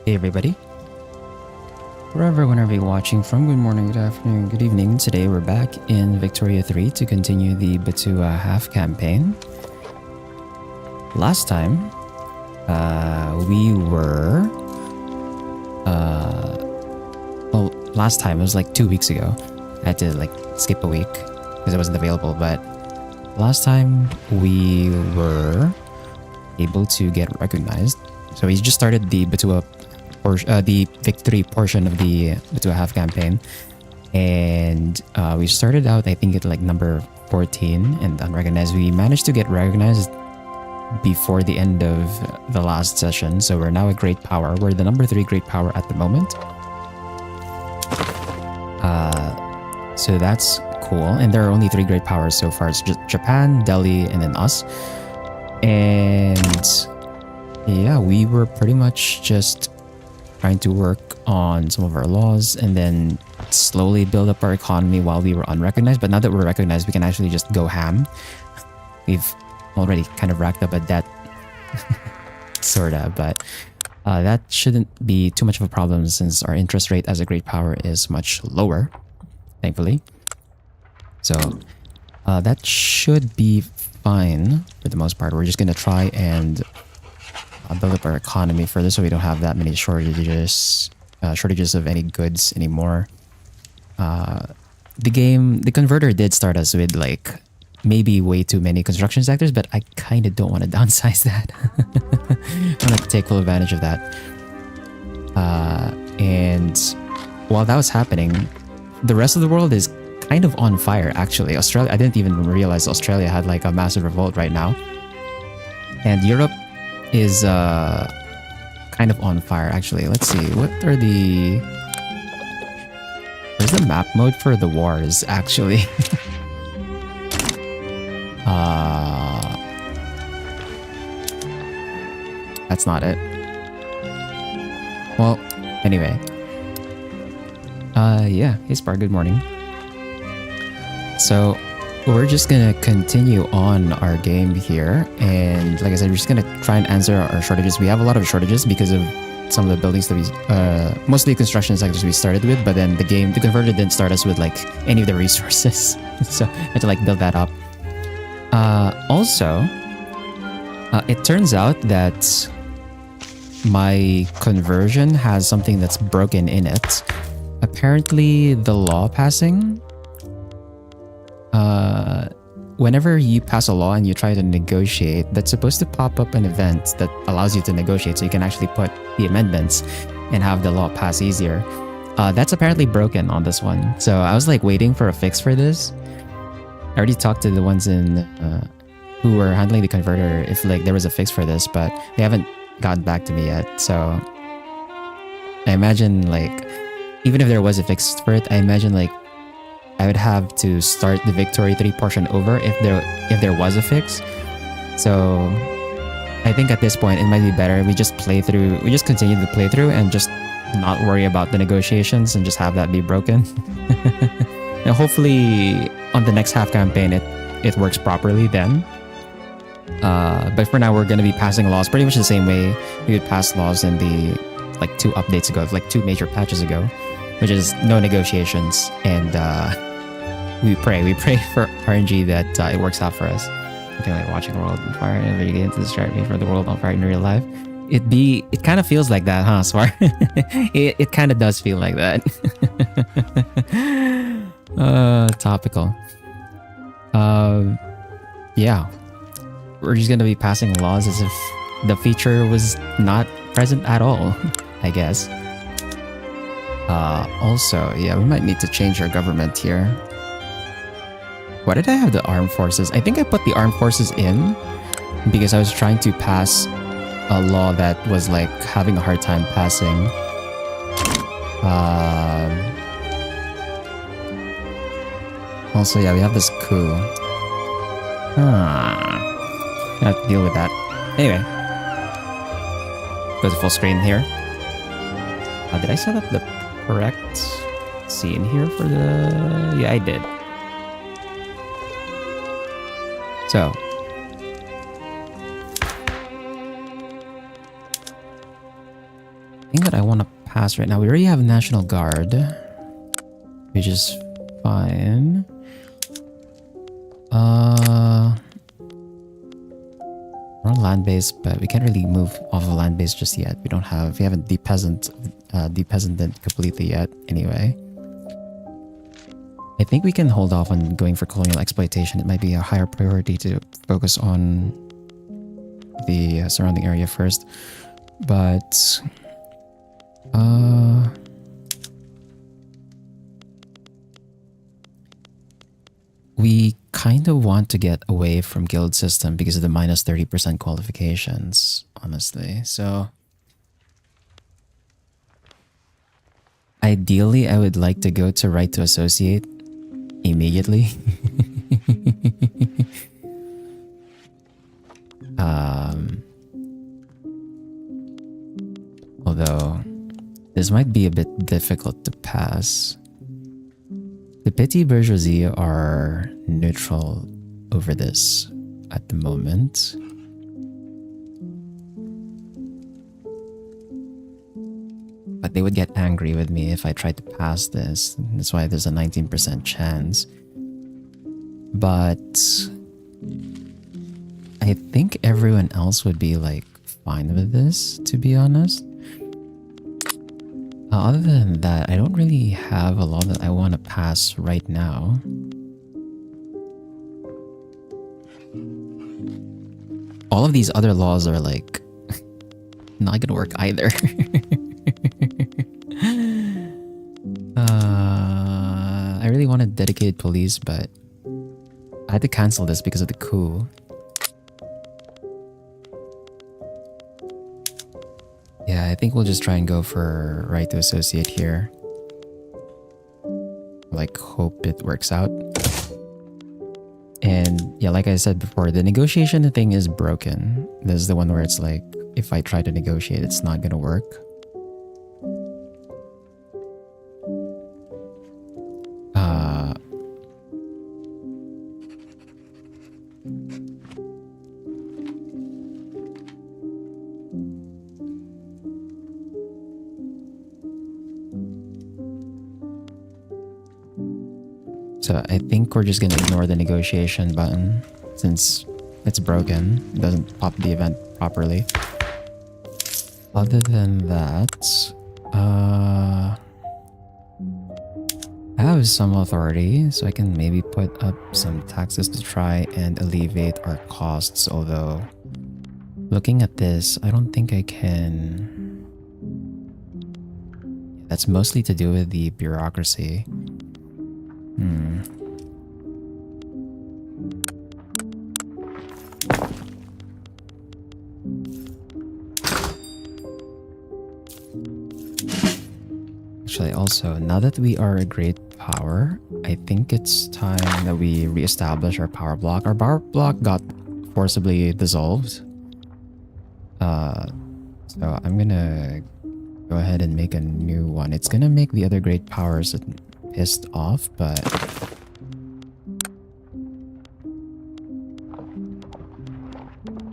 Hey everybody, whenever you're watching from, good morning, good afternoon, good evening. Today we're back in Victoria 3 to continue the Butua Half-Campaign. Last time, we were... well, last time, it was like 2 weeks ago. I had to like skip a week because it wasn't available, but last time we were able to get recognized. So we just started the Butua the victory portion of the Butua Half-Campaign, and we started out I think at like number 14 and unrecognized. We managed to get recognized before the end of the last session, so we're now a great power. We're the number 3 great power at the moment, so that's cool. And there are only 3 great powers so far. It's just Japan, Delhi, and then us. And yeah, we were pretty much just trying to work on some of our laws and then slowly build up our economy while we were unrecognized. But now that we're recognized, we can actually just go ham. We've already kind of racked up a debt, sorta, but that shouldn't be too much of a problem since our interest rate as a great power is much lower, thankfully. So that should be fine for the most part. We're just gonna try and build up our economy further so we don't have that many shortages of any goods anymore. The converter did start us with like maybe way too many construction sectors, but I kind of don't want to downsize that. I want to take full advantage of that. And while that was happening, the rest of the world is kind of on fire actually. Australia, I didn't even realize Australia had like a massive revolt right now. And Europe is kind of on fire actually. Let's see, where's the map mode for the wars actually? That's not it. Well, anyway. Yeah, hey Spar, good morning. So we're just gonna continue on our game here, and like I said, we're just gonna try and answer our shortages. We have a lot of shortages because of some of the buildings that we mostly construction sectors we started with, but then the converter didn't start us with like any of the resources. So I had to like build that up. Also, it turns out that my conversion has something that's broken in it. Apparently the law passing, whenever you pass a law and you try to negotiate, that's supposed to pop up an event that allows you to negotiate, so you can actually put the amendments and have the law pass easier. That's apparently broken on this one, so I was like waiting for a fix for this. I already talked to the ones in who were handling the converter if like there was a fix for this, but they haven't gotten back to me yet. So I imagine like even if there was a fix for it, I imagine like I would have to start the Victory 3 portion over if there was a fix. So I think at this point it might be better we just continue the playthrough and just not worry about the negotiations and just have that be broken. And hopefully on the next half campaign it works properly then. But for now we're going to be passing laws pretty much the same way we would pass laws in the like 2 updates ago, like 2 major patches ago, which is no negotiations, and we pray for RNG that it works out for us. Something like watching a world on fire in a video game to distract me from the world on fire in real life. It kind of feels like that, huh, Swar? it kind of does feel like that. Topical. Yeah, we're just gonna be passing laws as if the feature was not present at all, I guess. Also, yeah, we might need to change our government here. Why did I have the armed forces? I think I put the armed forces in because I was trying to pass a law that was like having a hard time passing. Also, yeah, we have this coup. I have to deal with that. Anyway, go to full screen here. Did I set up the correct scene here for the... Yeah, I did. So, thing that I want to pass right now, we already have National Guard, which is fine. We're on land base, but we can't really move off of land base just yet. We haven't depeasanted completely yet anyway. I think we can hold off on going for colonial exploitation. It might be a higher priority to focus on the surrounding area first. But we kind of want to get away from guild system because of the minus 30% qualifications, honestly. So ideally, I would like to go to right to associate immediately. Although this might be a bit difficult to pass. The petty bourgeoisie are neutral over this at the moment. But they would get angry with me if I tried to pass this. That's why there's a 19% chance. But I think everyone else would be like fine with this, to be honest. Other than that, I don't really have a law that I want to pass right now. All of these other laws are like not gonna work either. I really wanted dedicated police, but I had to cancel this because of the coup. Yeah, I think we'll just try and go for right to associate here. Like, hope it works out. And yeah, like I said before, the negotiation thing is broken. This is the one where it's like, if I try to negotiate, it's not gonna work. So I think we're just gonna ignore the negotiation button since it's broken. It doesn't pop the event properly. Other than that, I have some authority, so I can maybe put up some taxes to try and alleviate our costs, although looking at this, I don't think I can. That's mostly to do with the bureaucracy. Actually, also, now that we are a great power, I think it's time that we reestablish our power block. Our power block got forcibly dissolved. So I'm gonna go ahead and make a new one. It's gonna make the other great powers pissed off, but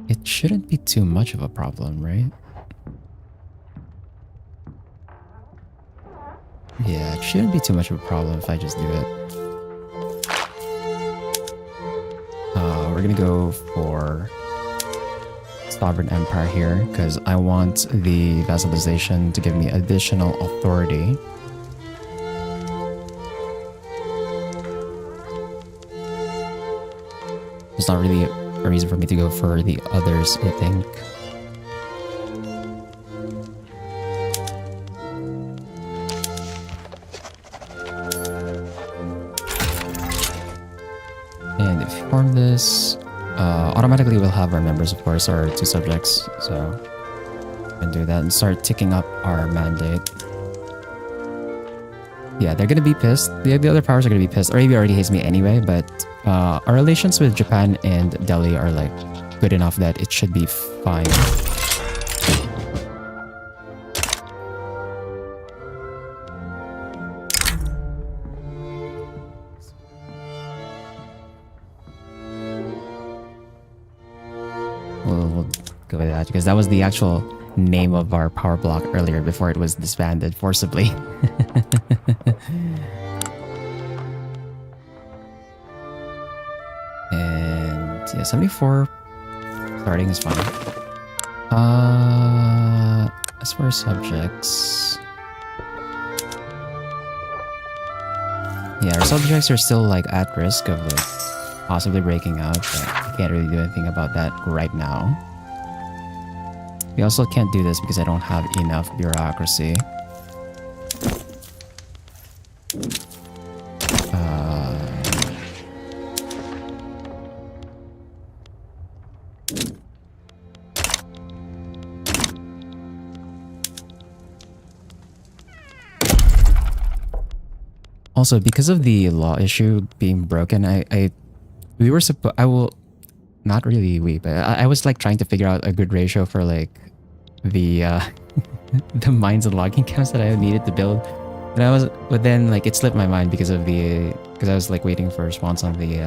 it shouldn't be too much of a problem, right? Yeah, it shouldn't be too much of a problem if I just do it. We're gonna go for Sovereign Empire here because I want the vassalization to give me additional authority. There's not really a reason for me to go for the others, I think. And if you form this, automatically we'll have our members, of course, our two subjects. So we can do that and start ticking up our mandate. Yeah, they're gonna be pissed. The other powers are gonna be pissed. Arabia already hates me anyway, but our relations with Japan and Delhi are like good enough that it should be fine. We'll go with that because that was the actual name of our power block earlier before it was disbanded forcibly. And yeah, 74 starting is fine. As for subjects, yeah, our subjects are still like at risk of like possibly breaking out, but I can't really do anything about that right now. We also can't do this because I don't have enough bureaucracy. Also, because of the law issue being broken, I was like trying to figure out a good ratio for like the the mines and logging camps that I needed to build. But then like it slipped my mind because I was like waiting for a response on the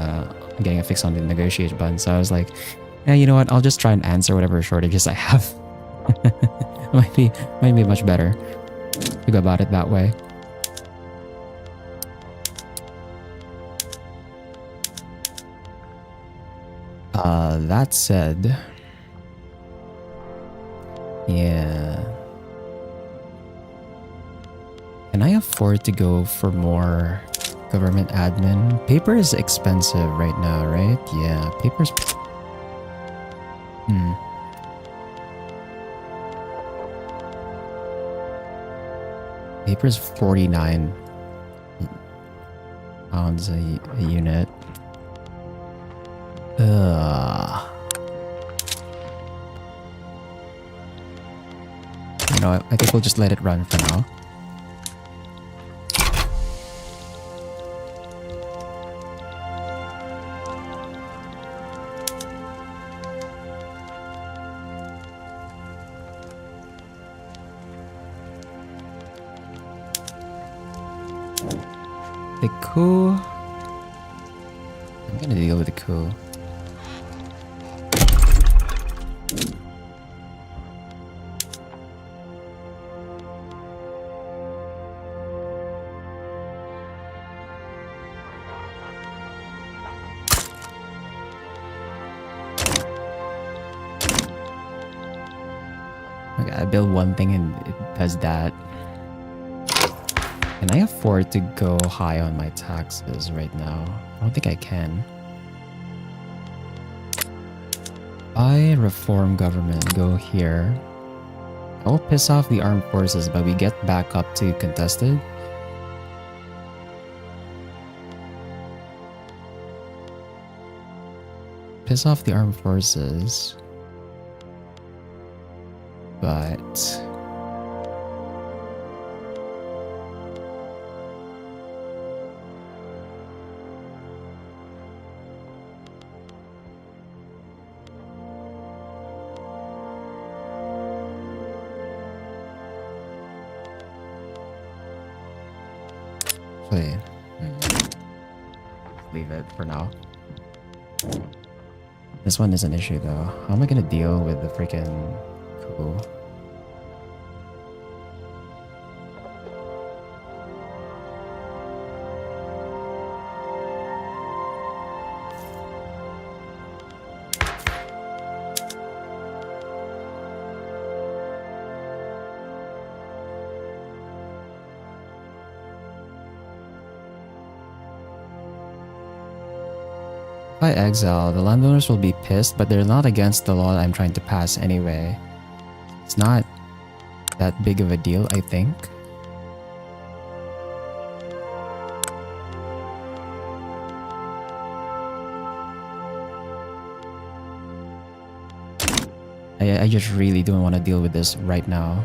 getting a fix on the negotiate button. So I was like, yeah, you know what? I'll just try and answer whatever shortages I have. might be much better to go about it that way. That said, yeah. Can I afford to go for more government admin? Paper is expensive right now, right? Yeah, paper's... Paper's 49 pounds a unit. You know, I think we'll just let it run for now. The coup... I'm gonna deal with the coup. Okay, I build one thing and it does that. Can I afford to go high on my taxes right now? I don't think I can. I reform government, go here. I will piss off the armed forces, but we get back up to contested. Piss off the armed forces. But... leave it for now. This one is an issue though. How am I gonna deal with the freaking coup? If I exile, the landowners will be pissed, but they're not against the law that I'm trying to pass anyway. It's not that big of a deal, I think. I just really don't want to deal with this right now.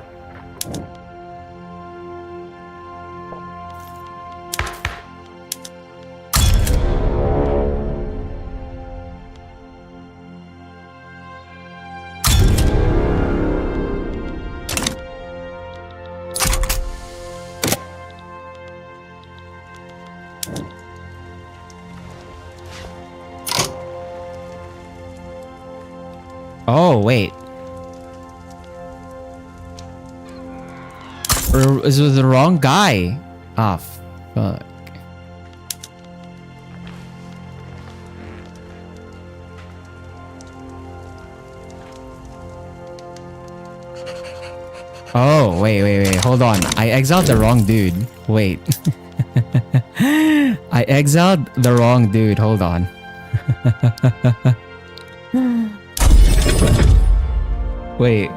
Oh, wait. Or is it the wrong guy? Ah, fuck. Oh, wait. Hold on. I exiled the wrong dude. Wait. I exiled the wrong dude. Hold on. Wait.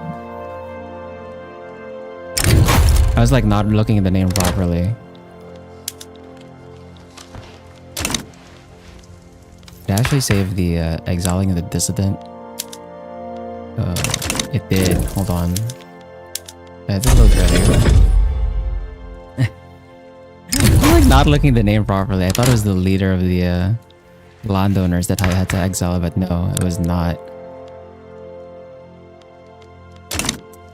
I was like not looking at the name properly. Did I actually save the exiling the dissident? It did. Hold on. I did a little earlier. I'm like not looking at the name properly. I thought it was the leader of the landowners that I had to exile, but no, it was not.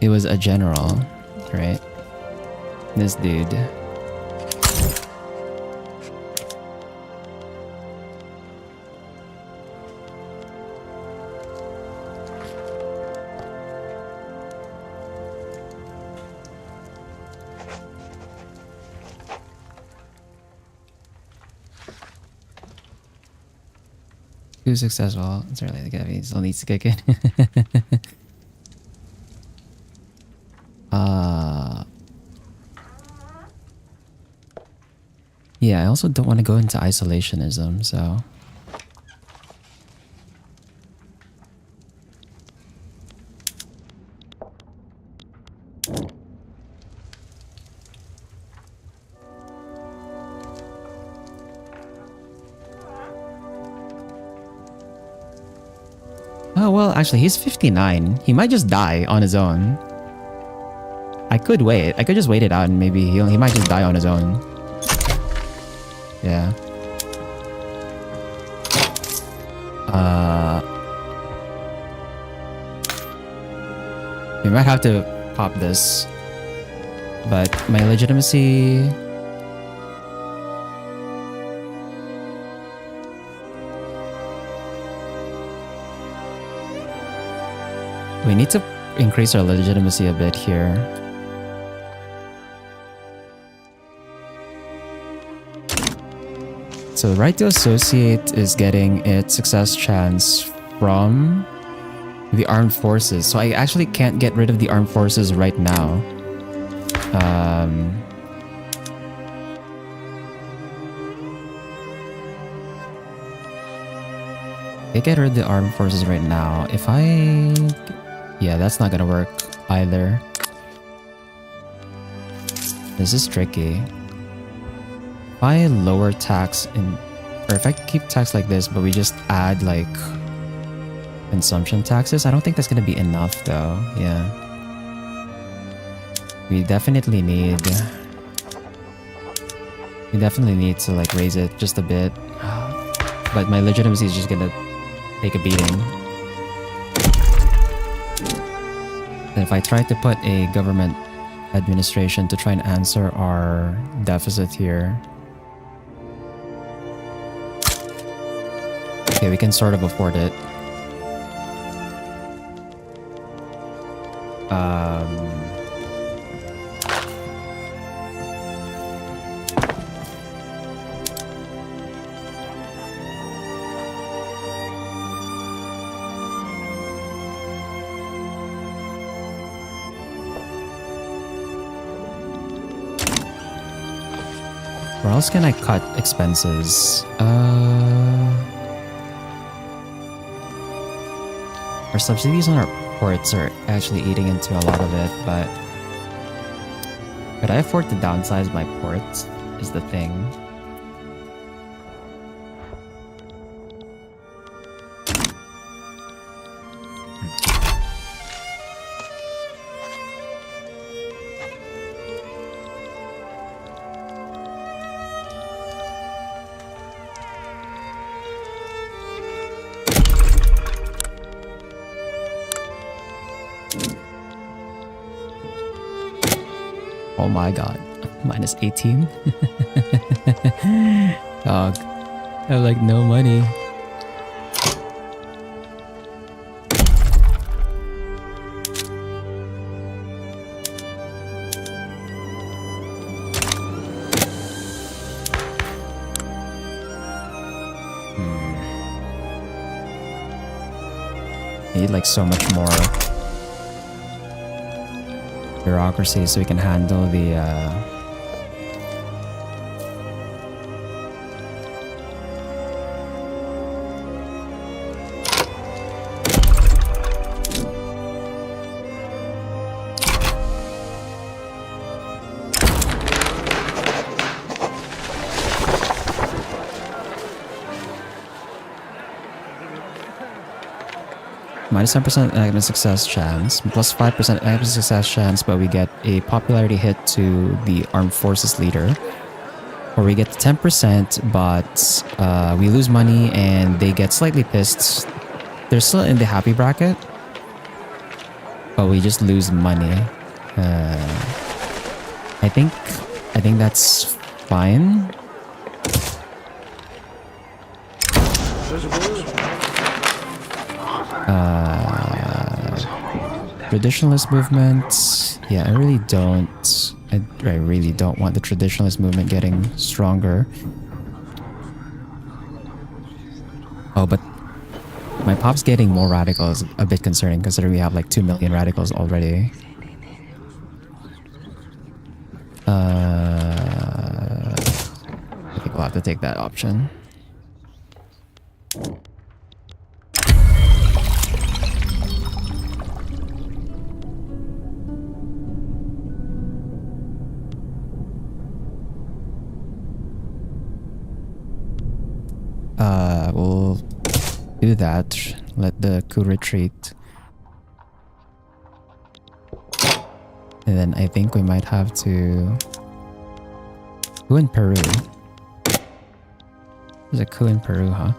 It was a general, right? This dude. Who's successful? It's early to get me. Still needs to kick in. Yeah, I also don't want to go into isolationism, so. Oh, well, actually, he's 59. He might just die on his own. I could wait. I could just wait it out and maybe he might just die on his own. Yeah. We might have to pop this. But my legitimacy... We need to increase our legitimacy a bit here. So the right to associate is getting its success chance from the armed forces. So I actually can't get rid of the armed forces right now. I get rid of the armed forces right now. If I... Yeah, that's not gonna work either. This is tricky. If I lower tax in... Or if I keep tax like this, but we just add like... consumption taxes, I don't think that's gonna be enough though. Yeah. We definitely need... We definitely need to like raise it just a bit. But my legitimacy is just gonna take a beating. And if I try to put a government administration to try and answer our deficit here. Okay, we can sort of afford it. Where else can I cut expenses? Our subsidies on our ports are actually eating into a lot of it, but could I afford to downsize my ports is the thing. Oh my god. Minus 18? Dog. I have like no money. Need like so much more bureaucracy so we can handle the minus 10% academic success chance, plus 5% academic success chance, but we get a popularity hit to the armed forces leader. Or we get 10%, but we lose money and they get slightly pissed. They're still in the happy bracket, but we just lose money. I think that's fine. Traditionalist movement. Yeah, I really don't want the traditionalist movement getting stronger. Oh, but my pop's getting more radical is a bit concerning considering we have like 2 million radicals already. I think we'll have to take that option. We'll do that. Let the coup retreat. And then I think we might have to coup in Peru. There's a coup in Peru, huh?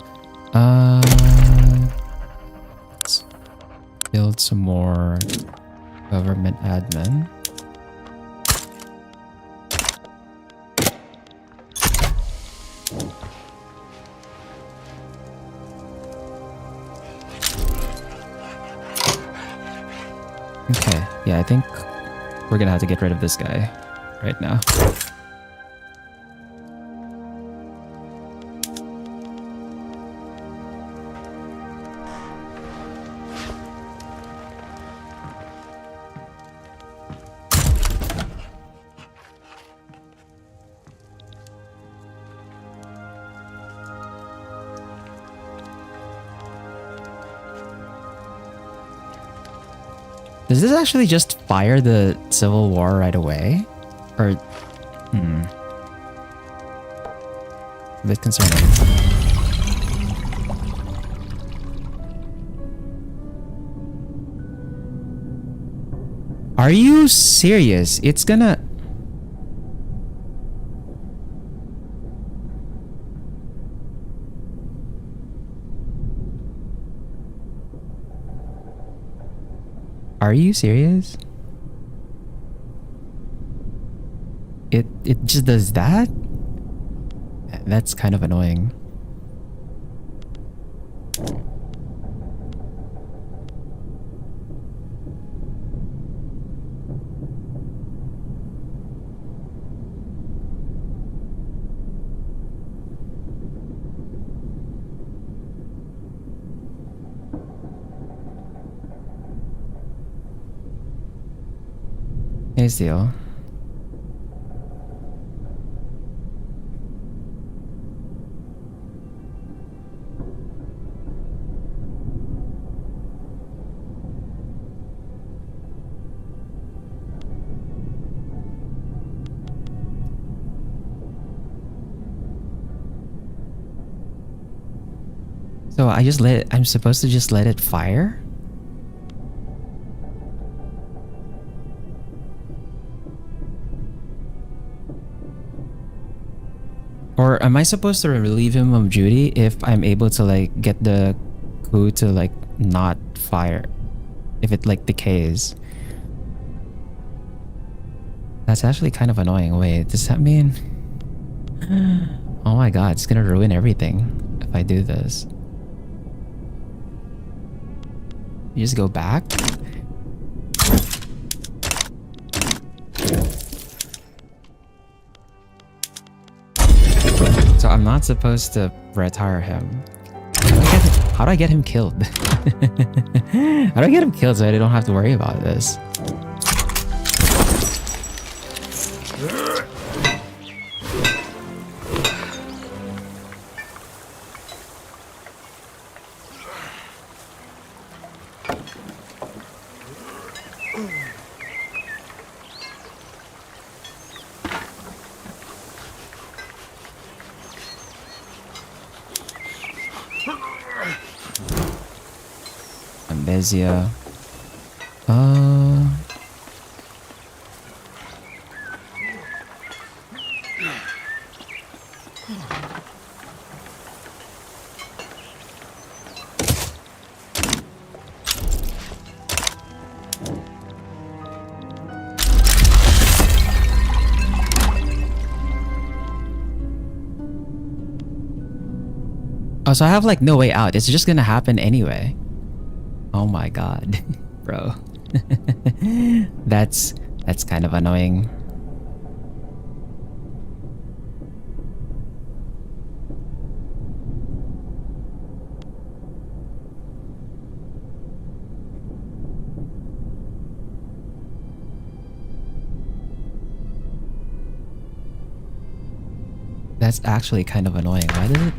Let's build some more government admin. Okay, yeah, I think we're gonna have to get rid of this guy right now. Does this actually just fire the civil war right away? Or... A bit concerning. Are you serious? It's gonna... Are you serious? It just does that? That's kind of annoying. Here's the deal. So I'm supposed to just let it fire? Or am I supposed to relieve him of duty if I'm able to like get the coup to like not fire? If it like decays? That's actually kind of annoying. Wait, does that mean... Oh my god, it's gonna ruin everything if I do this. You just go back? So I'm not supposed to retire him. How do I get him killed? How do I get him killed so I don't have to worry about this? Amnesia. Oh, so I have like no way out. It's just gonna happen anyway. Oh my god, bro. That's kind of annoying. That's actually kind of annoying. Why did it?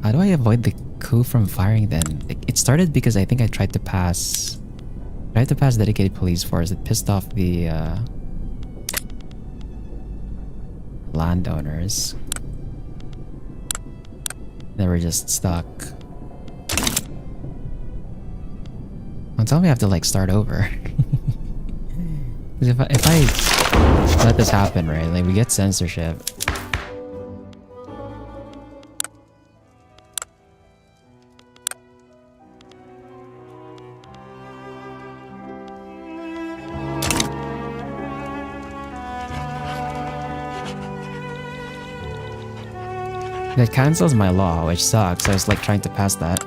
How do I avoid the coup from firing then? It started because I think I tried to pass dedicated police force. It pissed off the landowners. They were just stuck. Don't tell me I have to like start over. Because if I let this happen, right, like we get censorship. That cancels my law, which sucks. I was like trying to pass that.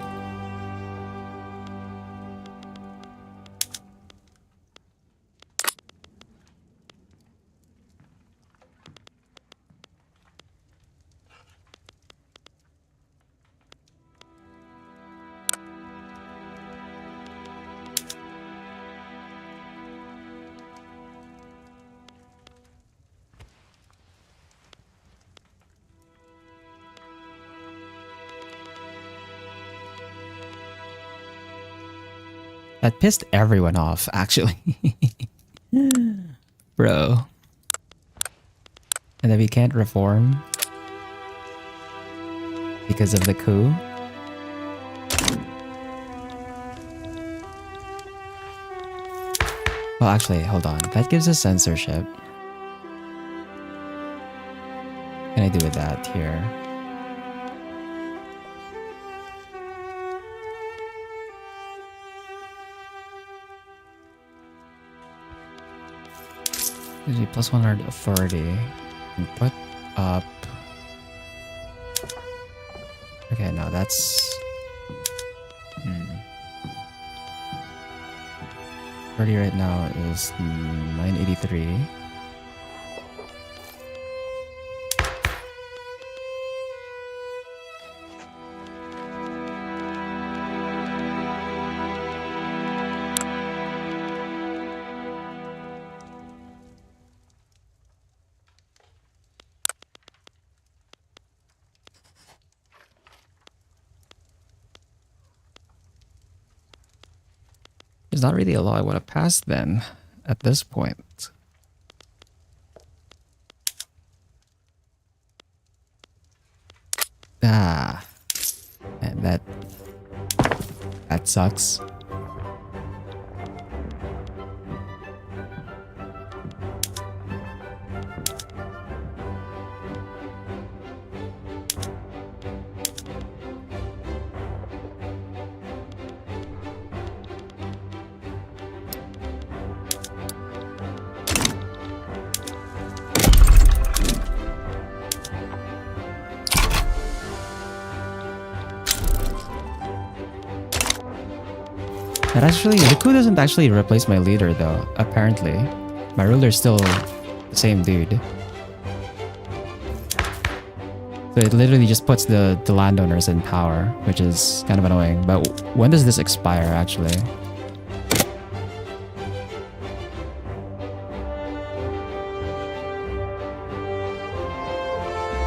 That pissed everyone off, actually. Bro. And then we can't reform because of the coup. Well, actually, hold on. That gives us censorship. What can I do with that here? Gives me plus 100 authority and put up. Okay, no, that's 30 right now is 983. There's not really a law I want to pass then, at this point. Ah. And that sucks. And actually, the coup doesn't actually replace my leader though, apparently. My ruler's still the same dude. So it literally just puts the landowners in power, which is kind of annoying. But when does this expire, actually?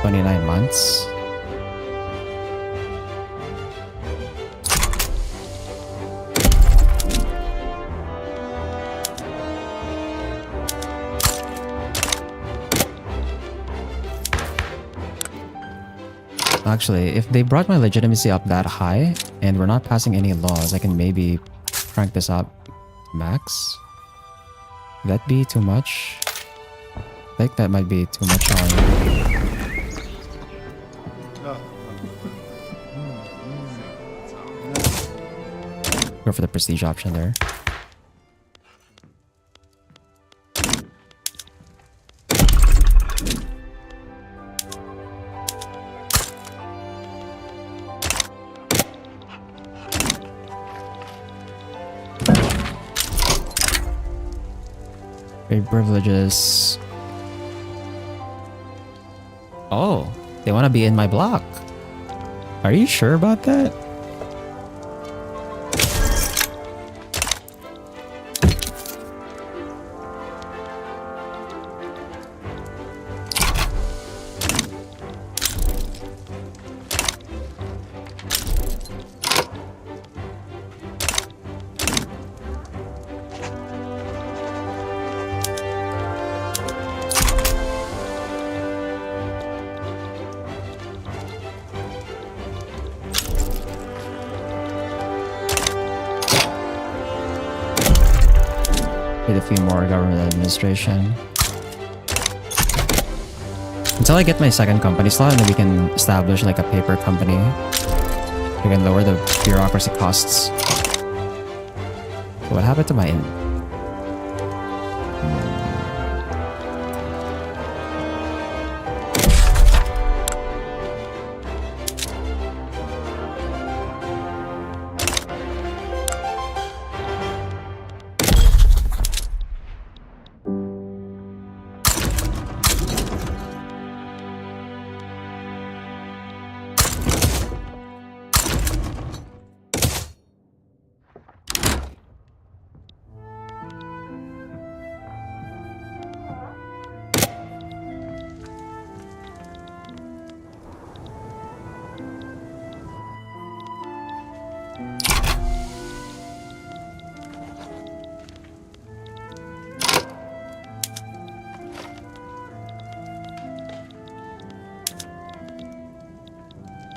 $29 months. Actually, if they brought my legitimacy up that high and we're not passing any laws, I can maybe crank this up max. Would that be too much? I think that might be too much on. Go for the prestige option there. Great privileges. Oh, they want to be in my block. Are you sure about that? Need a few more government administration. Until I get my second company slot, and then we can establish like a paper company. We can lower the bureaucracy costs. What happened to my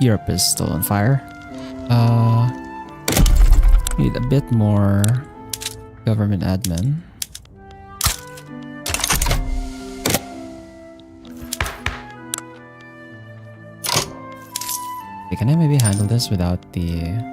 Europe is still on fire. Need a bit more government admin. Okay, can I maybe handle this without the...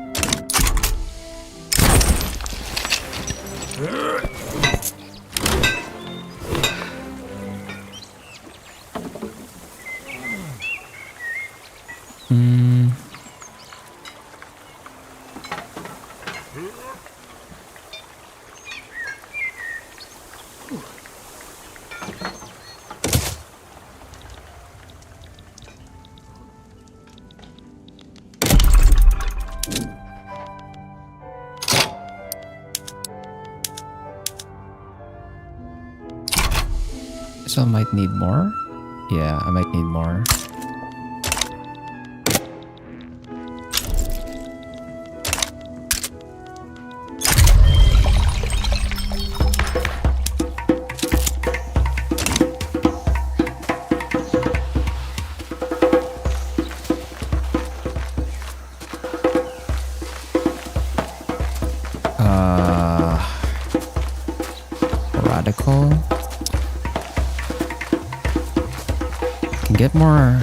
So I might need more. Yeah, I might need more. Radical. Get more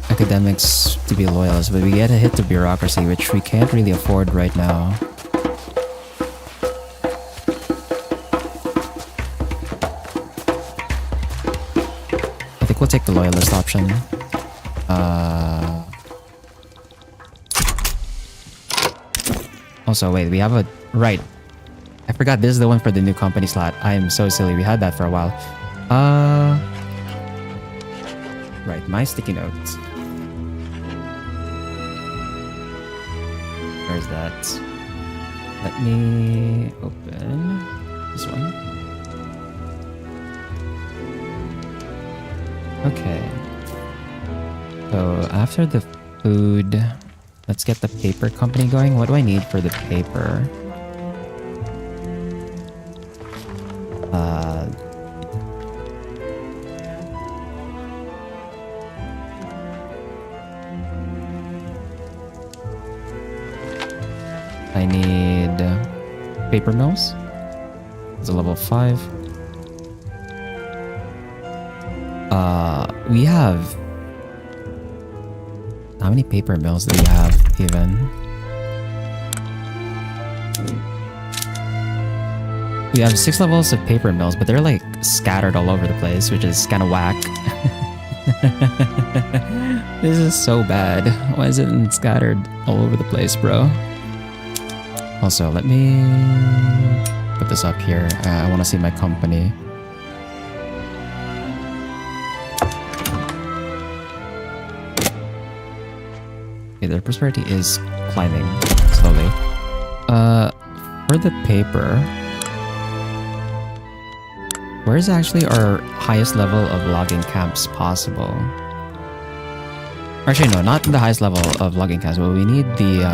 academics to be loyalists, but we get a hit to bureaucracy, which we can't really afford right now. I think we'll take the loyalist option. Also, wait, we have a... Right. I forgot this is the one for the new company slot. I am so silly. We had that for a while. Right, my sticky notes. Where's that? Let me open this one. Okay. So after the food, let's get the paper company going. What do I need for the paper? I need paper mills. It's a level 5. We have... How many paper mills do we have, even? We have 6 levels of paper mills, but they're like scattered all over the place, which is kind of whack. This is so bad. Why is it scattered all over the place, bro? Also, let me put this up here. I want to see my company. Okay, their prosperity is climbing slowly. For the paper, where is actually our highest level of logging camps possible? Actually, no, not the highest level of logging camps, but we need the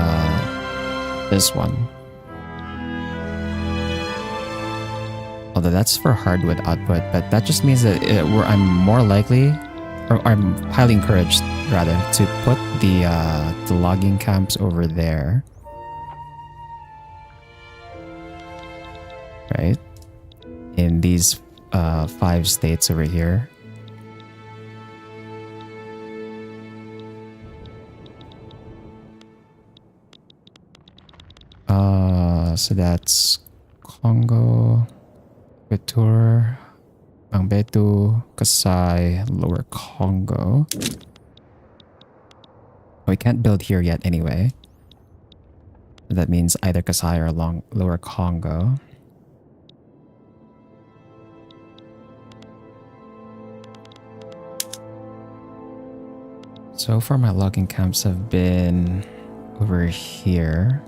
this one. Although that's for hardwood output, but that just means that I'm more likely, or I'm highly encouraged, rather, to put the logging camps over there. Right? In these 5 states over here. So that's Congo, Betur, Mangbetu, Kasai, Lower Congo. We can't build here yet anyway. That means either Kasai or Lower Congo. So far my logging camps have been over here.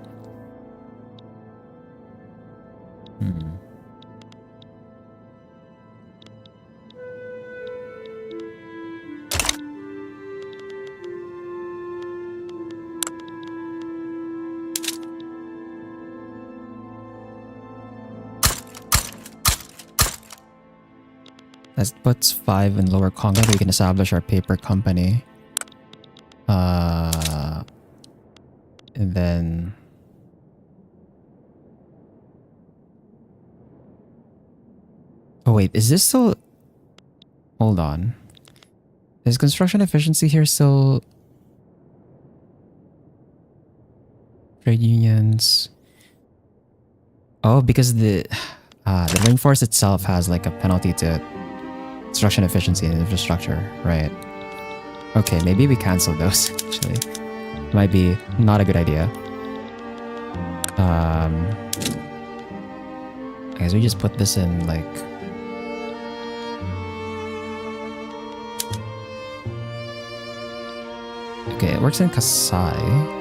That puts 5 in Lower Congo. We can establish our paper company. And then... Oh wait, is this still... Hold on. Is construction efficiency here still... Trade unions... Oh, because the rainforest itself has like a penalty to construction efficiency and infrastructure, right? Okay, maybe we cancel those, actually. Might be not a good idea. I guess we just put this in, like... Okay, it works in Kasai.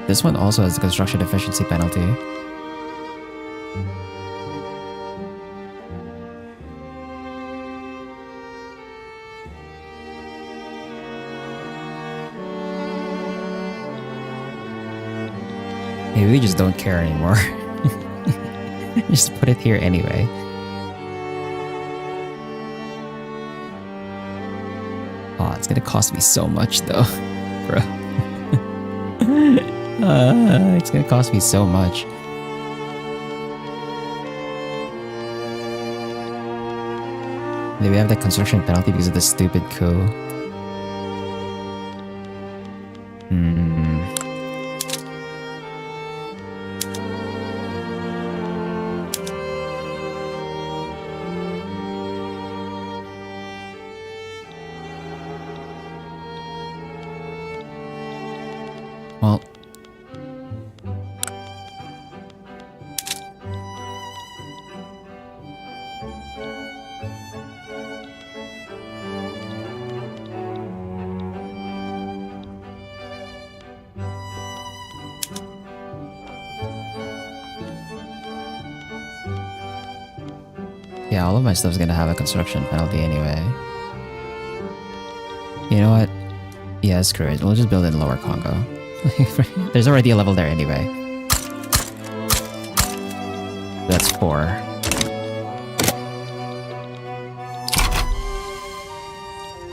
This one also has a construction efficiency penalty. Maybe we just don't care anymore. Just put it here anyway. Oh, it's gonna cost me so much though, bro. It's gonna cost me so much. Maybe we have the construction penalty because of the stupid coup. Well, Yeah, all of my stuff's gonna have a construction penalty anyway. You know what? Yeah, screw it. We'll just build in Lower Congo. There's already a level there anyway. That's 4.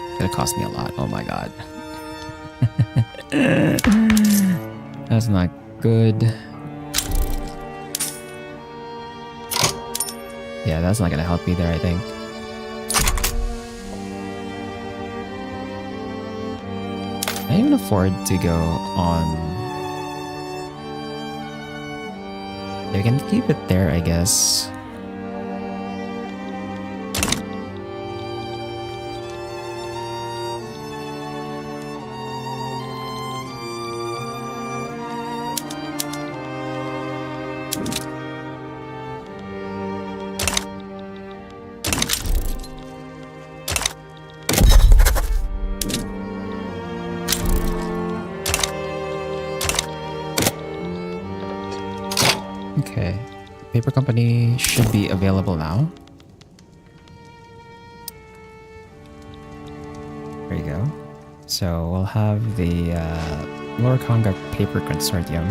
It's gonna cost me a lot. Oh my god. That's not good. Yeah, that's not gonna help either, I think. Can I even afford to go on... Yeah, we can keep it there, I guess. Okay, paper company should be available now. There you go. So we'll have the Lower Congo Paper Consortium.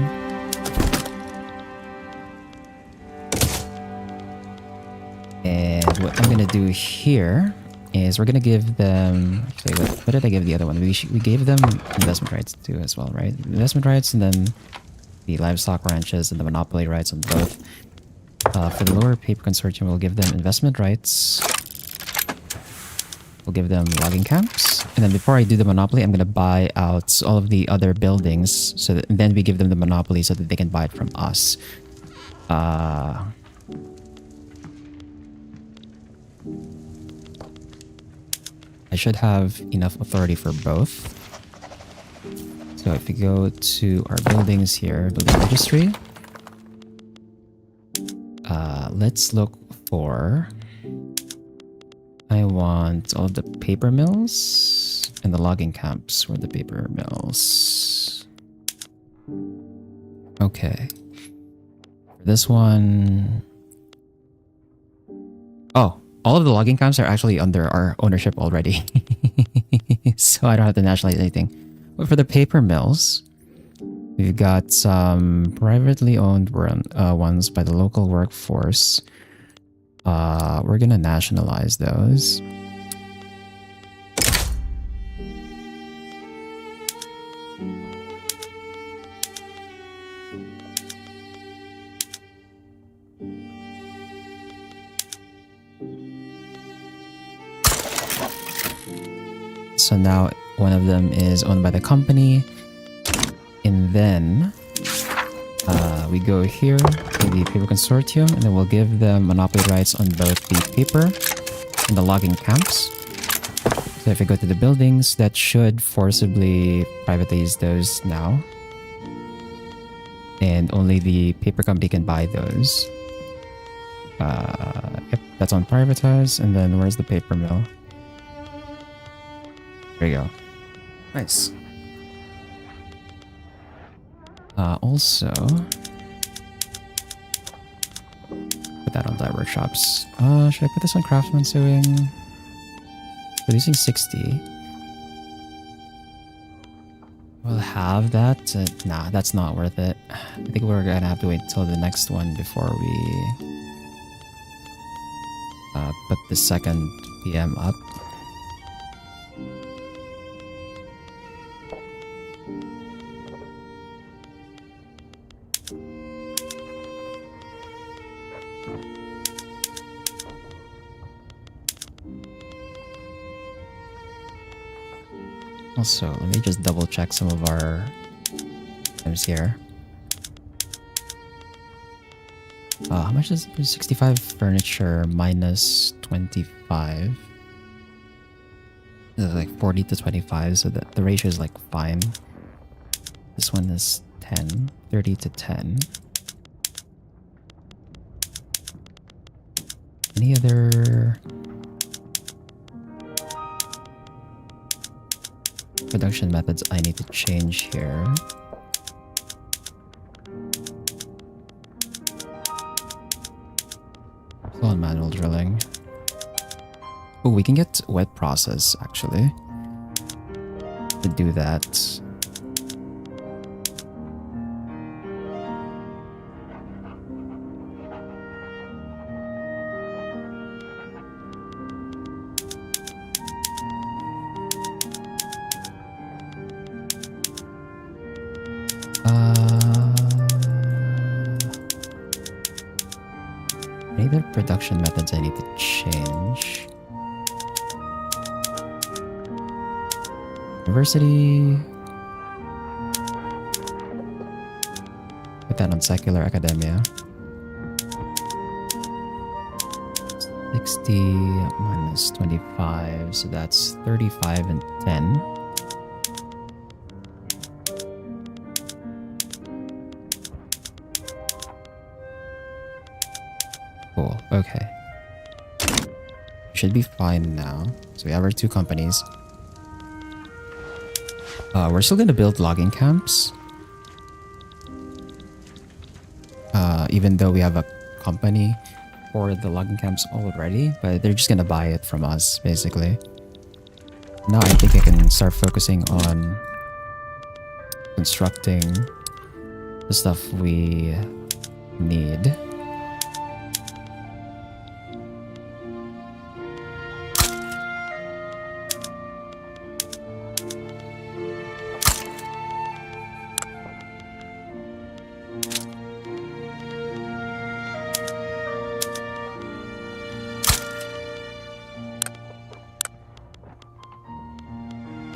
And what I'm gonna do here is we're gonna give them... Actually, what did I give the other one? We gave them investment rights too as well, right? Investment rights and then the livestock ranches and the monopoly rights on both. For the Lower Paper Consortium, we'll give them investment rights. We'll give them logging camps. And then before I do the monopoly, I'm going to buy out all of the other buildings. So that, and then we give them the monopoly so that they can buy it from us. I should have enough authority for both. So if we go to our buildings here, building registry, let's look for... I want all of the paper mills and the logging camps were the paper mills. Okay. For this one... Oh, all of the logging camps are actually under our ownership already. So I don't have to nationalize anything. But for the paper mills, we've got some privately owned ones by the local workforce. We're gonna nationalize those. So now one of them is owned by the company. And then we go here to the paper consortium, and then we'll give them monopoly rights on both the paper and the logging camps. So if we go to the buildings, that should forcibly privatize those now. And only the paper company can buy those. Yep, that's on privatize. And then where's the paper mill? There you go. Nice. Also, put that on dye workshops. Should I put this on craftsman sewing? Producing 60. We'll have that. Nah, that's not worth it. I think we're gonna have to wait until the next one before we put the second PM up. Also, let me just double check some of our items here. How much is it? 65 furniture minus 25. This is like 40 to 25, so the ratio is like fine. This one is 10, 30 to 10. Any other production methods I need to change here? Still on manual drilling. Oh, we can get wet process actually to do that. Any other production methods I need to change? University. Put that on secular academia. 60 minus 25, so that's 35 and 10. Cool, okay. Should be fine now. So we have our 2 companies. We're still gonna build logging camps. Even though we have a company for the logging camps already, but they're just gonna buy it from us, basically. Now I think I can start focusing on constructing the stuff we need.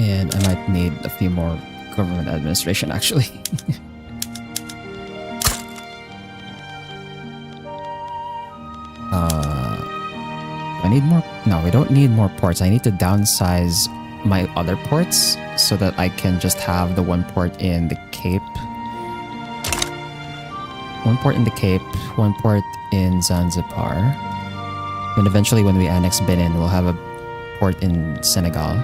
And I might need a few more government administration, actually. I need more... No, we don't need more ports. I need to downsize my other ports so that I can just have the 1 port in the Cape. 1 port in the Cape, 1 port in Zanzibar. And eventually when we annex Benin, we'll have a port in Senegal.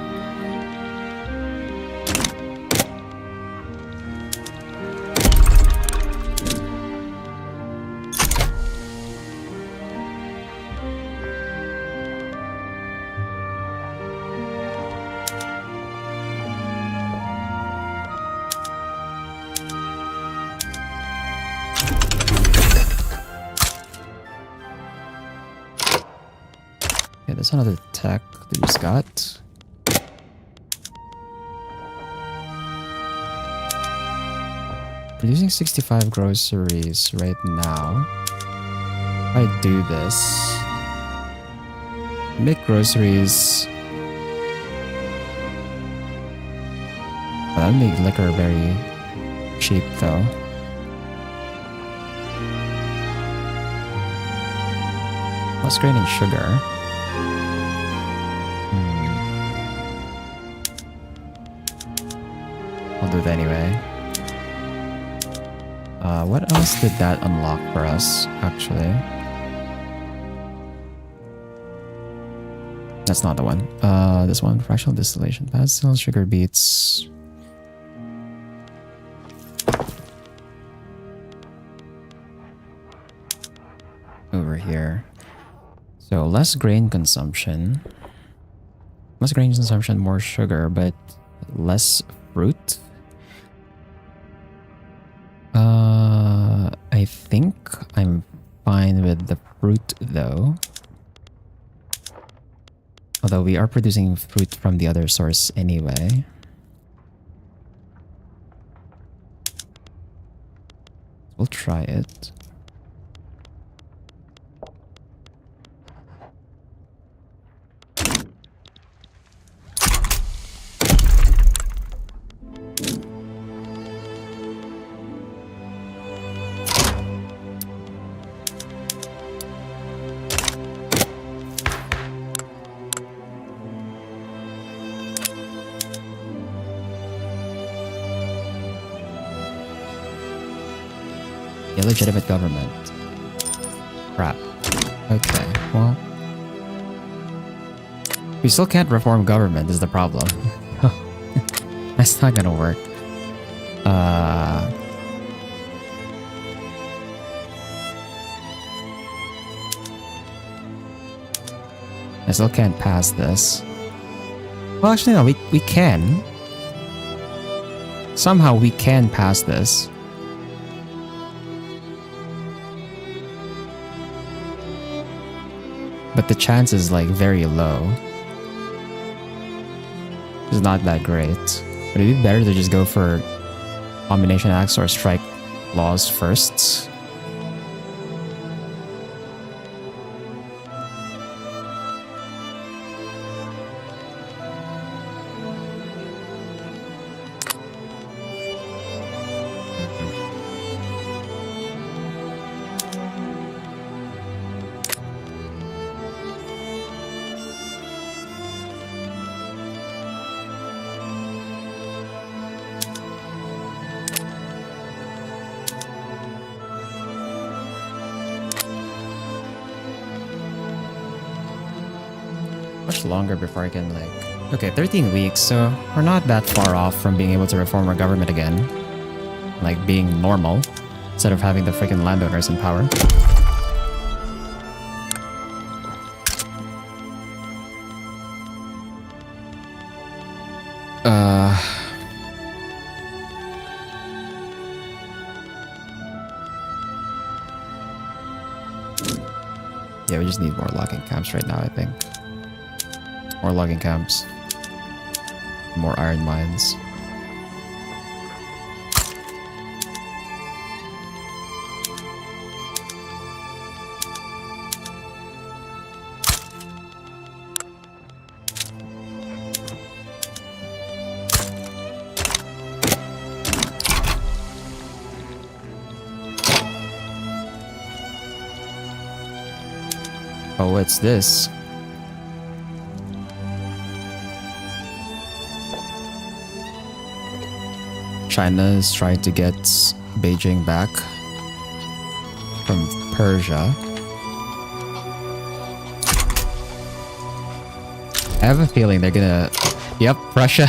Okay, there's another tech that we just got. Producing 65 groceries right now. If I do this, make groceries. That'll make liquor very cheap though. Plus grain and sugar. I'll do it anyway. What else did that unlock for us, actually? That's not the one. This one, fractional distillation. Pastel sugar beets. Over here. So less grain consumption. Less grain consumption, more sugar, but less fruit. I think I'm fine with the fruit though. Although we are producing fruit from the other source anyway. We'll try it. Illegitimate government. Crap. Okay, well. We still can't reform government is the problem. That's not gonna work. I still can't pass this. Well, actually, no, we can. Somehow we can pass this. But the chance is like very low. It's not that great. Would it be better to just go for combination acts or strike laws first? Much longer before I can like... Okay, 13 weeks, so we're not that far off from being able to reform our government again. Like being normal, instead of having the freaking landowners in power. Yeah, we just need more logging camps right now, I think. More logging camps. More iron mines. Oh, what's this? China is trying to get Beijing back from Persia. I have a feeling they're gonna... Yep, Russia.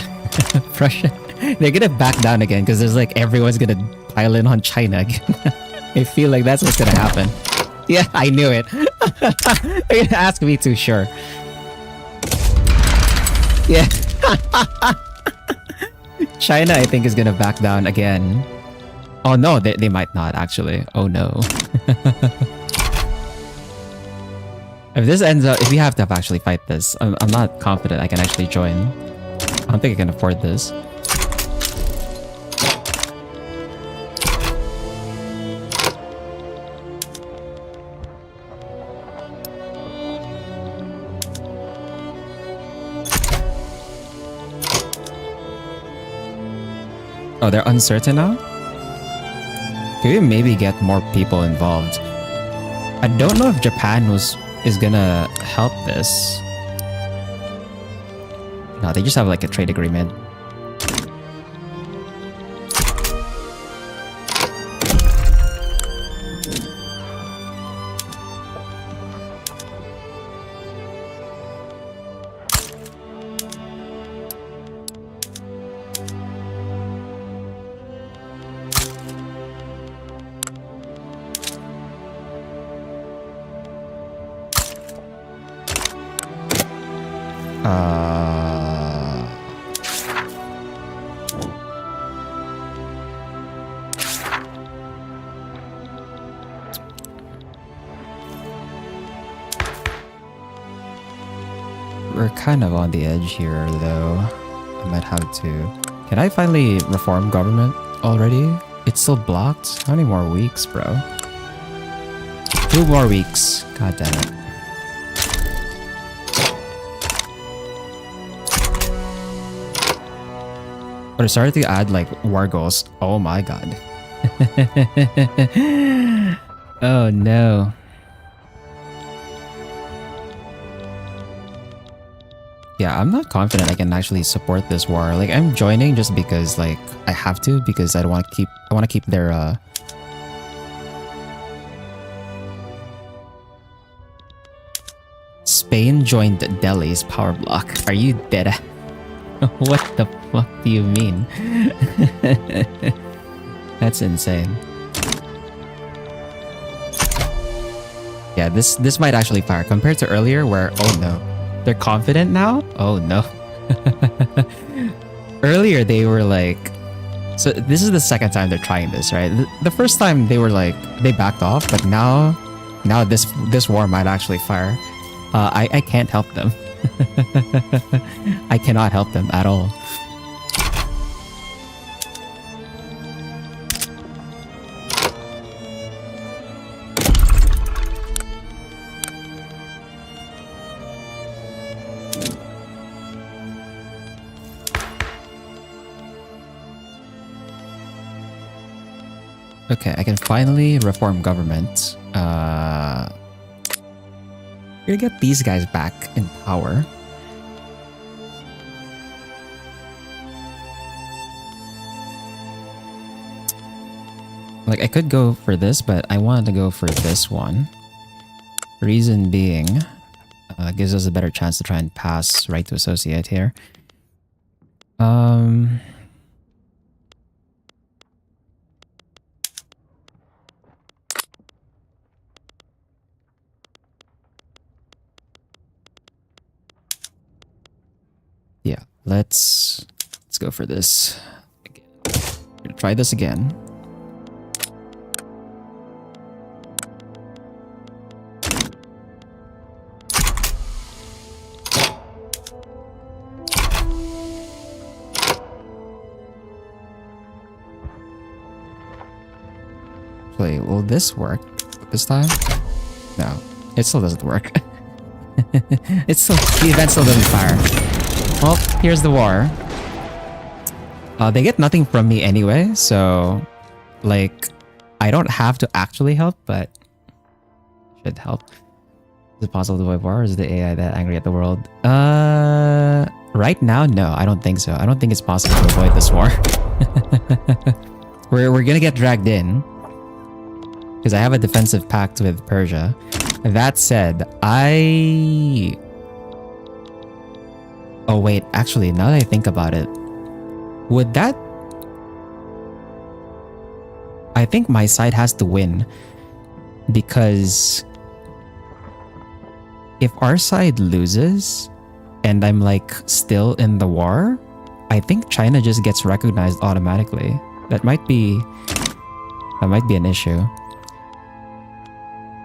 Russia. They're gonna back down again because there's like everyone's gonna pile in on China again. I feel like that's what's gonna happen. Yeah, I knew it. They're gonna ask me too, sure. Yeah. China, I think, is gonna back down again. Oh no, they might not actually. Oh no. If this ends up, if we have to actually fight this, I'm not confident I can actually join. I don't think I can afford this. Oh, they're uncertain now? Can we maybe get more people involved? I don't know if Japan is gonna help this. No, they just have like a trade agreement. We're kind of on the edge here, though. I might have to... Can I finally reform government already? It's still blocked? How many more weeks, bro? 2 more weeks. God damn it. But I started to add, like, war goals. Oh my god. Oh no. Yeah, I'm not confident I can actually support this war. Like, I'm joining just because, like, I have to, because I want to keep their Spain joined Delhi's power block. Are you dead? What the fuck do you mean? That's insane. Yeah, this might actually fire compared to earlier where, oh no. They're confident now? Oh no. Earlier they were like, so this is the second time they're trying this, right? The first time they were like, they backed off, but now this war might actually fire. I can't help them. I cannot help them at all. Okay, I can finally reform government. We're gonna get these guys back in power. Like, I could go for this, but I wanted to go for this one. Reason being, gives us a better chance to try and pass right to associate here. Yeah, let's go for this. We're gonna try this again. Wait, will this work this time? No, it still doesn't work. The event still doesn't fire. Well, here's the war. They get nothing from me anyway, so like I don't have to actually help, but should help. Is it possible to avoid war, or is the AI that angry at the world? Right now, no, I don't think so. I don't think it's possible to avoid this war. We're gonna get dragged in because I have a defensive pact with Persia. That said, oh wait, actually, now that I think about it, would that... I think my side has to win, because if our side loses and I'm like still in the war, I think China just gets recognized automatically. That might be an issue.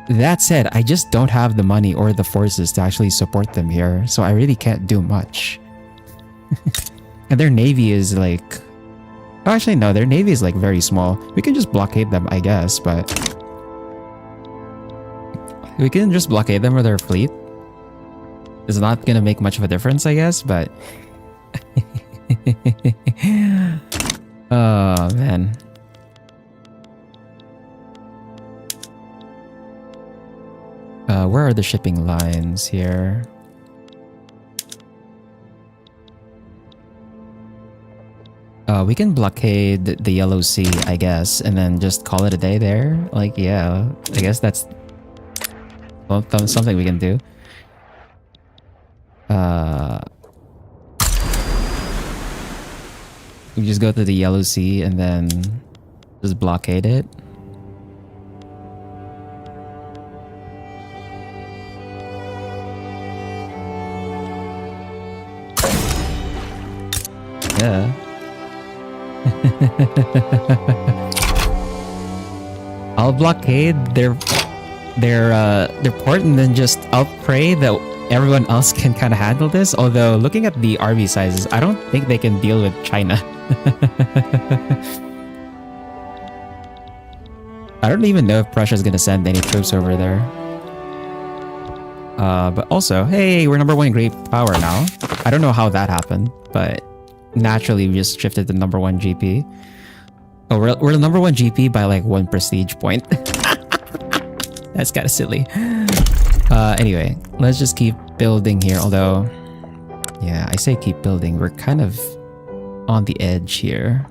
That said, I just don't have the money or the forces to actually support them here, so I really can't do much. And their navy is like... Oh, actually, no, their navy is like very small. We can just blockade them, I guess, but... We can just blockade them with our fleet. It's not gonna make much of a difference, I guess, but... Oh, man. Where are the shipping lines here? We can blockade the Yellow Sea, I guess, and then just call it a day there. Like, yeah, I guess that's something we can do. We just go to the Yellow Sea and then just blockade it. Yeah. I'll blockade their port and then I'll pray that everyone else can kind of handle this. Although looking at the army sizes, I don't think they can deal with China. I don't even know if Prussia's gonna send any troops over there. But also, hey, we're #1 in great power now. I don't know how that happened, but naturally we just shifted to #1 GP. Oh, we're #1 GP by like 1 prestige point. That's kind of silly. Anyway, let's just keep building here. Although, yeah, I say keep building. We're kind of on the edge here.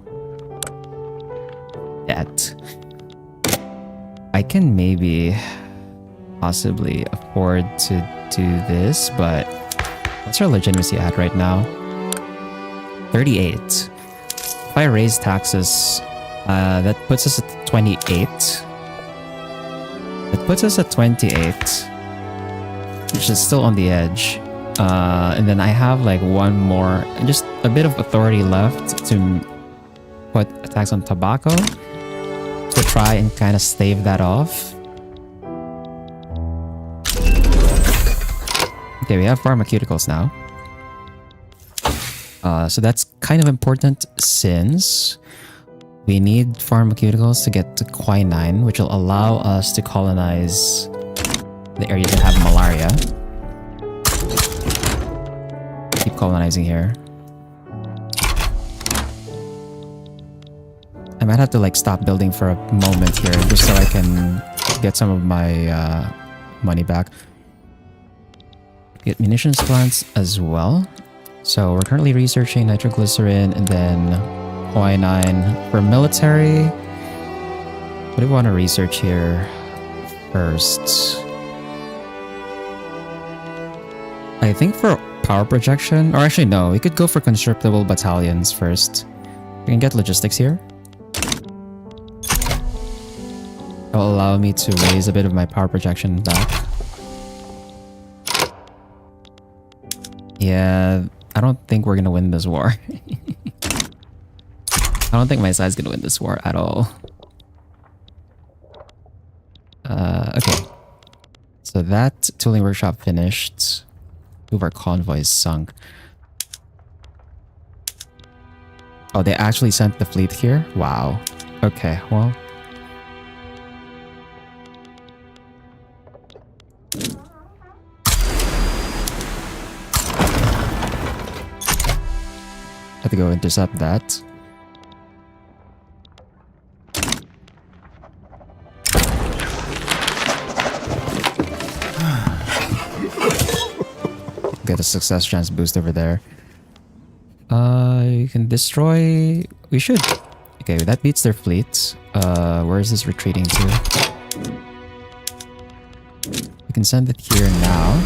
That I can maybe possibly afford to do this, but what's our legitimacy at right now? 38. If I raise taxes, that puts us at 28. That puts us at 28, which is still on the edge. And then I have like one more, just a bit of authority left to put attacks on tobacco to try and kind of stave that off. Okay, we have pharmaceuticals now. So that's kind of important since we need pharmaceuticals to get to quinine, which will allow us to colonize the areas that have malaria. Keep colonizing here. I might have to like stop building for a moment here just so I can get some of my money back. Get munitions plants as well. So we're currently researching nitroglycerin and then quinine for military. What do we want to research here first? I think for power projection, or actually no, we could go for conscriptable battalions first. We can get logistics here. It'll allow me to raise a bit of my power projection back. Yeah, I don't think we're gonna win this war. I don't think my side's gonna win this war at all. Okay. So that tooling workshop finished. Two of our convoys sunk. Oh, they actually sent the fleet here? Wow. Okay, well. Have to go intercept that. Get a success chance boost over there. You can destroy... We should. Okay, that beats their fleet. Where is this retreating to? We can send it here now.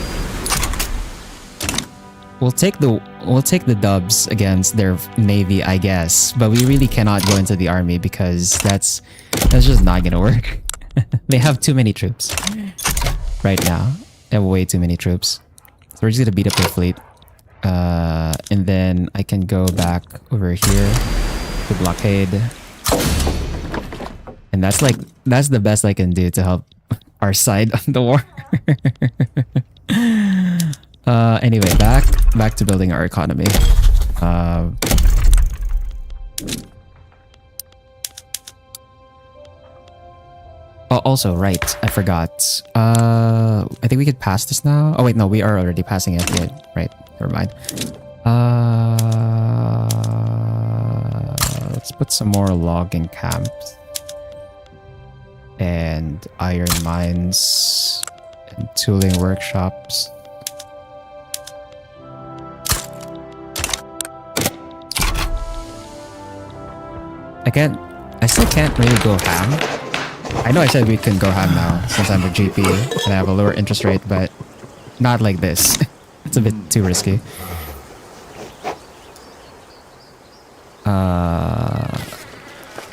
We'll take the dubs against their navy, I guess, but we really cannot go into the army because that's just not gonna work. They have too many troops right now. They have way too many troops. So we're just gonna beat up their fleet, and then I can go back over here to blockade, and that's the best I can do to help our side of the war. Anyway, back to building our economy. Oh, also, right, I forgot. I think we could pass this now. Oh wait, no, we are already passing it. Yeah, right, never mind. Let's put some more logging camps and iron mines and tooling workshops. I still can't really go ham. I know I said we can go ham now since I'm a GP and I have a lower interest rate, but not like this. It's a bit too risky.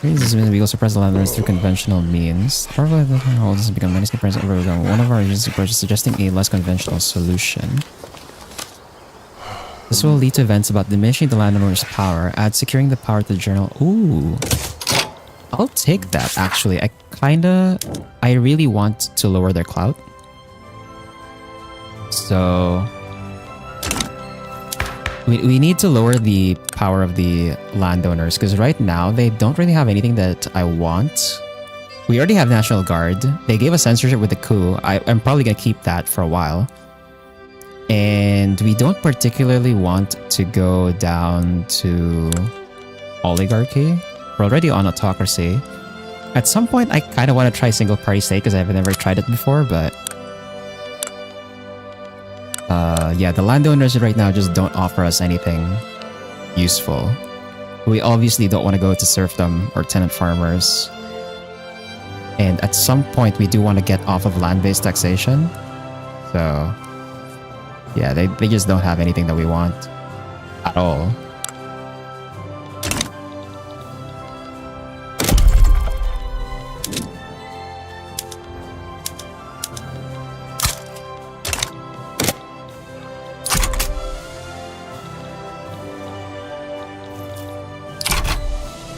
We will suppress the landlords through conventional means. However, the hold has become many surprise overwhelmed. One of our agents approaches suggesting a less conventional solution. This will lead to events about diminishing the landowner's power, add securing the power to the journal. Ooh. I'll take that, actually. I really want to lower their clout. So... We need to lower the power of the landowners, because right now, they don't really have anything that I want. We already have National Guard. They gave us censorship with the coup. I'm probably going to keep that for a while. And we don't particularly want to go down to oligarchy. We're already on autocracy. At some point, I kind of want to try single party state because I've never tried it before, but... yeah, the landowners right now just don't offer us anything useful. We obviously don't want to go to serfdom or tenant farmers. And at some point, we do want to get off of land-based taxation. So... yeah, they just don't have anything that we want at all.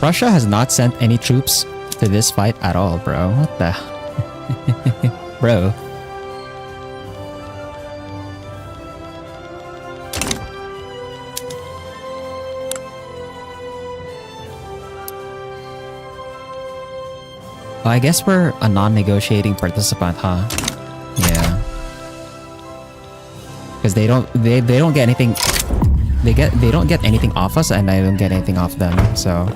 Russia has not sent any troops to this fight at all, bro. What the? Bro. Well, I guess we're a non-negotiating participant, huh? Yeah. Because they don't get anything. They don't get anything off us, and I don't get anything off them. So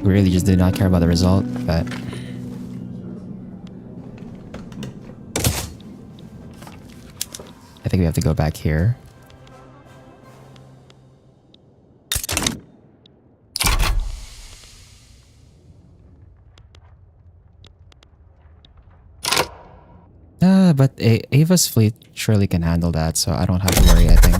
we really just do not care about the result. But I think we have to go back here. But Ava's fleet surely can handle that, so I don't have to worry, I think.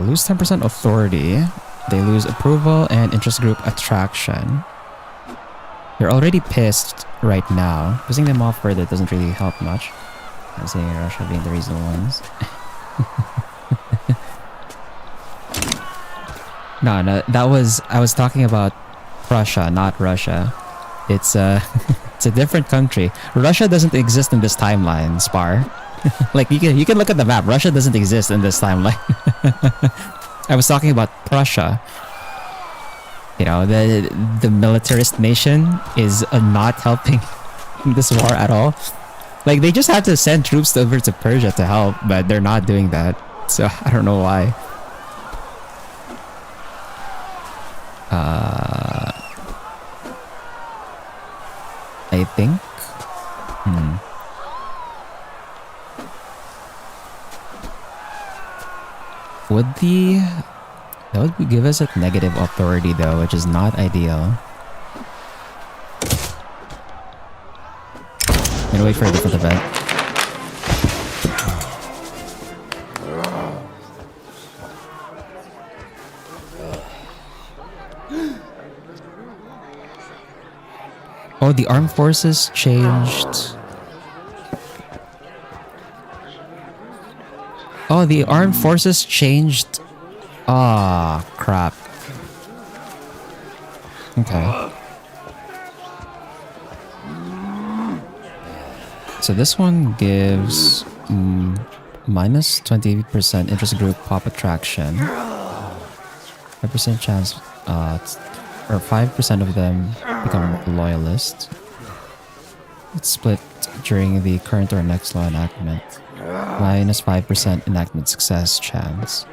Lose 10% authority. They lose approval and interest group attraction. They're already pissed right now. Pissing them off further doesn't really help much. I'm saying Russia being the reasonable ones. No, that was... I was talking about Prussia, not Russia. It's it's a different country. Russia doesn't exist in this timeline, Spar. Like, you can look at the map. Russia doesn't exist in this timeline. I was talking about Prussia. You know, the militarist nation is not helping this war at all. Like, they just have to send troops over to Persia to help, but they're not doing that. So, I don't know why. I think... That would give us a negative authority though, which is not ideal. I'm gonna wait for a different event. Oh, the armed forces changed. Oh, the armed forces changed. Ah, crap. Okay. So this one gives minus 20% interest group pop attraction. 5% chance, or 5% of them become loyalists. It's split during the current or next law enactment. Minus 5% enactment success chance.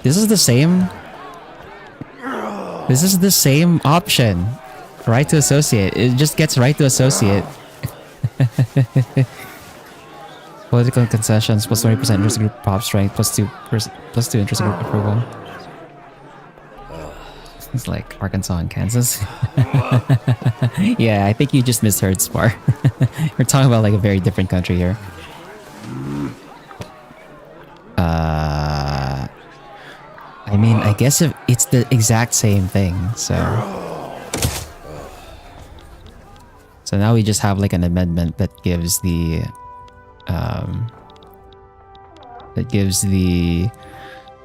This is the same. This is the same option. Right to associate. It just gets right to associate. Political concessions plus 20% interest group pop strength plus 2 interest group approval. It's like Arkansas and Kansas. Yeah, I think you just misheard, Spar. We're talking about like a very different country here. I mean, I guess if it's the exact same thing, so now we just have like an amendment that gives the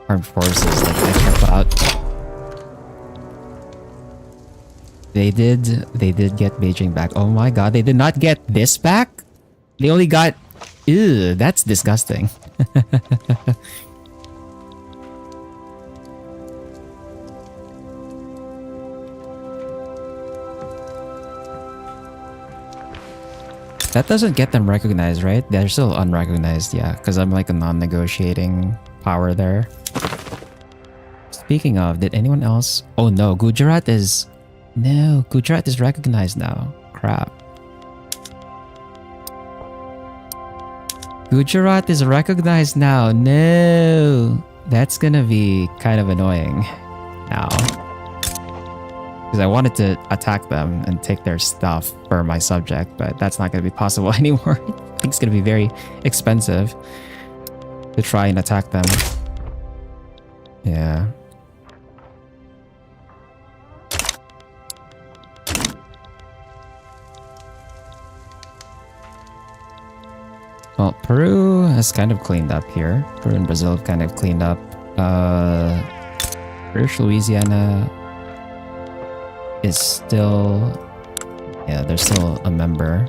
armed forces like extra clout. They did get Beijing back. Oh my god, they did not get this back? They only got... Ew, that's disgusting. That doesn't get them recognized, right? They're still unrecognized, yeah. Because I'm like a non-negotiating power there. Speaking of, did anyone else... Oh no, Gujarat is... No, Gujarat is recognized now. Crap. Gujarat is recognized now. No. That's gonna be kind of annoying now. Because I wanted to attack them and take their stuff for my subject, but that's not going to be possible anymore. I think it's going to be very expensive to try and attack them. Yeah. Well, Peru has kind of cleaned up here. Peru and Brazil have kind of cleaned up. British Louisiana is still... Yeah, they're still a member.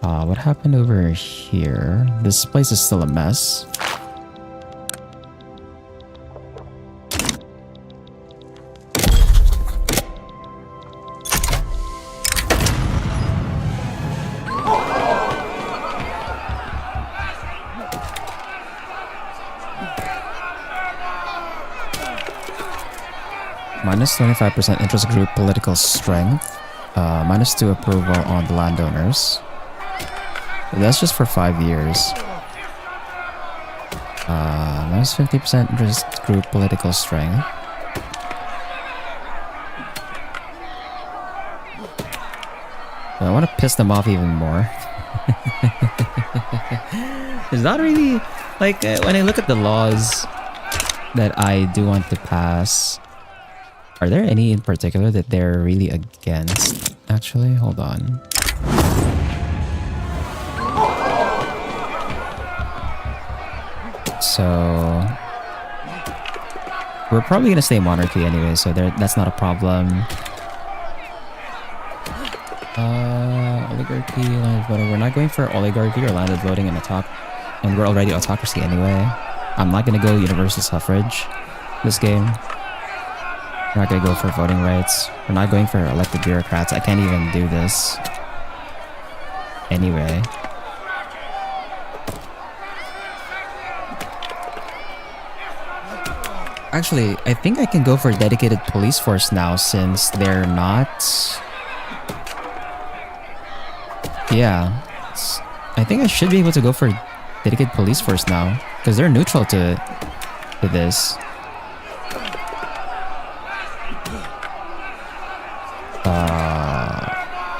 What happened over here? This place is still a mess. Minus 25% interest group political strength. Minus 2 approval on the landowners. That's just for 5 years. Minus 50% interest group political strength. So I want to piss them off even more. It's not really... Like, when I look at the laws that I do want to pass... Are there any in particular that they're really against? Actually, hold on. So we're probably gonna stay monarchy anyway, so that's not a problem. Oligarchy, landed voting. We're not going for oligarchy or landed voting and and we're already autocracy anyway. I'm not gonna go universal suffrage this game. We're not gonna go for voting rights. We're not going for elected bureaucrats. I can't even do this anyway. Actually, I think I can go for a dedicated police force now since they're not... Yeah. I think I should be able to go for a dedicated police force now because they're neutral to this.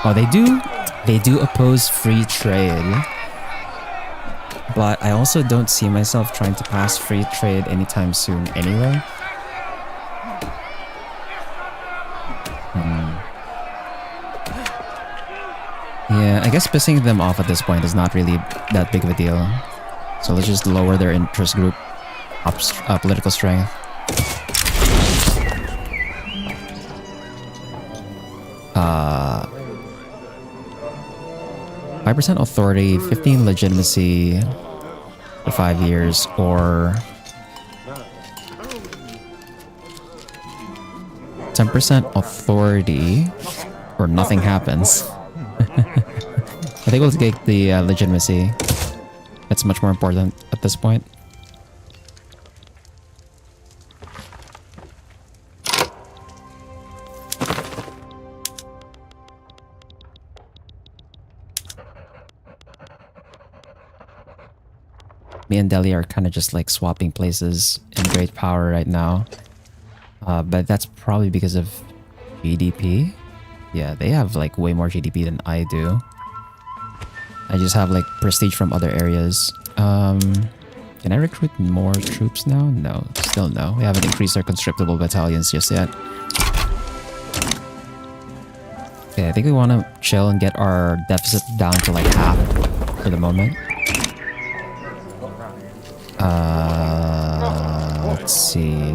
Oh, they do oppose free trade. But I also don't see myself trying to pass free trade anytime soon anyway. Yeah, I guess pissing them off at this point is not really that big of a deal. So let's just lower their interest group political strength. Uh, 5% authority, 15 legitimacy for 5 years, or 10% authority, or nothing happens. I think we'll take the legitimacy. That's much more important at this point. Me and Delhi are kind of just like swapping places in great power right now. But that's probably because of GDP. Yeah, they have like way more GDP than I do. I just have like prestige from other areas. Can I recruit more troops now? No, still no. We haven't increased our conscriptable battalions just yet. Okay, I think we want to chill and get our deficit down to like half for the moment. Let's see.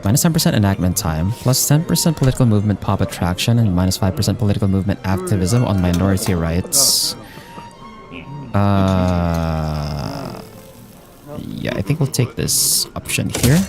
Minus 10% enactment time, plus 10% political movement pop attraction, and minus 5% political movement activism on minority rights. Yeah, I think we'll take this option here.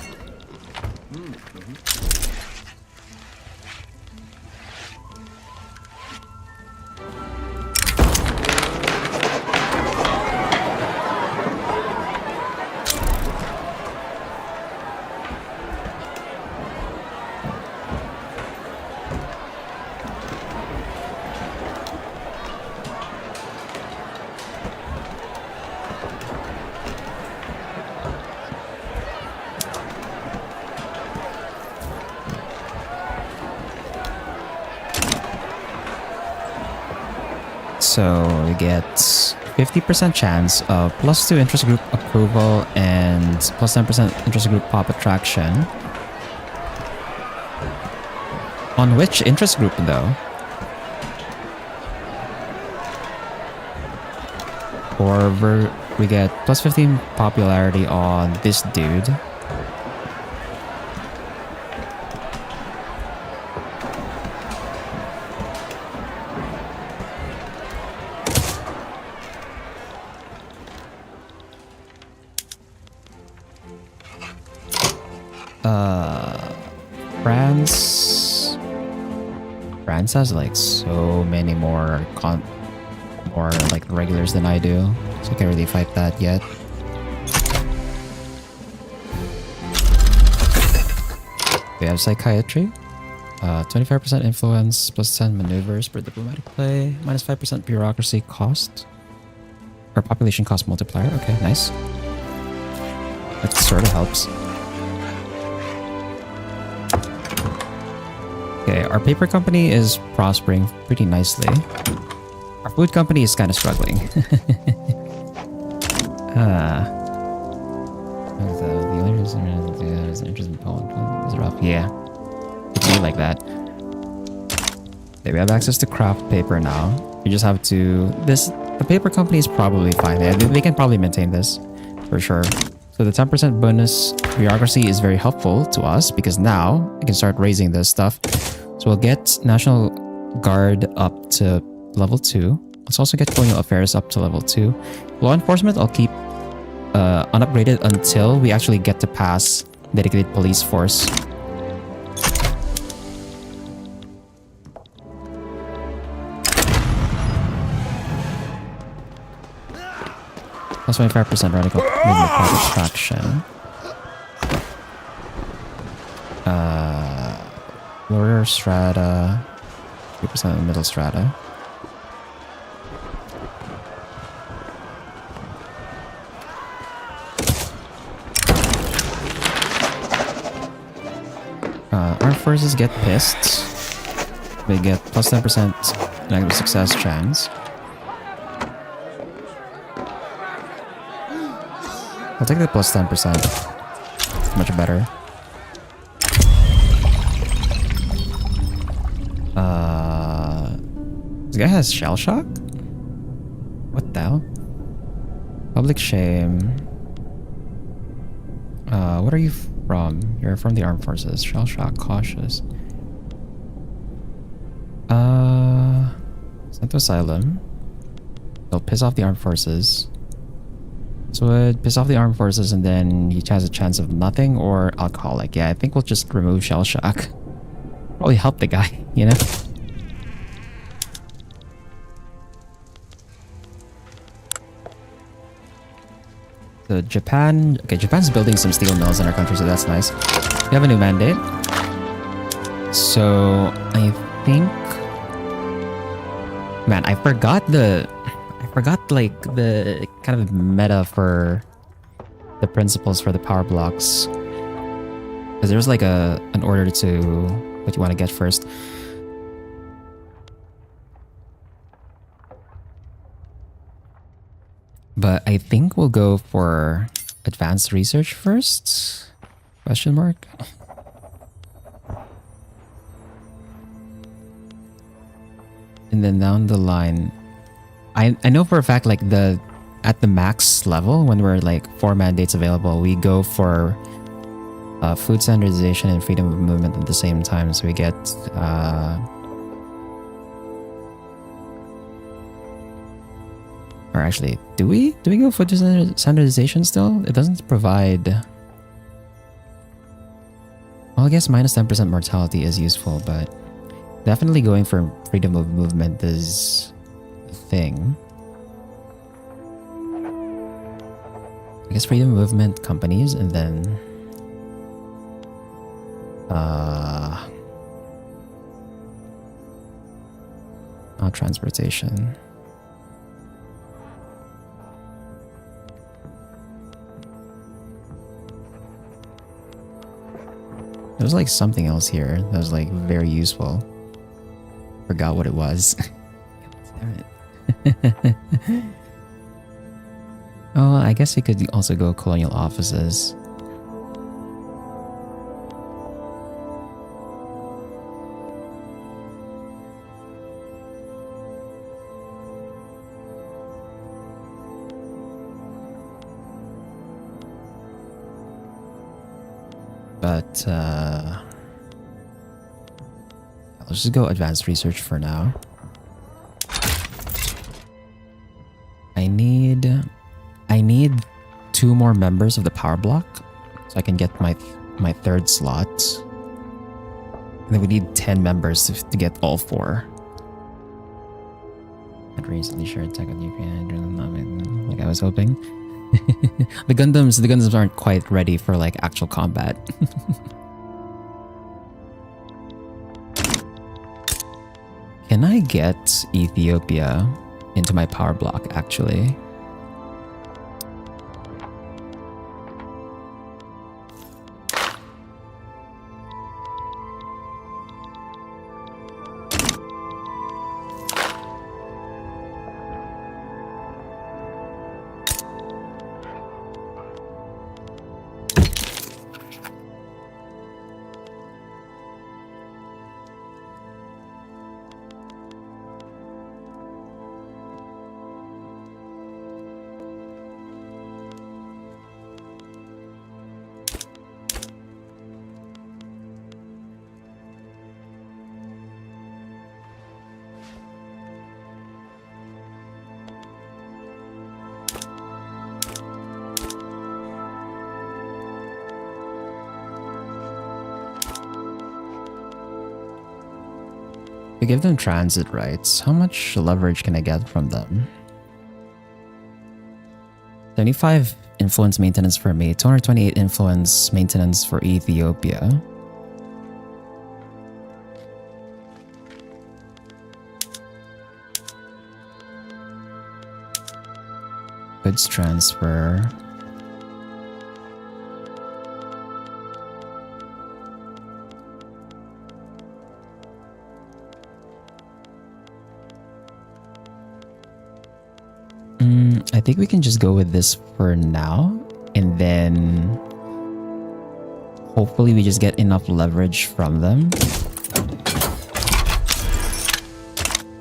So we get 50% chance of +2 interest group approval and +10% interest group pop attraction. On which interest group though? Or we get +15 popularity on this dude. France has like so many more like regulars than I do, so I can't really fight that yet. We have psychiatry, 25% influence, +10 maneuvers per diplomatic play, -5% bureaucracy cost, or population cost multiplier. Okay, nice. That sort of helps. Okay, our paper company is prospering pretty nicely. Our food company is kind of struggling. The only reason is interest in Poland is rough. Yeah, it's really like that. Okay, we have access to craft paper now. We just have to. The paper company is probably fine. They can probably maintain this for sure. So the 10% bonus bureaucracy is very helpful to us because now we can start raising this stuff. So we'll get National Guard up to level 2. Let's also get Colonial Affairs up to level 2. Law enforcement I'll keep unupgraded until we actually get to pass dedicated police force. +25% radical movement attraction. Lower strata, 3% middle strata. Armed forces get pissed. They get +10% negative success chance. I'll take the +10%. Much better. This guy has shell shock? What the hell? Public shame. What are you from? You're from the armed forces. Shell shock, cautious. Sent to asylum. They'll piss off the armed forces. So it piss off the armed forces and then he has a chance of nothing or alcoholic. Yeah, I think we'll just remove shell shock. Probably help the guy, you know? So Japan... Okay, Japan's building some steel mills in our country, so that's nice. We have a new mandate. So I think... Man, I forgot like the kind of meta for the principles for the power blocks. Because there's like an order to what you want to get first. But I think we'll go for advanced research first? Question mark? And then down the line, I know for a fact like at the max level when we're like 4 mandates available, we go for food standardization and freedom of movement at the same time. So we get or actually, do we go for standardization still? It doesn't provide. Well, I guess -10% mortality is useful, but definitely going for freedom of movement is a thing. I guess freedom of movement companies and then not transportation. There's like something else here that was like very useful. Forgot what it was. Damn it. Oh, I guess we could also go colonial offices. But let's just go advanced research for now. I need 2 more members of the power block so I can get my 3rd slot. And then we need 10 members to get all 4. I'd recently shared tech on Ukraine, like I was hoping. The Gundams aren't quite ready for like actual combat. Can I get Ethiopia into my power block actually? To give them transit rights, how much leverage can I get from them? 75 influence maintenance for me, 228 influence maintenance for Ethiopia. Goods transfer. I think we can just go with this for now, and then hopefully we just get enough leverage from them.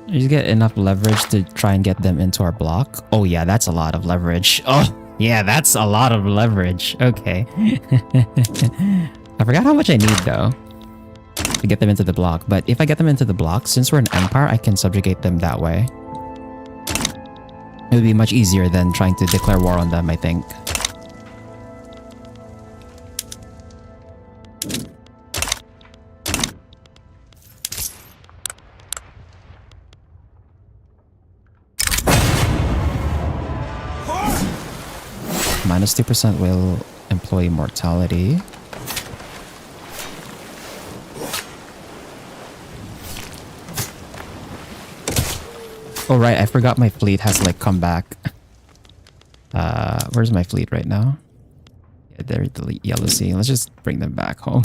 Just get enough leverage to try and get them into our block. Oh yeah, that's a lot of leverage. Oh yeah, that's a lot of leverage. Okay. I forgot how much I need though to get them into the block, but if I get them into the block, since we're an empire, I can subjugate them that way. It would be much easier than trying to declare war on them, I think. Minus 2% will employee mortality. Oh right, I forgot my fleet has like come back. Where's my fleet right now? Yeah, they're the Yellow Sea. Let's just bring them back home.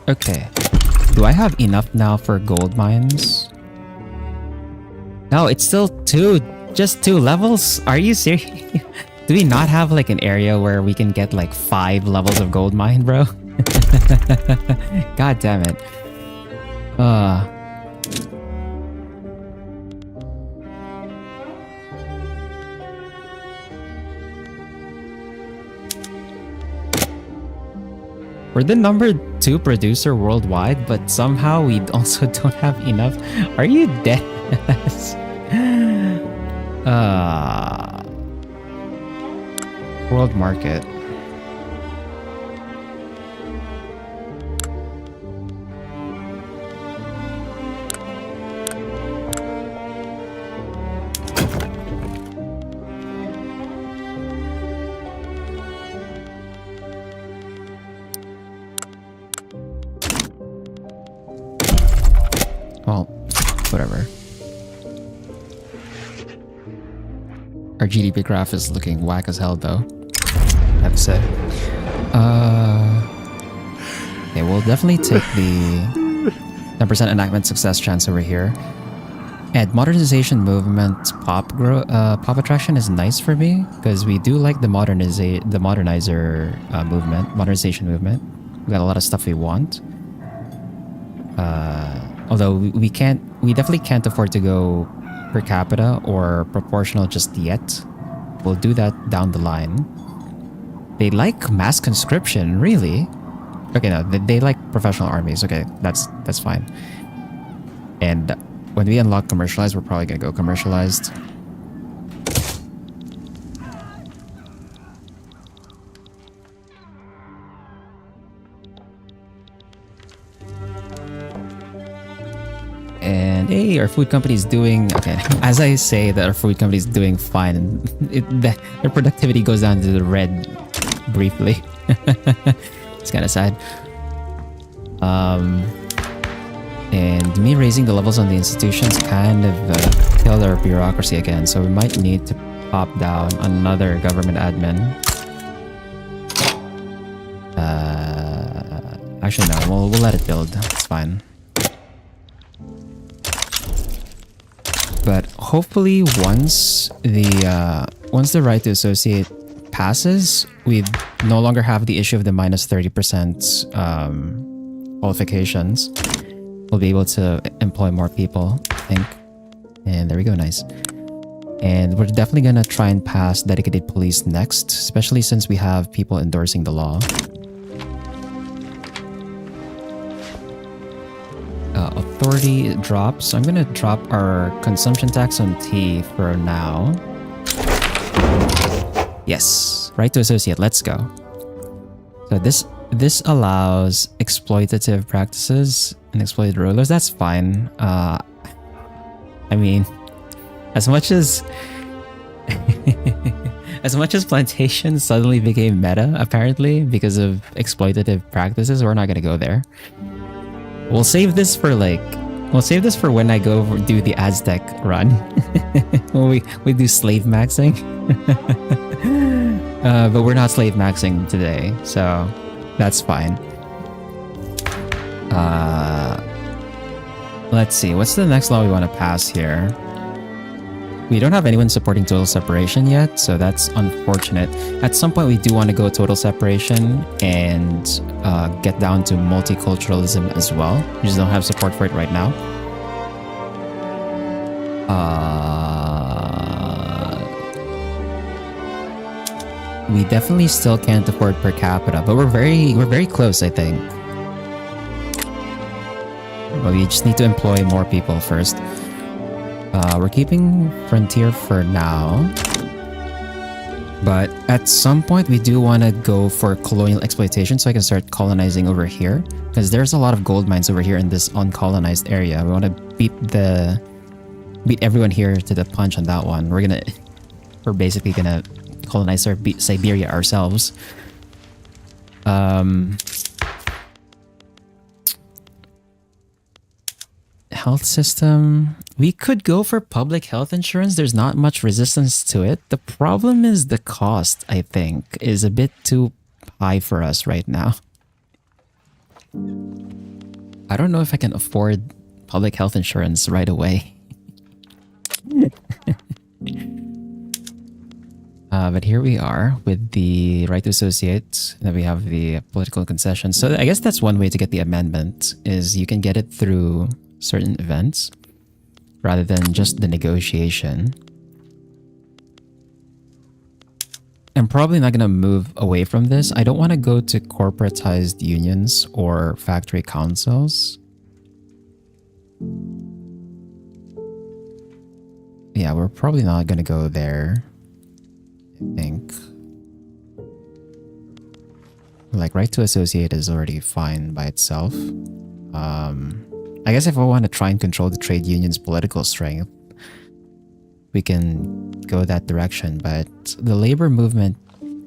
Okay. Do I have enough now for gold mines? No, it's still just two levels? Are you serious? Do we not have like an area where we can get like 5 levels of gold mine, bro? God damn it. We're the number 2 producer worldwide, but somehow we also don't have enough. Are you dead? World market. Our GDP graph is looking whack as hell though, I have to say. Okay, we'll definitely take the 10% enactment success chance over here. And modernization movement pop attraction is nice for me because we do like the modernization movement. We got a lot of stuff we want. Although we definitely can't afford to go per capita or proportional just yet. We'll do that down the line. They like mass conscription, really? Okay, no, they like professional armies. Okay, that's fine. And when we unlock commercialized, we're probably gonna go commercialized. And hey, our food company is doing okay. As I say that our food company is doing fine, their productivity goes down to the red briefly. It's kind of sad. And me raising the levels on the institutions kind of killed our bureaucracy again, so we might need to pop down another government admin. Actually no, we'll let it build. It's fine. But hopefully once the right to associate passes, we no longer have the issue of the minus 30% qualifications. We'll be able to employ more people, I think. And there we go, nice. And we're definitely gonna try and pass dedicated police next, especially since we have people endorsing the law. Authority drops. I'm gonna drop our consumption tax on tea for now. Yes, right to associate, let's go. So this allows exploitative practices and exploited rulers. That's fine. I mean, as much as plantations suddenly became meta, apparently, because of exploitative practices, we're not gonna go there. We'll save this for when I go do the Aztec run. When we do slave maxing. But we're not slave maxing today, so that's fine. Let's see, what's the next law we want to pass here? We don't have anyone supporting total separation yet, so that's unfortunate. At some point, we do want to go total separation and get down to multiculturalism as well. We just don't have support for it right now. We definitely still can't afford per capita, but we're very close, I think. But we just need to employ more people first. We're keeping frontier for now, but at some point we do want to go for colonial exploitation so I can start colonizing over here, because there's a lot of gold mines over here in this uncolonized area. We want to beat everyone here to the punch on that one. We're basically gonna colonize Siberia ourselves. Health system. We could go for public health insurance. There's not much resistance to it. The problem is the cost, I think, is a bit too high for us right now. I don't know if I can afford public health insurance right away. But here we are with the right to associate. Then we have the political concession. So I guess that's one way to get the amendment, is you can get it through certain events rather than just the negotiation. I'm probably not going to move away from this. I don't want to go to corporatized unions or factory councils. Yeah, we're probably not going to go there, I think. Like, right to associate is already fine by itself. I guess if I want to try and control the trade union's political strength, we can go that direction, but the labor movement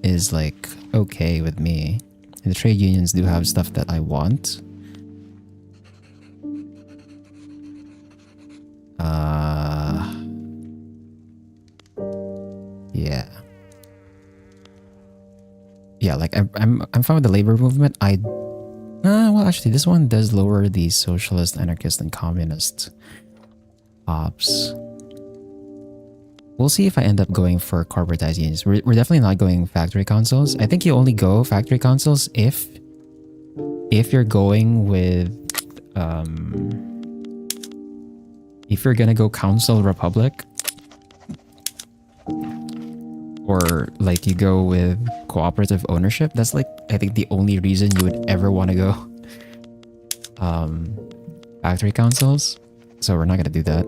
is like okay with me. And the trade unions do have stuff that I want. Yeah. Yeah, like I'm fine with the labor movement. Well, actually, this one does lower the socialist, anarchist, and communist ops. We'll see if I end up going for corporatized unions. We're definitely not going factory councils. I think you only go factory councils if you're going with if you're gonna go council republic, or like you go with cooperative ownership. That's like, I think, the only reason you would ever want to go factory councils. So we're not gonna do that.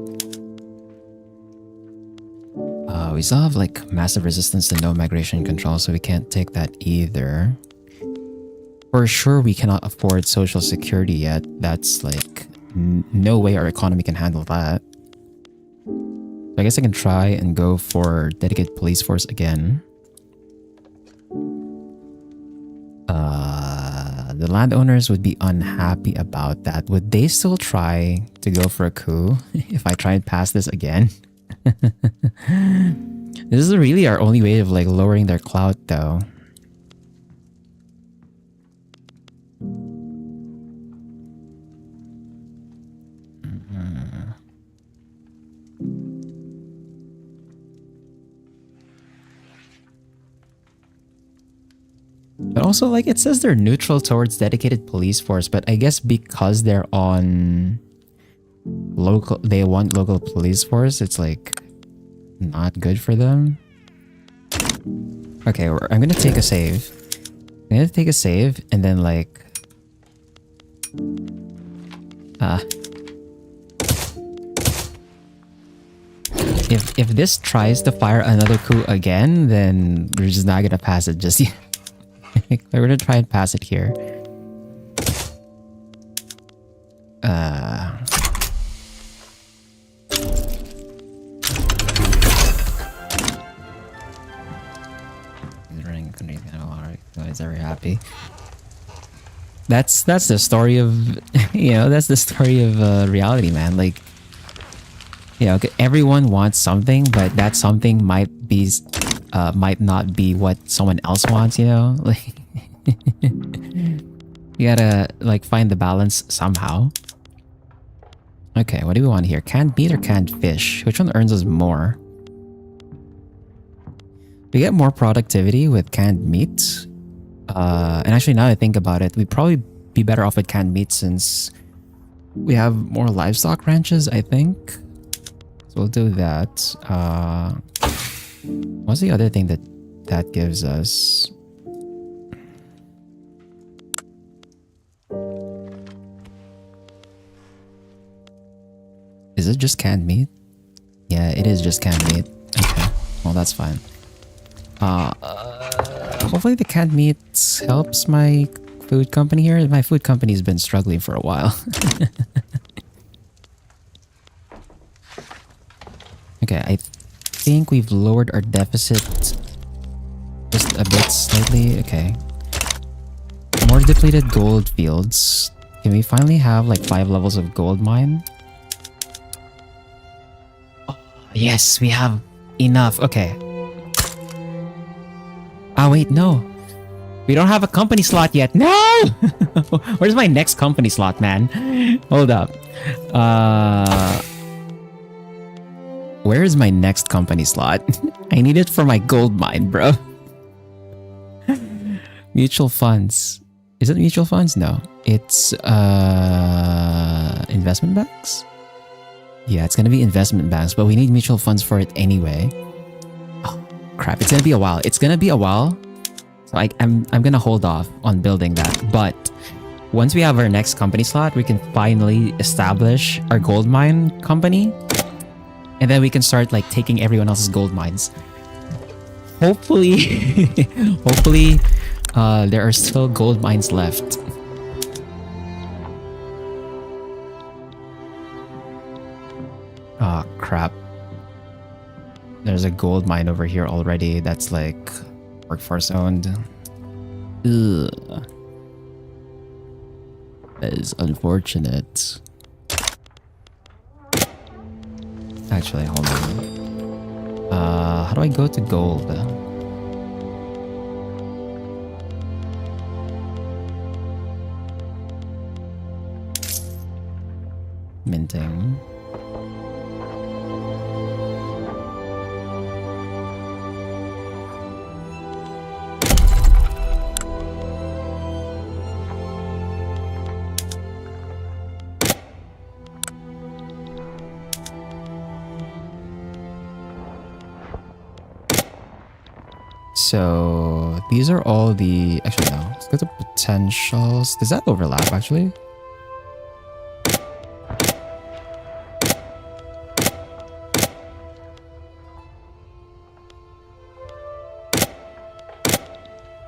We still have like massive resistance to no migration control, so we can't take that either. For sure, we cannot afford social security yet. That's like no way our economy can handle that. So I guess I can try and go for dedicated police force again. The landowners would be unhappy about that. Would they still try to go for a coup if I try and pass this again? This is really our only way of like lowering their clout, though. But also, like, it says they're neutral towards dedicated police force, but I guess because they're on local, they want local police force, it's like not good for them. Okay, I'm gonna take a save. I'm gonna take a save and then like if this tries to fire another coup again, then we're just not gonna pass it just yet. We're gonna try and pass it here. He's very happy. That's the story of that's the story of reality, man. Like, everyone wants something, but that something might not be what someone else wants, like you gotta like find the balance somehow. Okay, what do we want here? Canned meat or canned fish? Which one earns us more? We get more productivity with canned meat. And actually, now that I think about it, we'd probably be better off with canned meat since we have more livestock ranches, I think. So we'll do that. What's the other thing that gives us? Is it just canned meat? Yeah, it is just canned meat. Okay, well, that's fine. Hopefully the canned meat helps my food company here. My food company's been struggling for a while. Okay, I think we've lowered our deficit just a bit slightly. Okay. More depleted gold fields. Can we finally have like 5 levels of gold mine? Oh, yes, we have enough. Okay. Wait, no. We don't have a company slot yet. No! Where's my next company slot, man? Hold up. Where is my next company slot? I need it for my gold mine, bro. Mutual funds. Is it mutual funds? No. It's investment banks? Yeah, it's gonna be investment banks, but we need mutual funds for it anyway. Crap, it's gonna be a while. It's gonna be a while. So I'm gonna hold off on building that. But once we have our next company slot, we can finally establish our gold mine company. And then we can start like taking everyone else's gold mines. Hopefully, hopefully there are still gold mines left. Oh, crap. There's a gold mine over here already that's like workforce owned. Ugh. That is unfortunate. Actually, hold on. How do I go to gold? Minting. So these are all the, actually no, let's go to potentials. Does that overlap actually?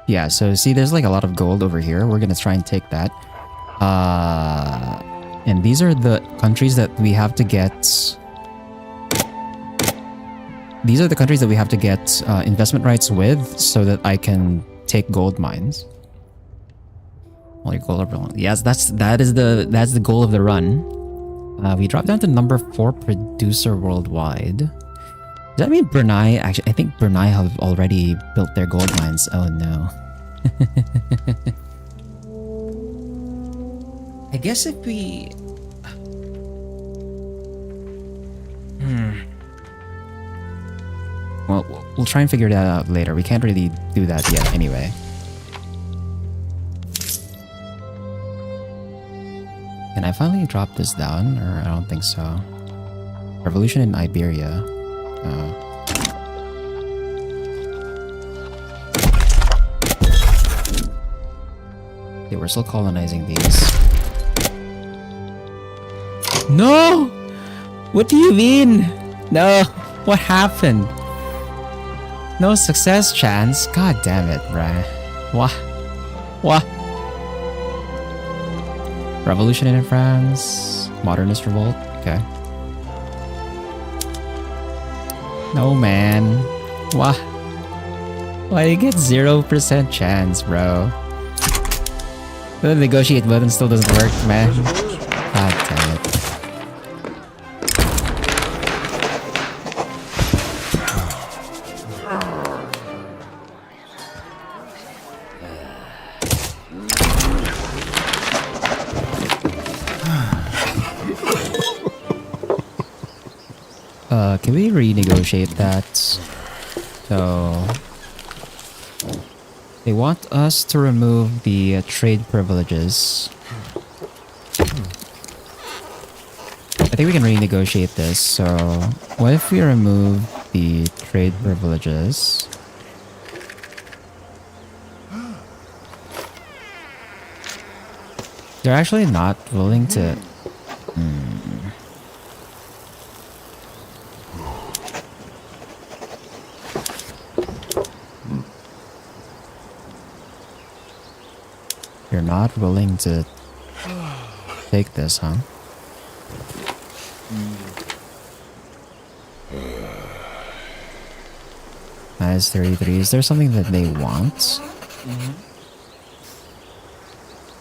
Yeah, so see there's like a lot of gold over here. We're gonna try and take that. And these are the countries that we have to get. These are the countries that we have to get investment rights with so that I can take gold mines. All your gold run. Yes, that's the goal of the run. We dropped down to number 4 producer worldwide. Does that mean Brunei? Actually, I think Brunei have already built their gold mines. Oh no. I guess if we... Well, we'll try and figure that out later. We can't really do that yet anyway. Can I finally drop this down? Or I don't think so. Revolution in Iberia. Okay, we're still colonizing these. No! What do you mean? No! What happened? No success chance? God damn it, bruh. What? What? Revolution in France. Modernist revolt. Okay. No, man. What? Why do you get 0% chance, bro? The negotiate button still doesn't work, man. God damn it. Can we renegotiate that? So they want us to remove the trade privileges. I think we can renegotiate this. So what if we remove the trade privileges? They're actually not willing to... You're not willing to take this, huh? -33. Is there something that they want?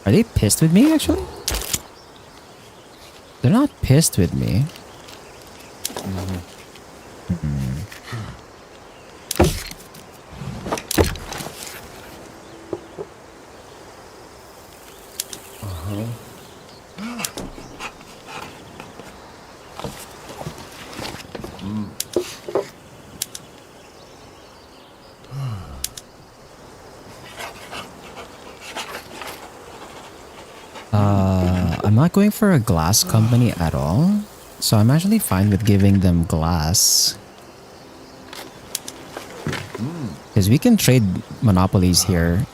Are they pissed with me, actually? They're not pissed with me. I'm not going for a glass company at all, so I'm actually fine with giving them glass. Because we can trade monopolies here.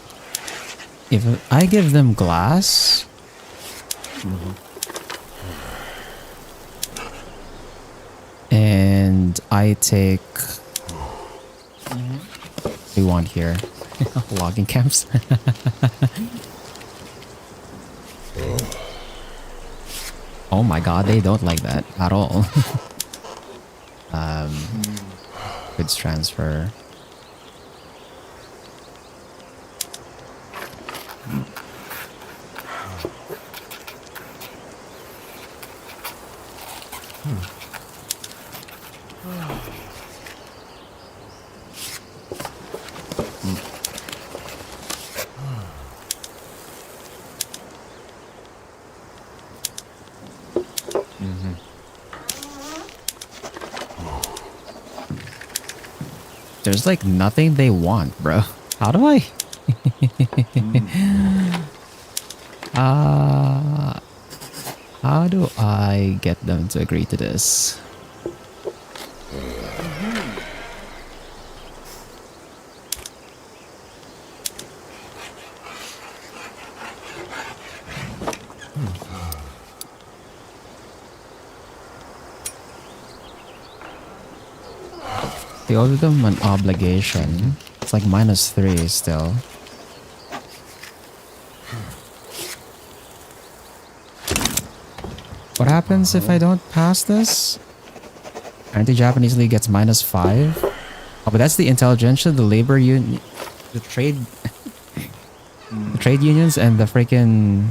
If I give them glass... and I take... we want here. Logging camps. Oh my god, they don't like that at all. Goods transfer. There's like nothing they want, bro. How do I? How do I get them to agree to this? They owe them an obligation. It's like -3 still. What happens if I don't pass this? Anti-Japanese League gets -5. Oh, but that's the intelligentsia, the labor union, the trade, the trade unions, and the freaking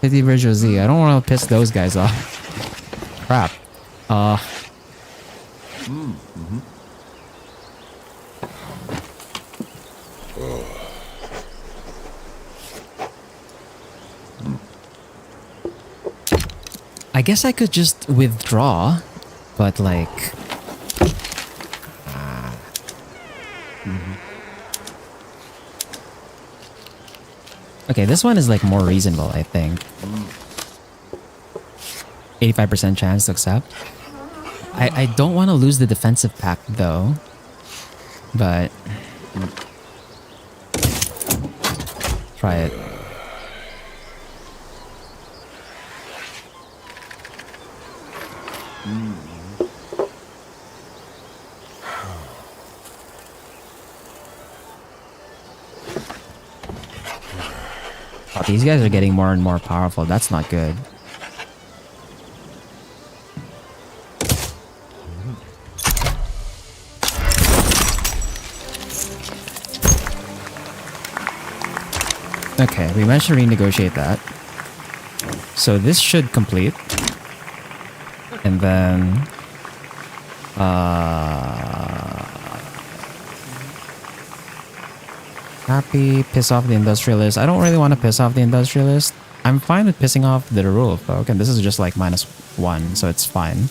city bourgeoisie. I don't want to piss those guys off. Crap. I guess I could just withdraw, but like... Okay, this one is like more reasonable, I think. 85% chance to accept. I don't want to lose the defensive pact though, but... Try it. Oh, these guys are getting more and more powerful. That's not good. Okay, we managed to renegotiate that. So this should complete. And then... Happy, piss off the industrialist. I don't really want to piss off the industrialist. I'm fine with pissing off the rural folk, and this is just like -1, so it's fine.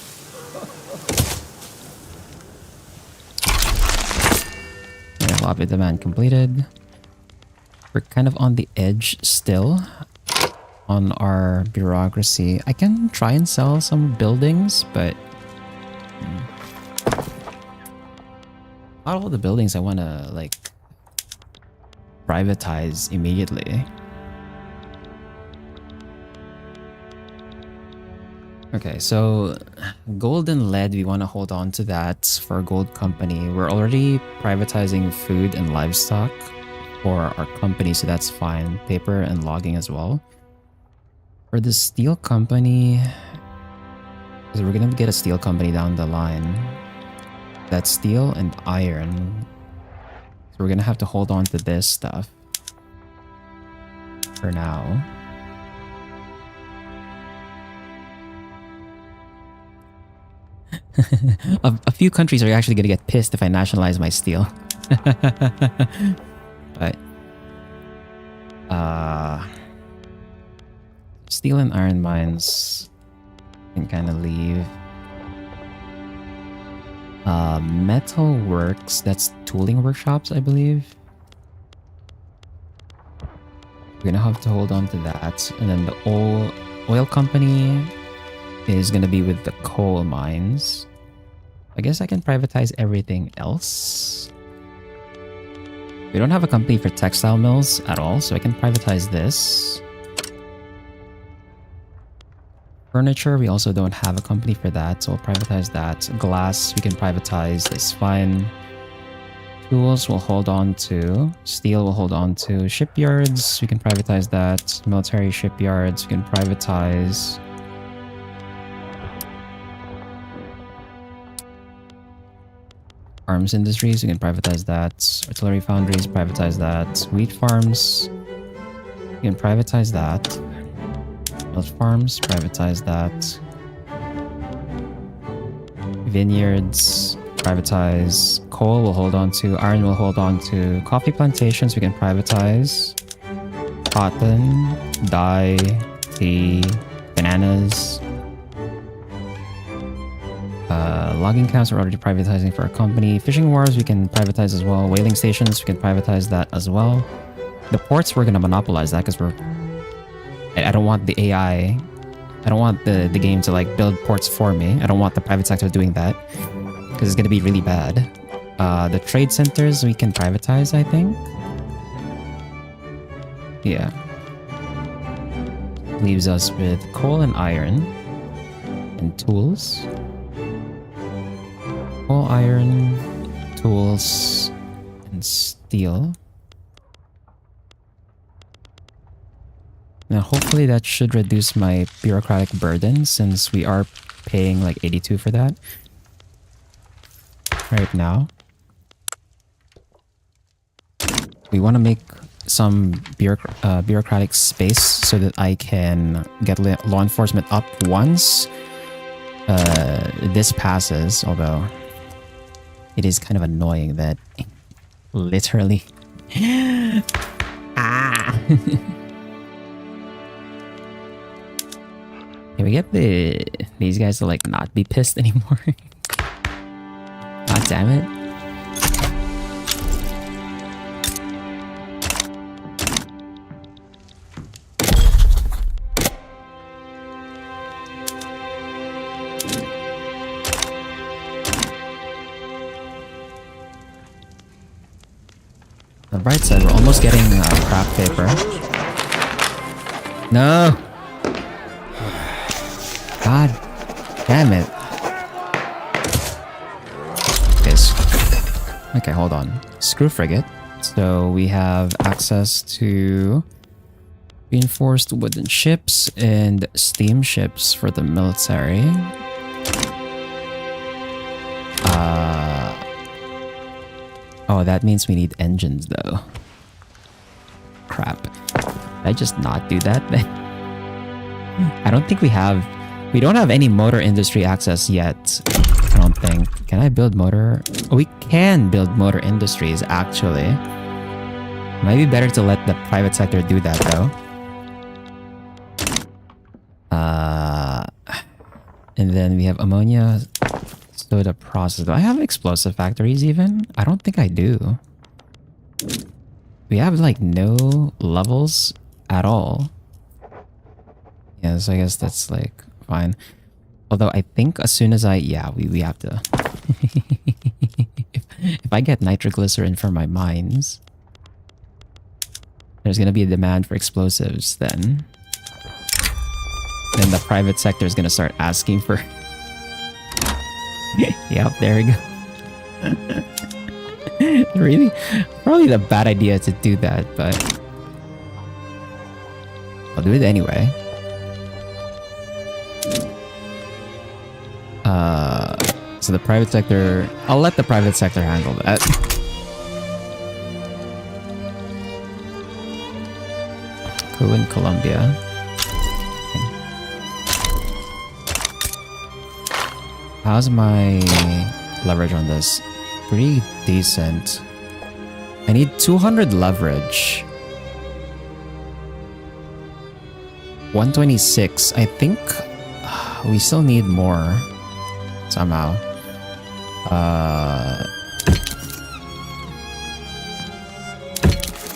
Yeah, lobby demand completed. We're kind of on the edge still on our bureaucracy. I can try and sell some buildings, but not all the buildings I want to like privatize immediately. Okay, so gold and lead, we want to hold on to that for a gold company. We're already privatizing food and livestock for our company, so that's fine. Paper and logging as well. For the steel company, because we're gonna get a steel company down the line. That's steel and iron. So we're gonna have to hold on to this stuff for now. A few countries are actually gonna get pissed if I nationalize my steel. But steel and iron mines can kind of leave. Metal works, that's tooling workshops, I believe. We're gonna have to hold on to that. And then the oil company is gonna be with the coal mines. I guess I can privatize everything else. We don't have a company for textile mills at all, so I can privatize this. Furniture, we also don't have a company for that, so we'll privatize that. Glass, we can privatize, it's fine. Tools, we'll hold on to. Steel, we'll hold on to. Shipyards, we can privatize that. Military shipyards, we can privatize. Arms industries, we can privatize that. Artillery foundries, privatize that. Wheat farms, we can privatize that. Milk farms, privatize that. Vineyards, privatize. Coal we'll hold on to. Iron we'll hold on to. Coffee plantations we can privatize. Cotton, dye, tea, bananas. logging camps we're already privatizing for our company. Fishing wharves we can privatize as well. Whaling stations we can privatize that as well. The ports we're gonna monopolize that because I don't want the AI. I don't want the game to like build ports for me. I don't want the private sector doing that because it's gonna be really bad. The trade centers we can privatize, I think. Yeah. Leaves us with coal and iron and tools. Coal, iron, tools, and steel. Now hopefully that should reduce my bureaucratic burden since we are paying like 82 for that right now. We want to make some bureaucratic space so that I can get law enforcement up once this passes, although it is kind of annoying that literally Can we get these guys to like not be pissed anymore? God damn it. On the bright side, we're almost getting crap paper. No! God damn it. Okay, hold on. Screw frigate. So we have access to reinforced wooden ships and steamships for the military. Oh, that means we need engines though. Crap. Did I just not do that then? I don't think we don't have any motor industry access yet. I don't think. Can I build motor? Oh, we can build motor industries actually. Might be better to let the private sector do that though. And then we have ammonia soda process. Do I have explosive factories even? I don't think I do. We have like no levels at all. Yeah, so I guess that's like fine. Although I think as soon as we have to. if I get nitroglycerin for my mines, there's gonna be a demand for explosives then. Then the private sector is gonna start asking for. Yep, there we go. Really? Probably the bad idea to do that, but I'll do it anyway. So the private sector, I'll let the private sector handle that. Cool in Colombia. How's my leverage on this? Pretty decent. I need 200 leverage. 126. I think we still need more somehow.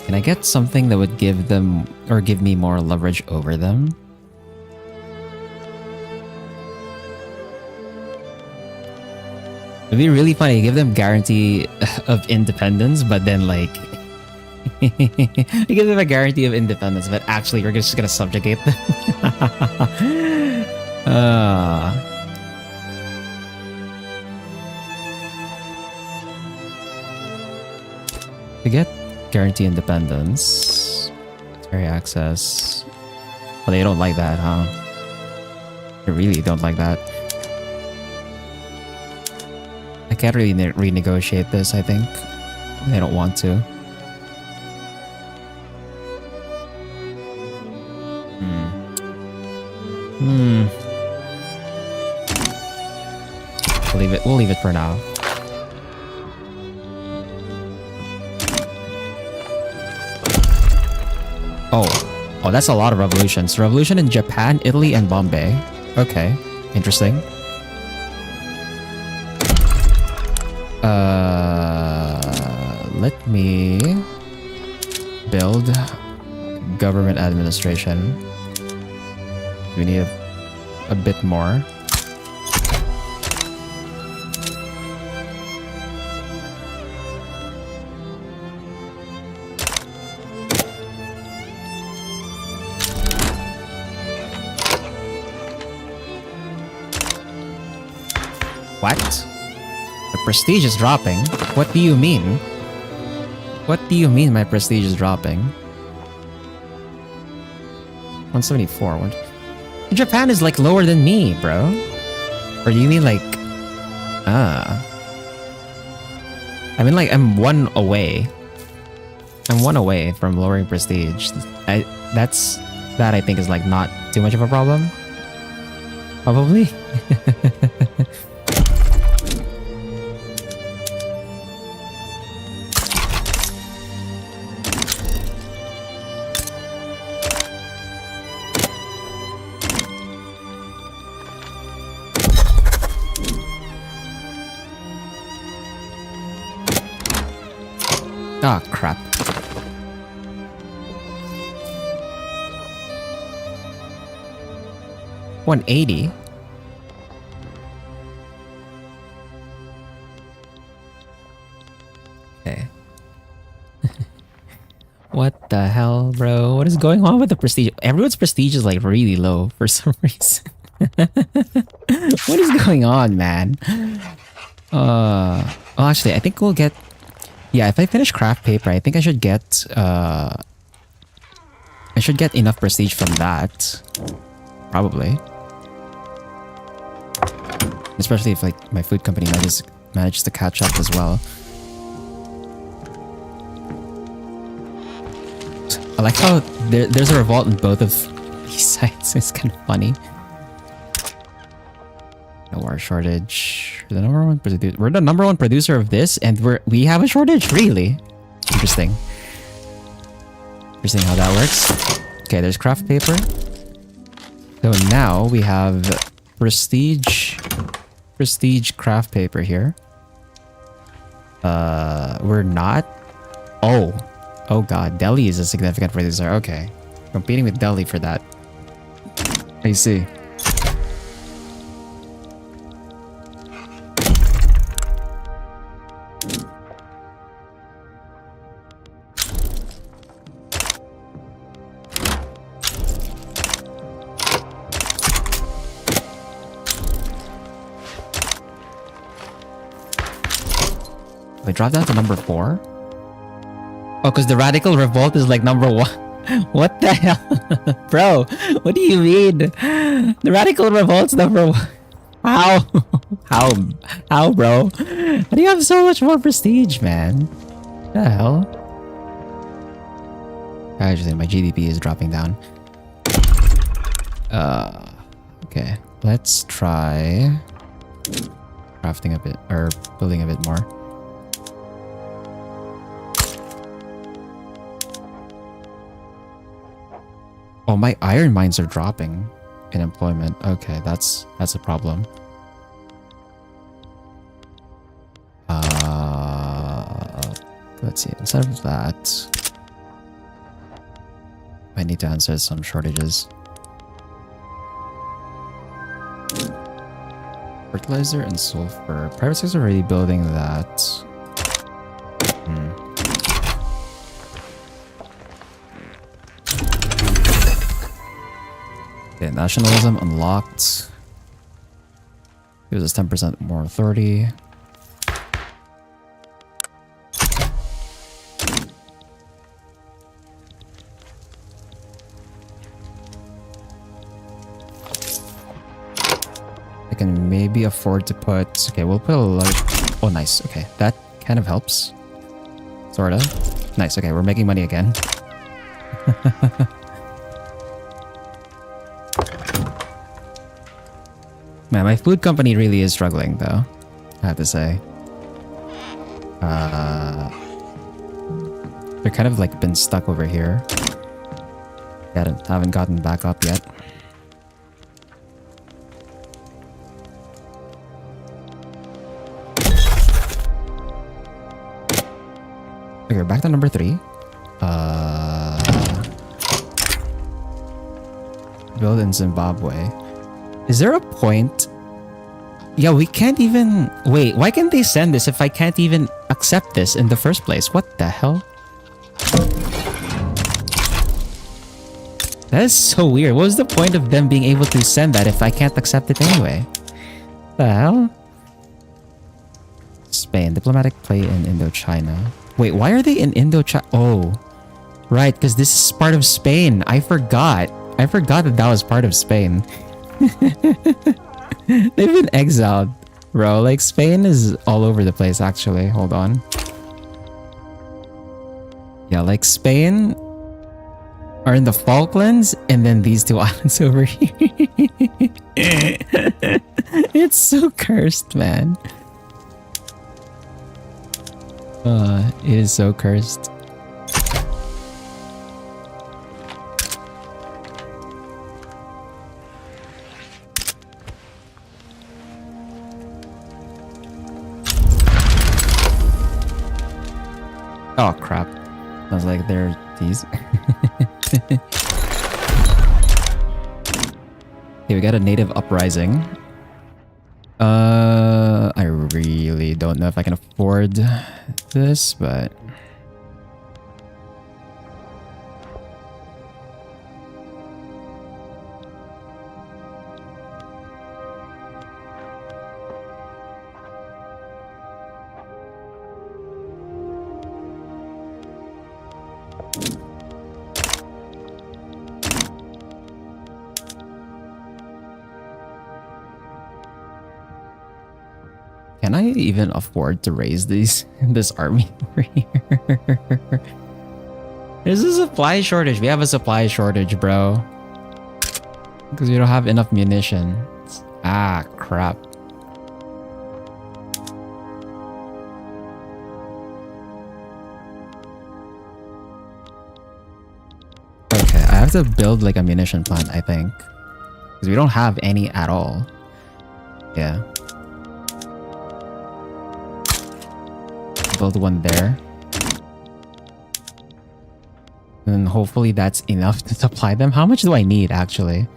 Can I get something that would give them or give me more leverage over them? It'd be really funny. Give them guarantee of independence, but then like you give them a guarantee of independence, but actually you're just gonna subjugate them. To get guarantee independence, military access. Well, they don't like that, huh? They really don't like that. I can't really renegotiate this, I think. They don't want to. We'll leave it for now. Oh, that's a lot of revolutions. Revolution in Japan, Italy, and Bombay. Okay, interesting. Let me build government administration. We need a bit more. What? The prestige is dropping? What do you mean? What do you mean my prestige is dropping? 174. Japan is like lower than me, bro. Or do you mean like... I mean like I'm one away. I'm one away from lowering prestige. That I think is like not too much of a problem. Probably. Ah, crap. $180? Okay. What the hell, bro? What is going on with the prestige? Everyone's prestige is like really low for some reason. What is going on, man? Well, actually, I think we'll get... Yeah, if I finish craft paper, I think I should get enough prestige from that. Probably. Especially if like my food company manages to catch up as well. I like how there's a revolt on both of these sides. It's kind of funny. No war shortage. We're the number one producer of this, and we have a shortage. Really interesting. Interesting how that works. Okay, there's craft paper. So now we have prestige craft paper here. We're not. Oh god, Delhi is a significant producer. Okay, competing with Delhi for that. I see. We dropped down to number 4? Oh, because the radical revolt is like number 1. What the hell? Bro, what do you mean? The radical revolt's number 1. How? How, bro? How do you have so much more prestige, man? What the hell? Actually, my GDP is dropping down. Okay. Let's try crafting a bit, or building a bit more. Oh, my iron mines are dropping in employment. Okay, that's a problem. Let's see. Instead of that, I need to answer some shortages. Fertilizer and sulfur. Private sector already building that. Okay, nationalism unlocked. Gives us 10% more authority. I can maybe afford to put... Okay, we'll put a large... Oh, nice. Okay, that kind of helps. Sorta. Nice, okay, we're making money again. Man, my food company really is struggling, though. I have to say. They're kind of like been stuck over here. Haven't gotten back up yet. Okay, back to number 3. Build in Zimbabwe. Is there a point? Yeah, we can't even... Wait, why can't they send this if I can't even accept this in the first place? What the hell? That is so weird. What was the point of them being able to send that if I can't accept it anyway? The hell? Spain. Diplomatic play in Indochina. Wait, why are they in Indochina? Oh, right, because this is part of Spain. I forgot. I forgot that that was part of Spain. They've been exiled, bro. Like, Spain is all over the place, actually. Hold on. Yeah, like, Spain are in the Falklands, and then these two islands over here. It's so cursed, man. It is so cursed. Oh crap. I was like, there are these. Okay, we got a native uprising. I really don't know if I can afford this, but... Can I even afford to raise this army over here? There's a supply shortage. We have a supply shortage, bro. Because we don't have enough munitions. Ah, crap. Okay, I have to build like a munition plant, I think. Because we don't have any at all. Yeah. Build one there. And hopefully that's enough to supply them. How much do I need, actually?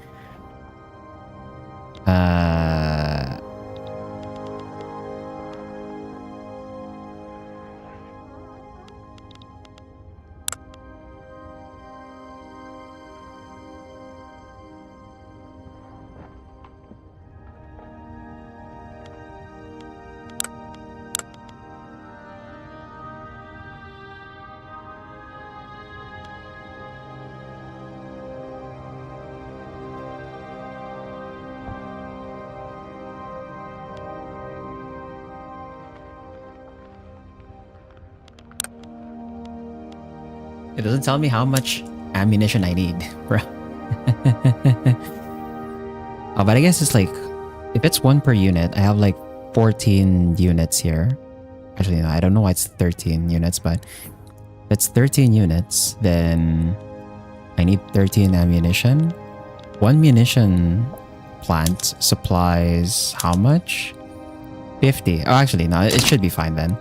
It doesn't tell me how much ammunition I need, bro. Oh, but I guess it's like, if it's 1 per unit, I have like 14 units here. Actually, no, I don't know why it's 13 units, but if it's 13 units, then I need 13 ammunition. 1 munition plant supplies how much? 50. Oh, actually, no, it should be fine then.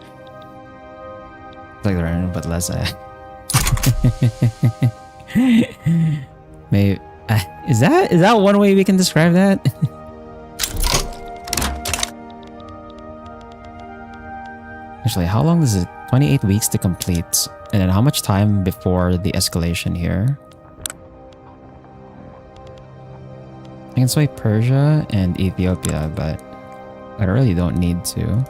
It's like random, but less. Maybe is that one way we can describe that? Actually, how long is it? 28 weeks to complete, and then how much time before the escalation here? I can sway Persia and Ethiopia, but I really don't need to.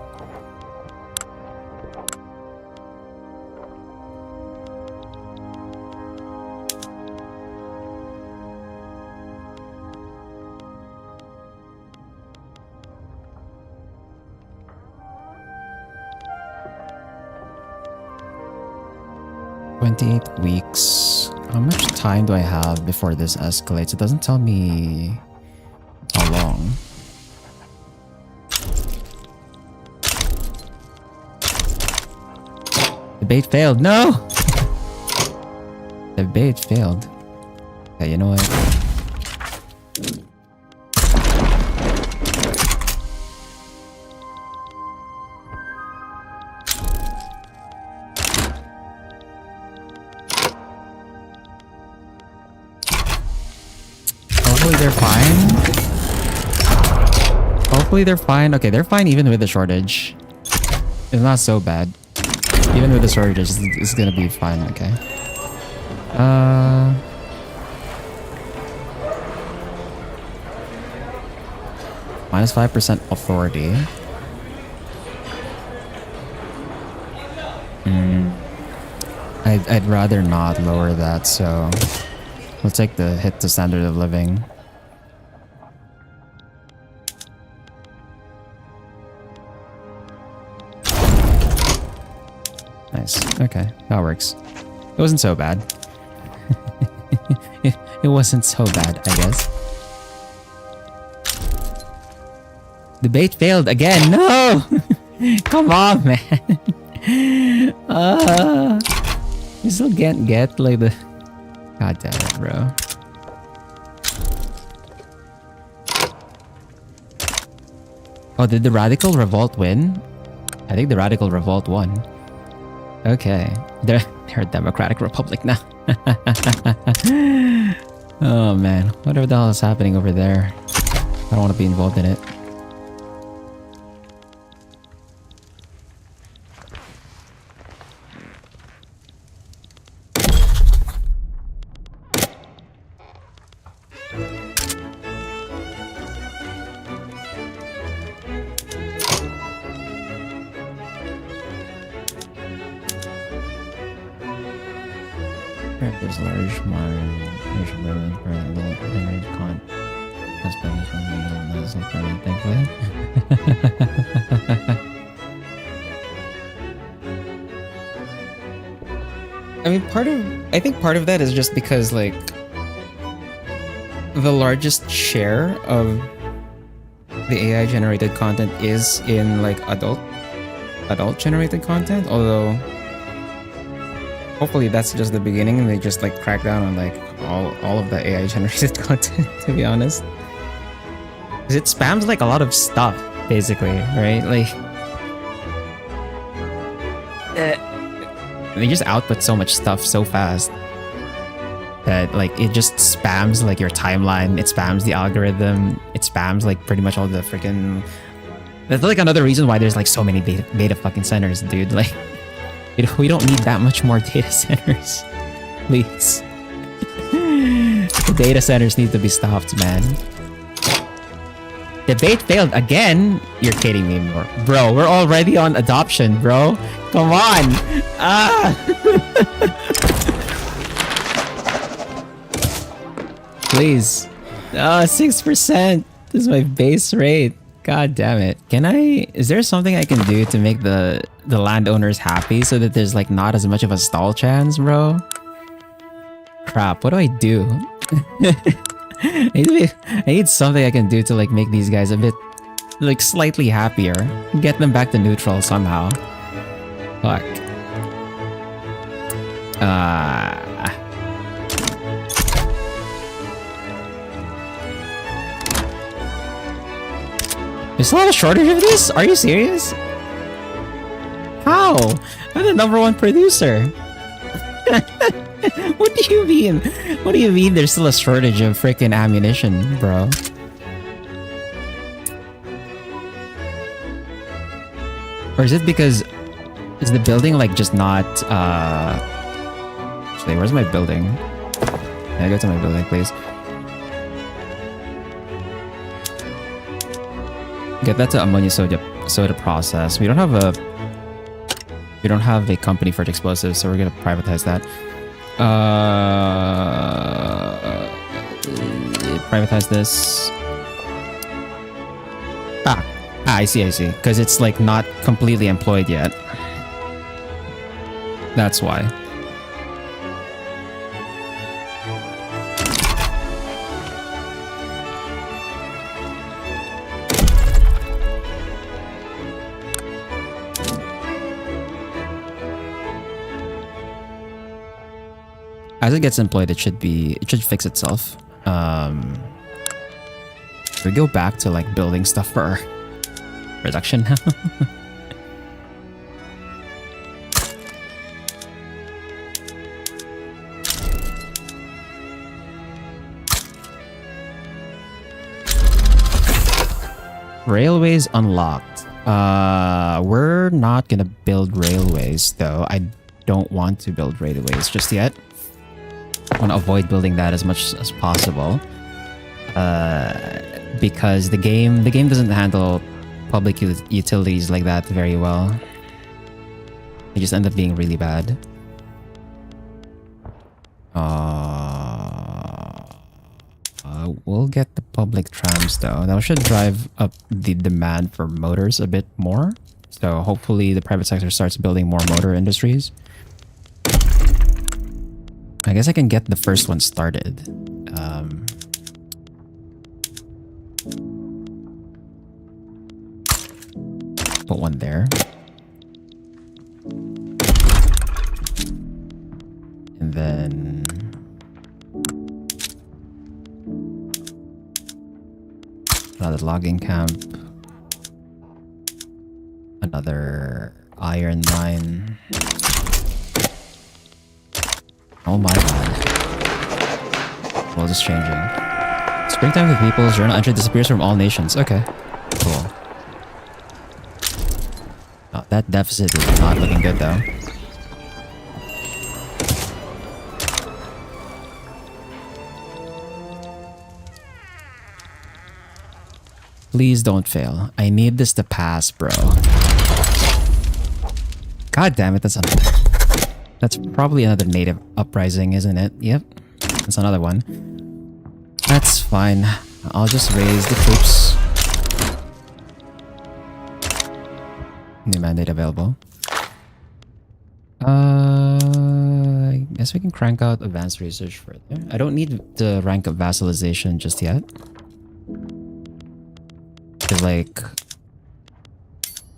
Weeks. How much time do I have before this escalates? It doesn't tell me how long. The bait failed. No! The bait failed. Okay, you know what? Hopefully they're fine. Hopefully they're fine. Okay, they're fine even with the shortage. It's not so bad. Even with the shortage, it's gonna be fine. Okay. Minus 5% authority. I'd rather not lower that, so we'll take the hit to standard of living. Nice. Okay, that works. It wasn't so bad. It wasn't so bad, I guess. Debate failed again. No! Come on, man. You still can't get like the... God damn it, bro. Oh, did the Radical Revolt win? I think the Radical Revolt won. Okay. They're a democratic republic now. Oh man. Whatever the hell is happening over there. I don't want to be involved in it. There's large modern racial violence for a little marriage con husband from the middle Muslim permanent, thankfully. I mean, I think part of that is just because like the largest share of the AI generated content is in like adult generated content, although hopefully that's just the beginning and they just like crack down on like all of the AI generated content, to be honest. Because it spams like a lot of stuff, basically, right? Like they just output so much stuff so fast that like it just spams like your timeline, it spams the algorithm, it spams like pretty much all the freaking... That's like another reason why there's like so many data fucking centers, dude. Like we don't need that much more data centers. Please. The data centers need to be stopped, man. Debate failed again? You're kidding me, bro. We're already on adoption, bro. Come on. Please. 6%. This is my base rate. God damn it. Is there something I can do to make the landowners happy so that there's like not as much of a stall chance, bro? Crap, what do I do? I need something I can do to like make these guys a bit like slightly happier. Get them back to neutral somehow. Fuck. There's still a shortage of this? Are you serious? How? I'm the #1 producer. What do you mean? What do you mean there's still a shortage of freaking ammunition, bro? Or is it because... Is the building like just not... Actually, where's my building? Yeah, go to my building, please. Get that to ammonia soda process. We don't have a company for explosives, so we're gonna privatize that. Privatize this. I see. Because it's like not completely employed yet. That's why. As it gets employed, it should fix itself. We go back to like building stuff for our production now. Railways unlocked. We're not gonna build railways though. I don't want to build railways just yet. I want to avoid building that as much as possible. Because the game doesn't handle public utilities like that very well. They just end up being really bad. We'll get the public trams though. That should drive up the demand for motors a bit more. So hopefully the private sector starts building more motor industries. I guess I can get the first one started. Put one there. And then another logging camp. Another iron mine. Oh my god. World is changing. Springtime with people's journal entry disappears from all nations. Okay. Cool. Oh, that deficit is not looking good though. Please don't fail. I need this to pass, bro. God damn it, that's probably another native uprising, isn't it? Yep. That's another one. That's fine. I'll just raise the troops. New mandate available. I guess we can crank out advanced research further. I don't need the rank of vassalization just yet. Because, like,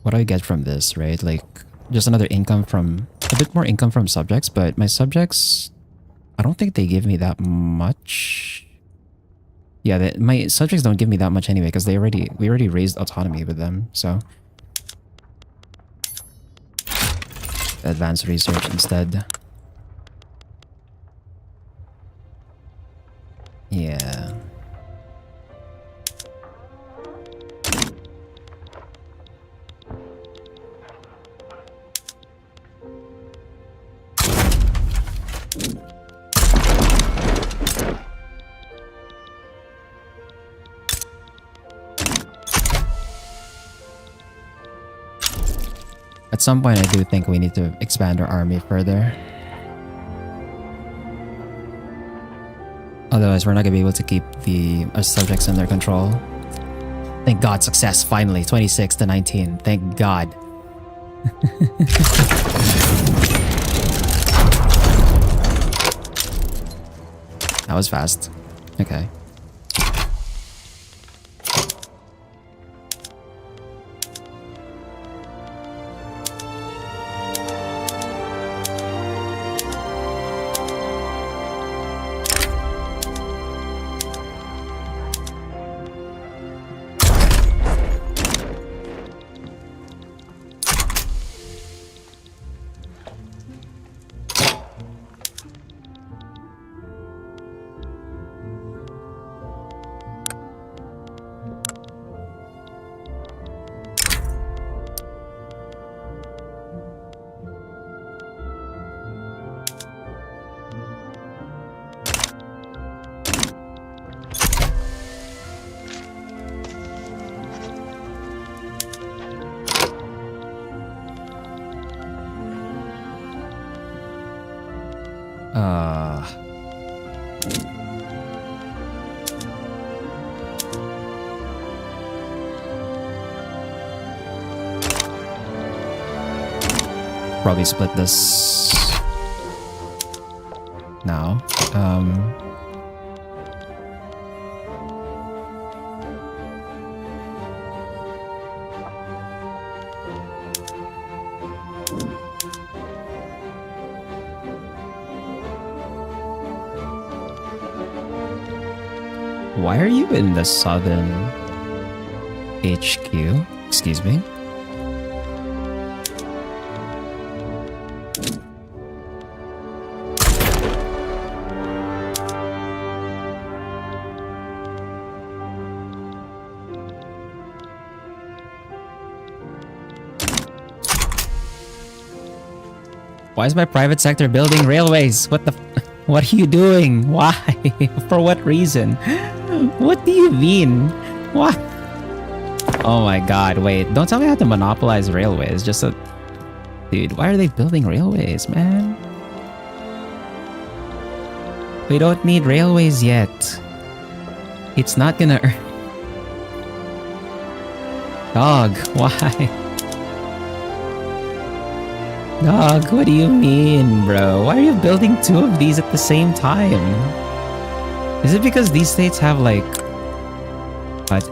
what do I get from this, right? Like, just another income from... a bit more income from subjects, but my subjects... I don't think they give me that much. Yeah, my subjects don't give me that much anyway, because we already raised autonomy with them, so... advanced research instead. Yeah. At some point, I do think we need to expand our army further. Otherwise, we're not going to be able to keep our subjects under control. Thank God, success, finally. 26 to 19. Thank God. That was fast. Okay. Probably split this now. Why are you in the southern HQ? Excuse me. Why is my private sector building railways? What the... What are you doing? Why? For what reason? What do you mean? What? Oh my god, wait. Don't tell me I have to monopolize railways. Just a... Dude, why are they building railways, man? We don't need railways yet. It's not gonna... Dog, why? Dog, what do you mean, bro? Why are you building 2 of these at the same time? Is it because these states have like...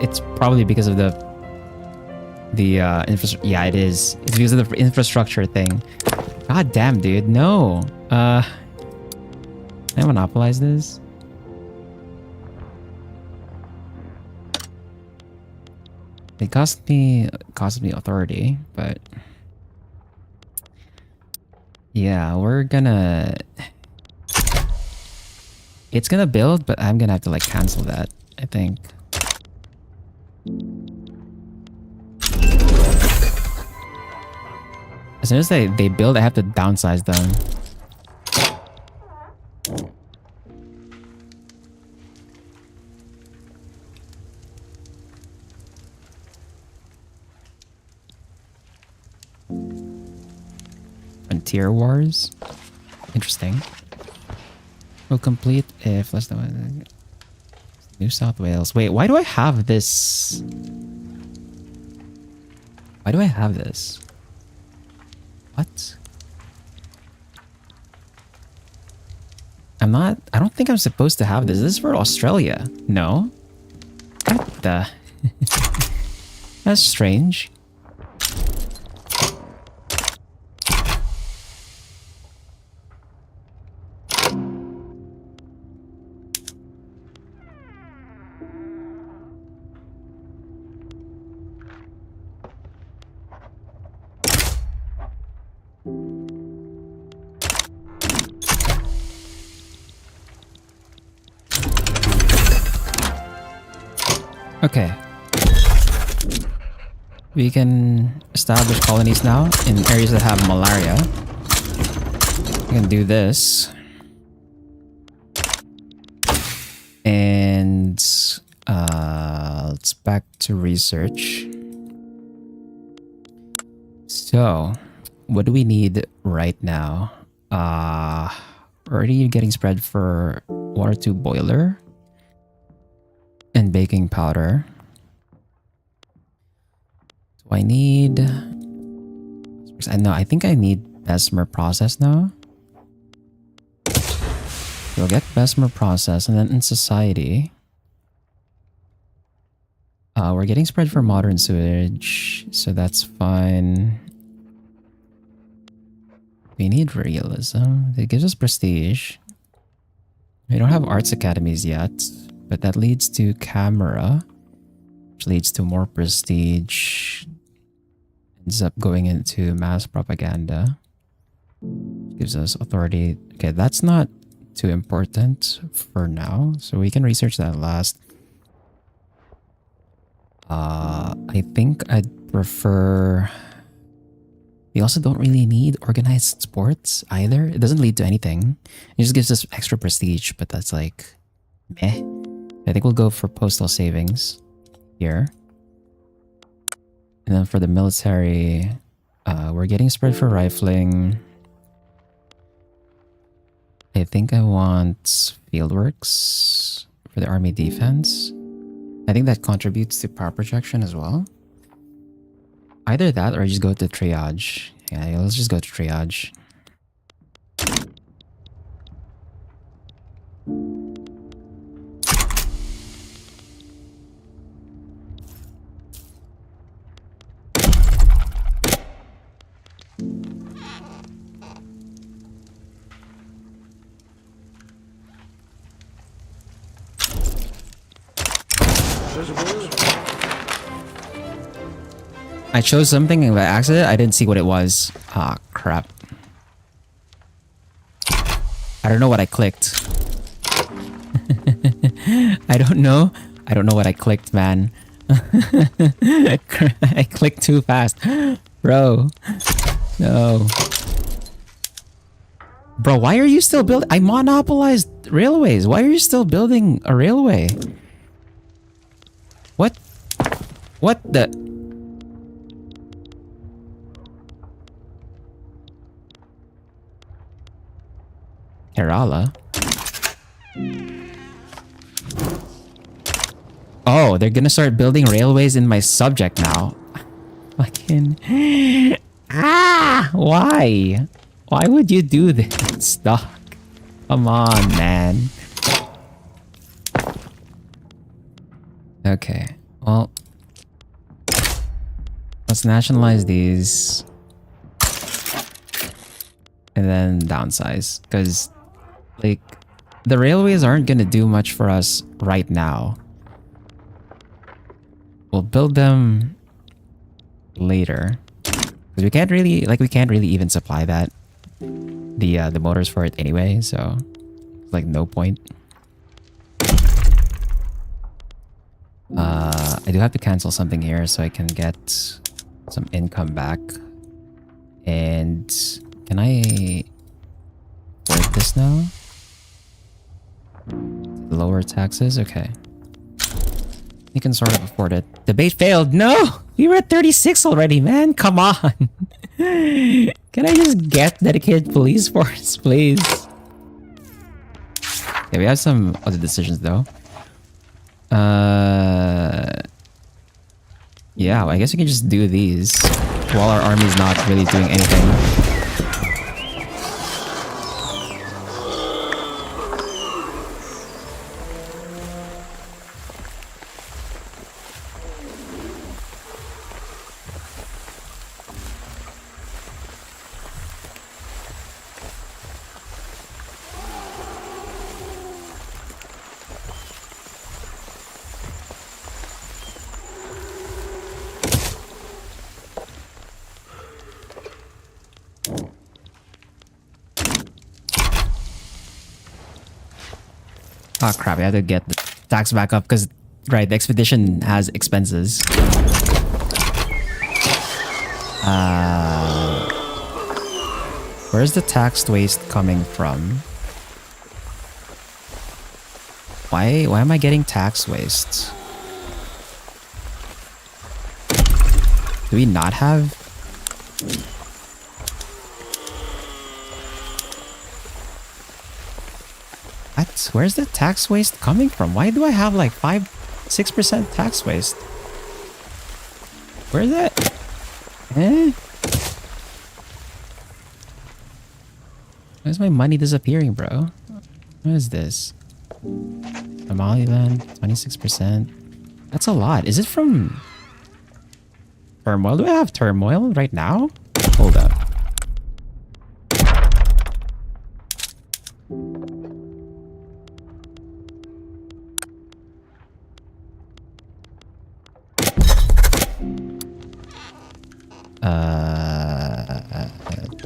it's probably because of the infrastructure. Yeah, it is. It's because of the infrastructure thing. God damn, dude. No. Can I monopolize this? It cost me authority, but... Yeah, we're gonna... It's gonna build, but I'm gonna have to like cancel that, I think. As soon as they build, I have to downsize them. Frontier Wars. Interesting. Will complete if less than one. New South Wales. Wait, why do I have this? Why do I have this? What? I don't think I'm supposed to have this. This is for Australia. No. What the? That's strange. Okay. We can establish colonies now in areas that have malaria. We can do this. And let's back to research. So, what do we need right now? Already getting spread for water tube boiler. And baking powder. Do I need... No, I think I need Bessemer process now. We'll get Bessemer process, and then in society... we're getting spread for modern sewage, so that's fine. We need realism. It gives us prestige. We don't have arts academies yet. But that leads to camera, which leads to more prestige. Ends up going into mass propaganda. Gives us authority. Okay, that's not too important for now, so we can research that last. I think I'd prefer... We also don't really need organized sports either. It doesn't lead to anything. It just gives us extra prestige, but that's like... meh. I think we'll go for postal savings here. And then for the military, we're getting spread for rifling. I think I want fieldworks for the army defense. I think that contributes to power projection as well. Either that or just go to triage. Yeah, let's just go to triage. I chose something by accident. I didn't see what it was. Ah, crap. I don't know what I clicked. I don't know. I don't know what I clicked, man. I clicked too fast. Bro. No. Bro, why are you still building? I monopolized railways. Why are you still building a railway? What? What the? Kerala? Oh, they're gonna start building railways in my subject now. Fucking... Ah! Why? Why would you do this, dog? Come on, man. Okay, well... Let's nationalize these. And then downsize. Because, like, the railways aren't gonna do much for us right now. We'll build them later. Because we can't really even supply that. The motors for it anyway, so it's like no point. I do have to cancel something here so I can get some income back. And can I afford this now? Lower taxes? Okay. You can sort of afford it. Debate failed. No! We were at 36 already, man. Come on. Can I just get dedicated police force, please? Okay, we have some other decisions though. Yeah, well, I guess we can just do these while our army's not really doing anything. Oh crap, I have to get the tax back up because, right, the expedition has expenses. Where's the taxed waste coming from? Why am I getting tax waste? Do we not have... What? Where's the tax waste coming from? Why do I have like 6% tax waste? Where's that? Eh? Where's my money disappearing, bro? What is this? Somaliland, 26%. That's a lot. Is it from turmoil? Do I have turmoil right now? Hold up.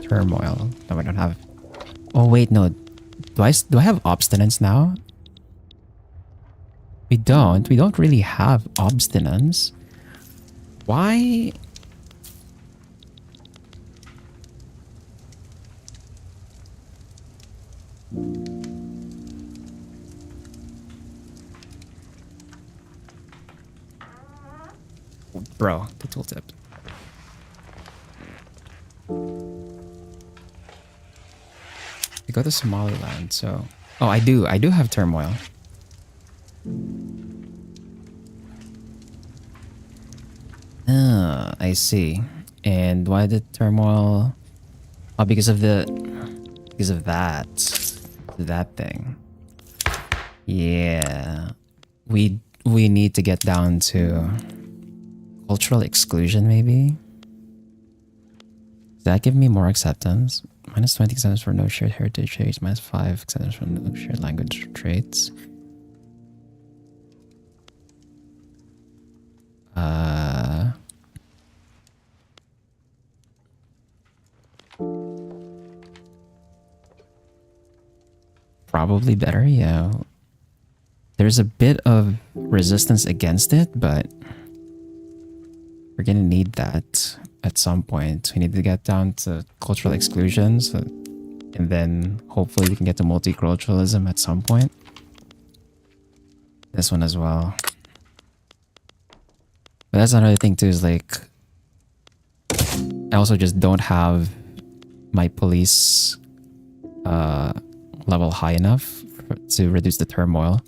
Turmoil. No, I don't have. Oh wait, no. Do I have obstinance now? We don't. We don't really have obstinance. Why? Bro, the tooltip. We go to Somaliland, so... Oh, I do have turmoil. Ah, I see. And why the turmoil? Oh, because of that. That thing. Yeah. We need to get down to cultural exclusion, maybe? Does that give me more acceptance? Minus 20 acceptance for no shared heritage traits. Minus 5 acceptance for no shared language traits. Probably better, yeah. There's a bit of resistance against it, but we're gonna need that at some point. We need to get down to cultural exclusion, so And then hopefully we can get to multiculturalism at some point. This one as well. But that's another thing too, is like I also just don't have my police level high enough to reduce the turmoil.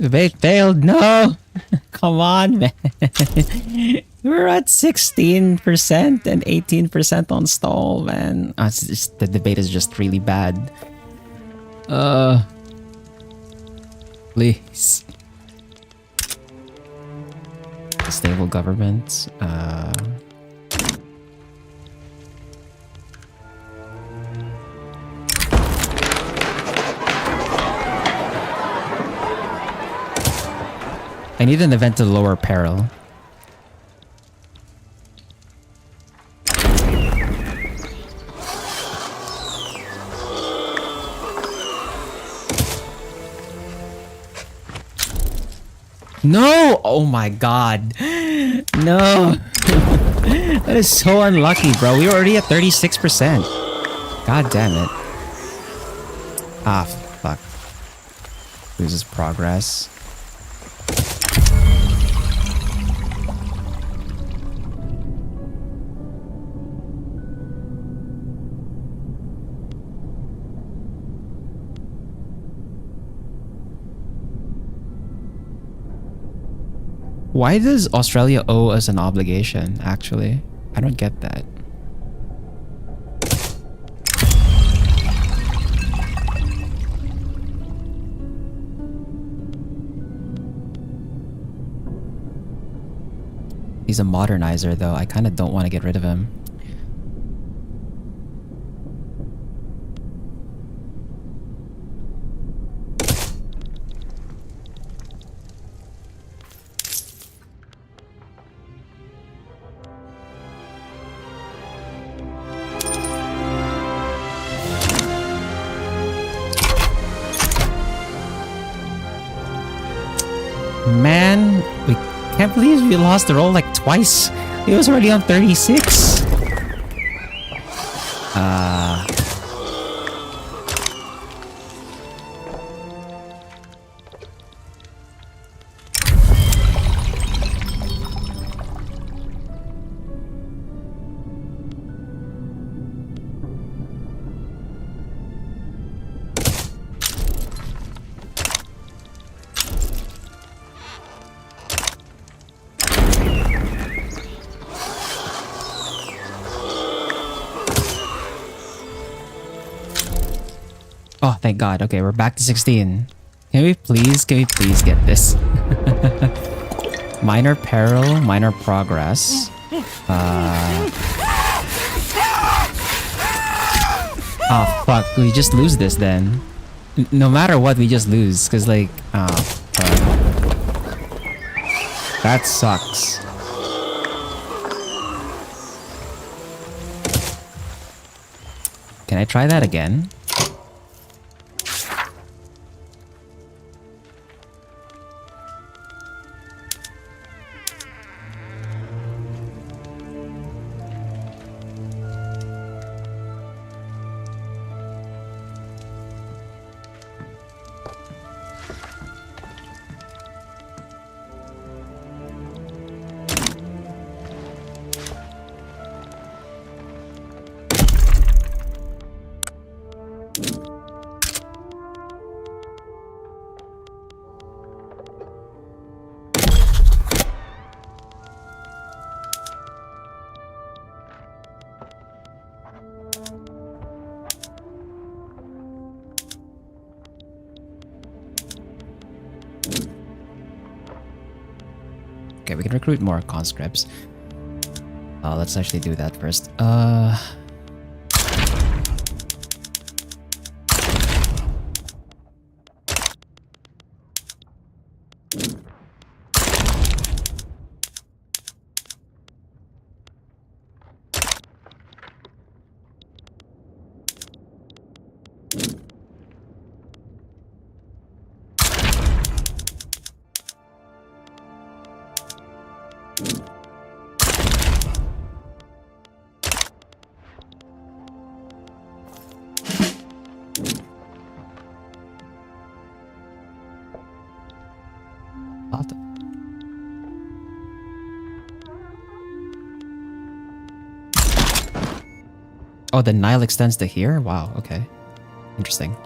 They failed. No, come on, man. We're at 16% and 18% on stall, man. It's just, the debate is just really bad. Please. A stable government. I need an event to lower peril. No! Oh my god. No. That is so unlucky, bro. We were already at 36%. God damn it. Ah, fuck. Loses progress. Why does Australia owe us an obligation, actually? I don't get that. He's a modernizer, though. I kind of don't want to get rid of him. Man, we can't believe we lost the roll like twice. He was already on 36. Oh, thank God. Okay, we're back to 16. Can we please get this? Minor peril, minor progress. Oh, fuck. We just lose this then. No matter what, we just lose. Because, like, oh, fuck. That sucks. Can I try that again? Okay, we can recruit more conscripts. Let's actually do that first. Oh, the Nile extends to here? Wow, okay. Interesting.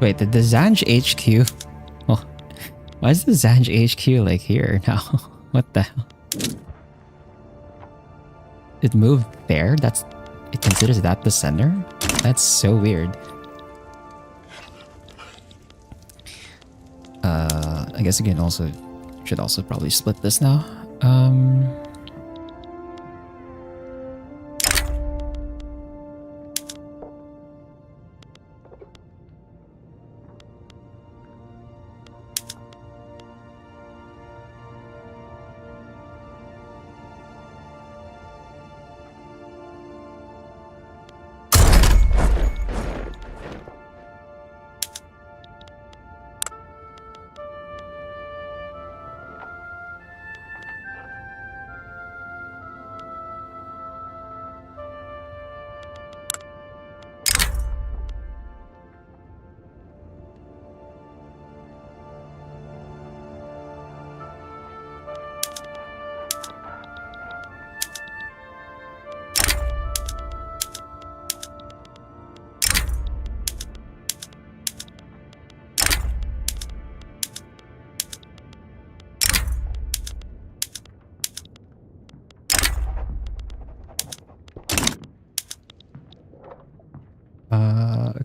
Wait, did the Zanj HQ... Oh, why is the Zanj HQ like here now? What the hell? It moved there? It considers that the center? That's so weird. I guess you should also probably split this now.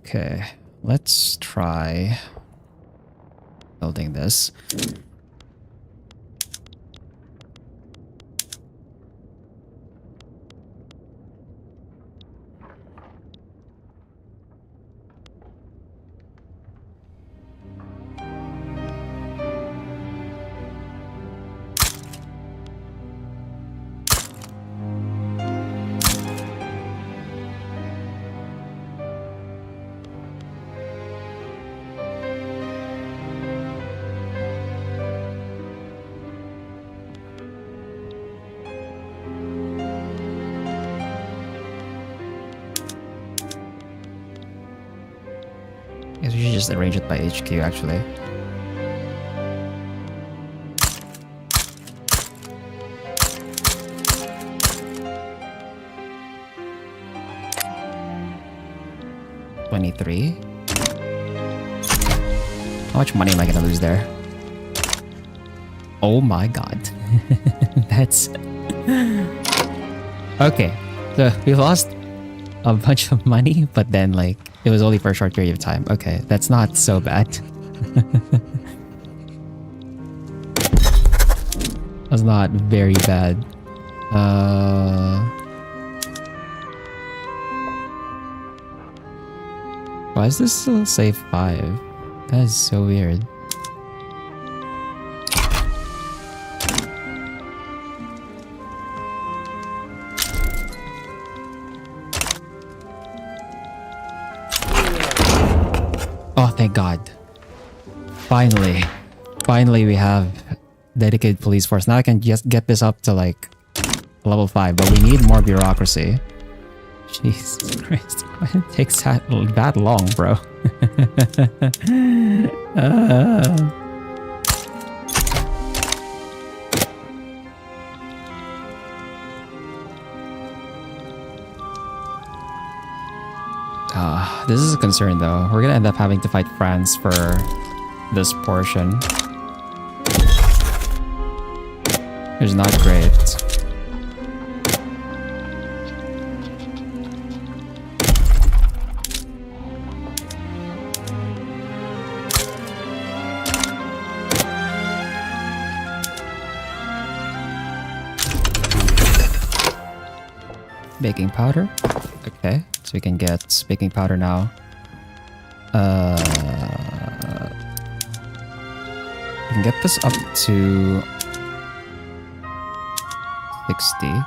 Okay, let's try building this. I guess we should just arrange it by HQ actually. $23. How much money am I gonna lose there? Oh my god. That's... Okay, so we lost a bunch of money, but then like it was only for a short period of time. Okay, that's not so bad. That's not very bad. Why is this still say 5? That is so weird. Oh, thank God. Finally we have dedicated police force. Now I can just get this up to like level 5, but we need more bureaucracy. Jesus Christ, why it takes that long, bro? This is a concern though. We're gonna end up having to fight France for this portion. It's not great. Baking powder. Okay, so we can get baking powder now. We can get this up to 60.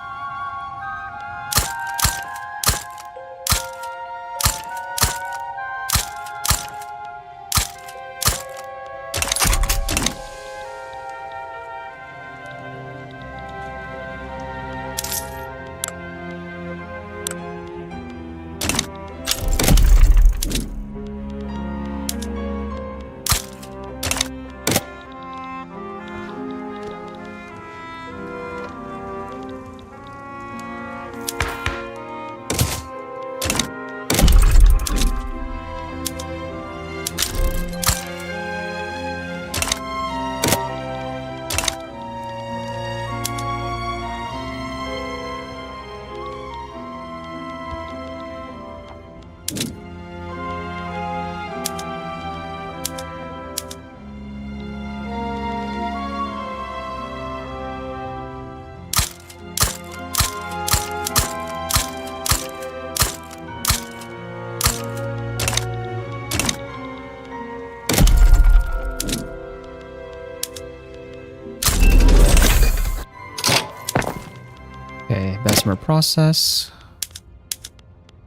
Okay, Bessemer process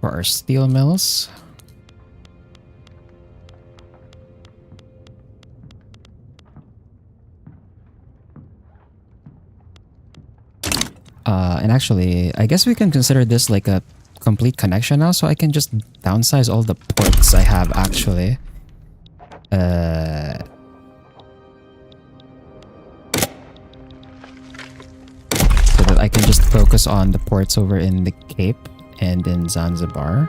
for our steel mills. And actually, I guess we can consider this like a complete connection now, so I can just downsize all the ports I have actually. So that I can just focus on the ports over in the Cape and in Zanzibar.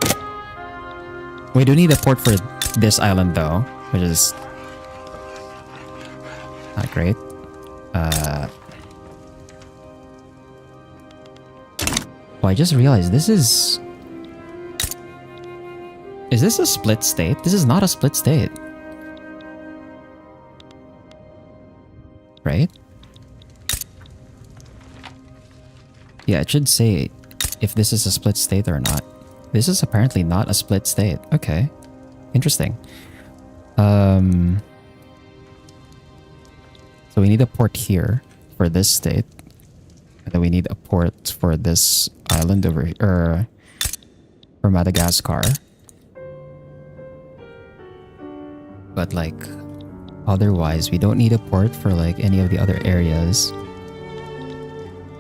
We do need a port for this island though, which is not great. Oh, I just realized this is... Is this a split state? This is not a split state. Right? Yeah, it should say if this is a split state or not. This is apparently not a split state. Okay. Interesting. So we need a port here for this state. And then we need a port for this island over here, for Madagascar. But like, otherwise, we don't need a port for like any of the other areas.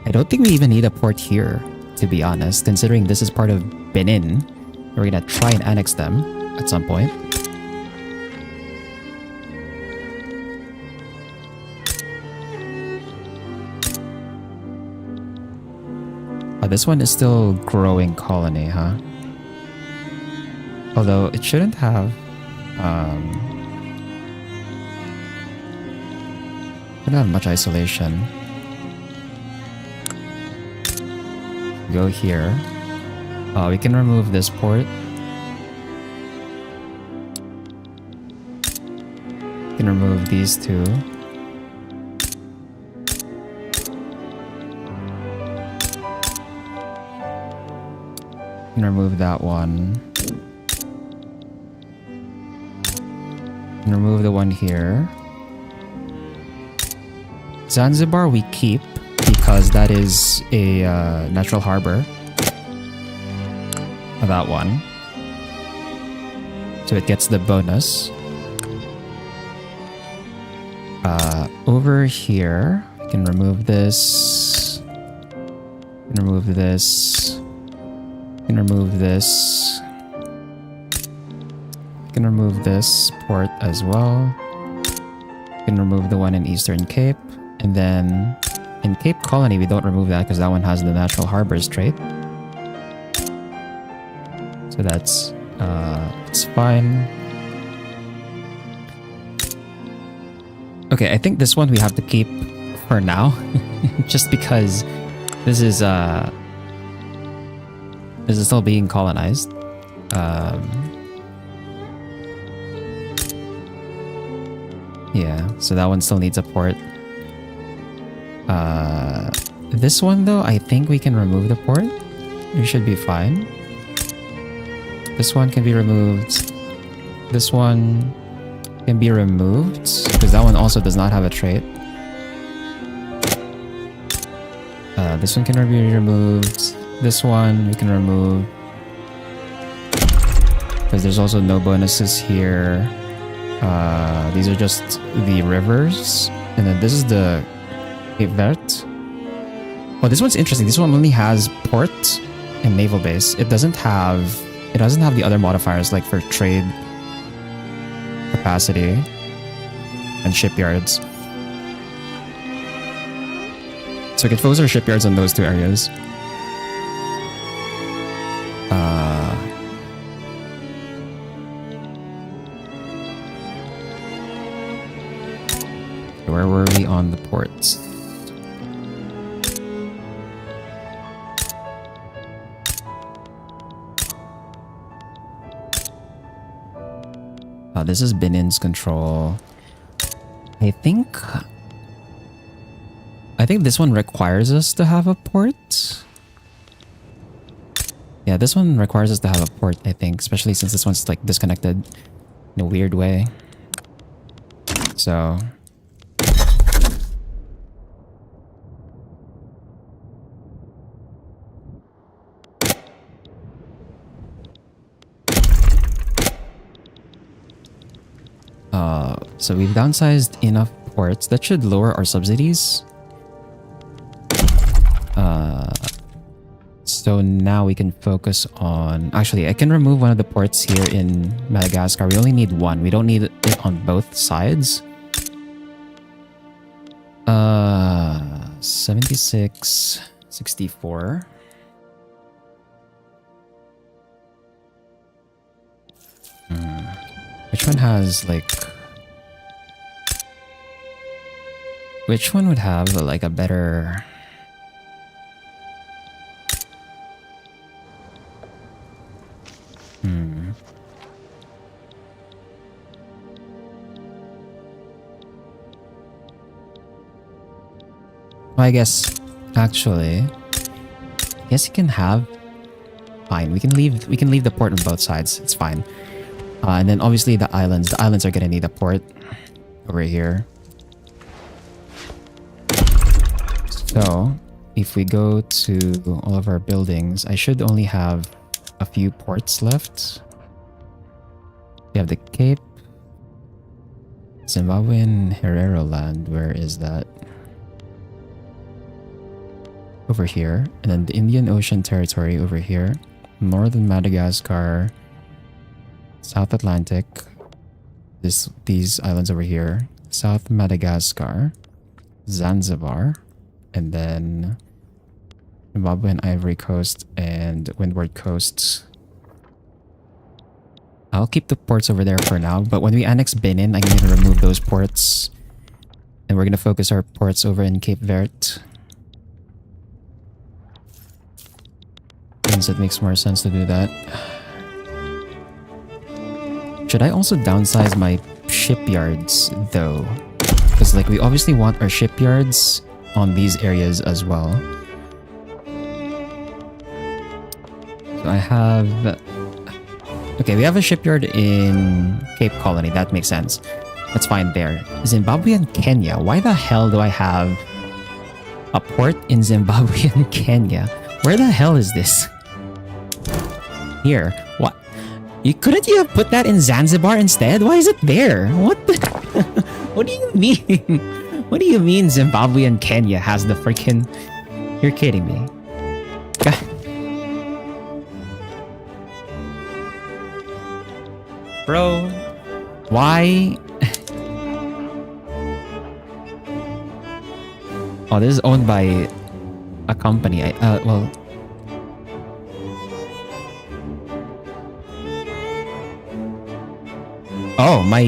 I don't think we even need a port here, to be honest, considering this is part of Benin. We're gonna try and annex them at some point. Oh, this one is still growing colony, huh? Although it shouldn't have much isolation. Go here. We can remove this port. We can remove these two. We can remove that one. We can remove the one here. Zanzibar we keep because that is a natural harbor. That one. So it gets the bonus. Over here, we can remove this. We can remove this. We can remove this. We can remove this port as well. We can remove the one in Eastern Cape. And then in Cape Colony, we don't remove that because that one has the natural harbors trait. So that's It's fine. Okay, I think this one we have to keep for now. Just because this is still being colonized. Yeah, so that one still needs a port. This one though, I think we can remove the port. We should be fine. This one can be removed. This one can be removed because that one also does not have a trait. This one can be removed. This one we can remove because there's also no bonuses here. These are just the rivers, and then this is the Cape Vert. Oh, this one's interesting. This one only has port and naval base. It doesn't have the other modifiers like for trade capacity and shipyards. So we can focus our shipyards on those two areas. Where were we on the ports? This is Benin's control. I think this one requires us to have a port. Yeah, this one requires us to have a port, I think, especially since this one's like disconnected in a weird way. So so we've downsized enough ports. That should lower our subsidies. So now we can focus on... Actually, I can remove one of the ports here in Madagascar. We only need one. We don't need it on both sides. 76, 64. Which one has like... Which one would have like a better... Well, I guess actually, I guess you can have... Fine, we can leave the port on both sides. It's fine. And then obviously the islands. The islands are gonna need a port over here. So if we go to all of our buildings, I should only have a few ports left. We have the Cape, Zimbabwean Herero land. Where is that? Over here. And then the Indian Ocean territory over here. Northern Madagascar, South Atlantic, these islands over here, South Madagascar, Zanzibar, and then Zimbabwe and Ivory Coast and Windward Coast. I'll keep the ports over there for now, but when we annex Benin, I'm going to remove those ports. And we're going to focus our ports over in Cape Vert. Since it makes more sense to do that. Should I also downsize my shipyards though? Because like we obviously want our shipyards on these areas as well. So I have... Okay, we have a shipyard in Cape Colony. That makes sense. That's fine there. Zimbabwe and Kenya. Why the hell do I have a port in Zimbabwe and Kenya? Where the hell is this? Here. What? Couldn't you have put that in Zanzibar instead? Why is it there? What the... What do you mean? What do you mean Zimbabwe and Kenya has the freaking... You're kidding me. Bro. Why? Oh, this is owned by a company. Well... Oh, my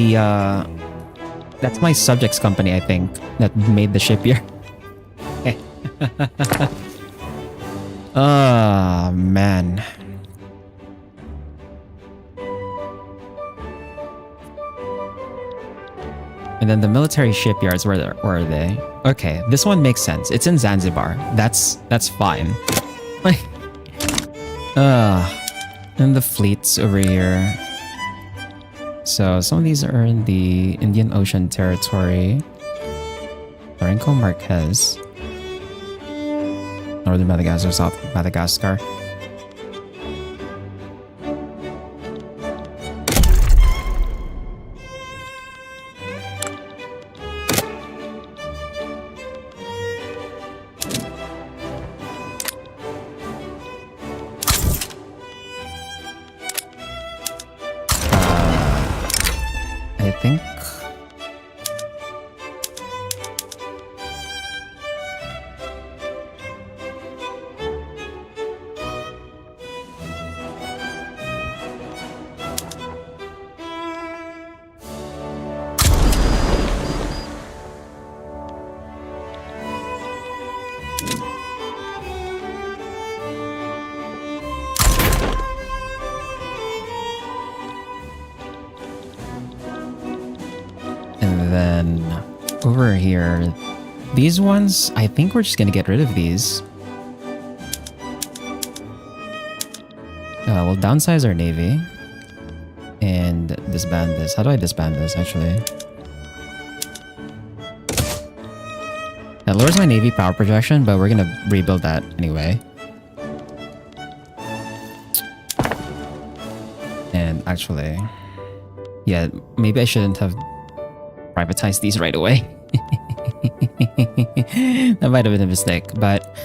that's my subjects company, I think, that made the shipyard. Oh man. And then the military shipyards, where are they? Okay, this one makes sense. It's in Zanzibar. That's fine. Like, and the fleets over here. So some of these are in the Indian Ocean territory. Lorenco Marquez. Northern Madagascar, South Madagascar. I think then over here, these ones, I think we're just gonna get rid of these. We'll downsize our navy and disband this. How do I disband this, actually? That lowers my navy power projection, but we're gonna rebuild that anyway. And actually, yeah, maybe I shouldn't have privatize these right away. That might have been a mistake, but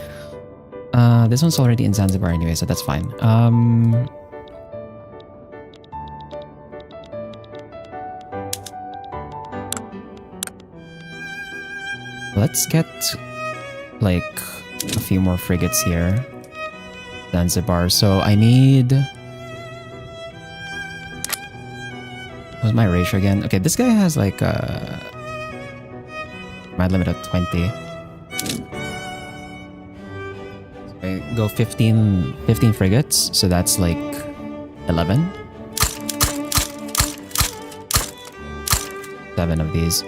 this one's already in Zanzibar anyway, so that's fine. Let's get like a few more frigates here. Zanzibar. So I need... What's my ratio again? Okay, this guy has like my limit of 20. So I go 15 frigates, so that's like 11. 7 of these.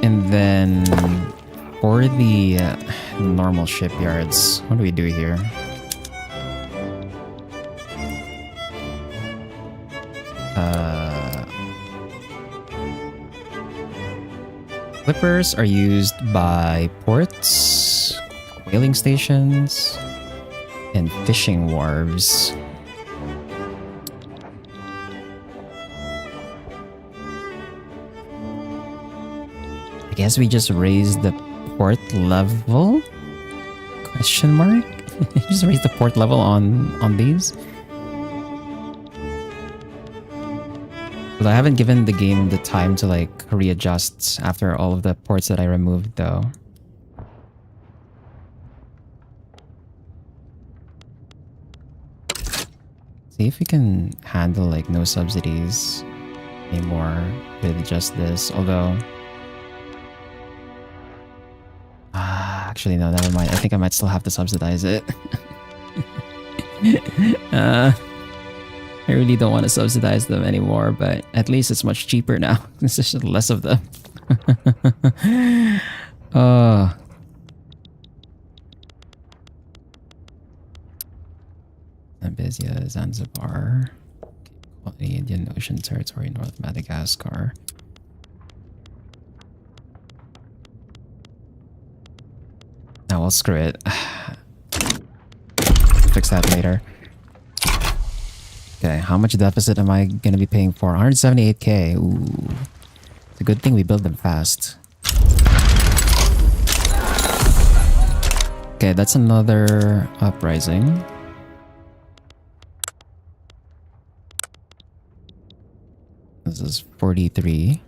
And then for the normal shipyards, what do we do here? Clippers are used by ports, whaling stations, and fishing wharves. I guess we just raise the port level? Question mark? Just raise the port level on these? But I haven't given the game the time to like readjust after all of the ports that I removed though. See if we can handle like no subsidies anymore with just this, although... actually no, never mind. I think I might still have to subsidize it. I really don't want to subsidize them anymore, but at least it's much cheaper now. There's just less of them. Zambezia, Zanzibar, the Indian Ocean Territory, North Madagascar. Now we'll screw it. Fix that later. Okay, how much deficit am I gonna be paying for? 178k. Ooh. It's a good thing we build them fast. Okay, that's another uprising. This is 43.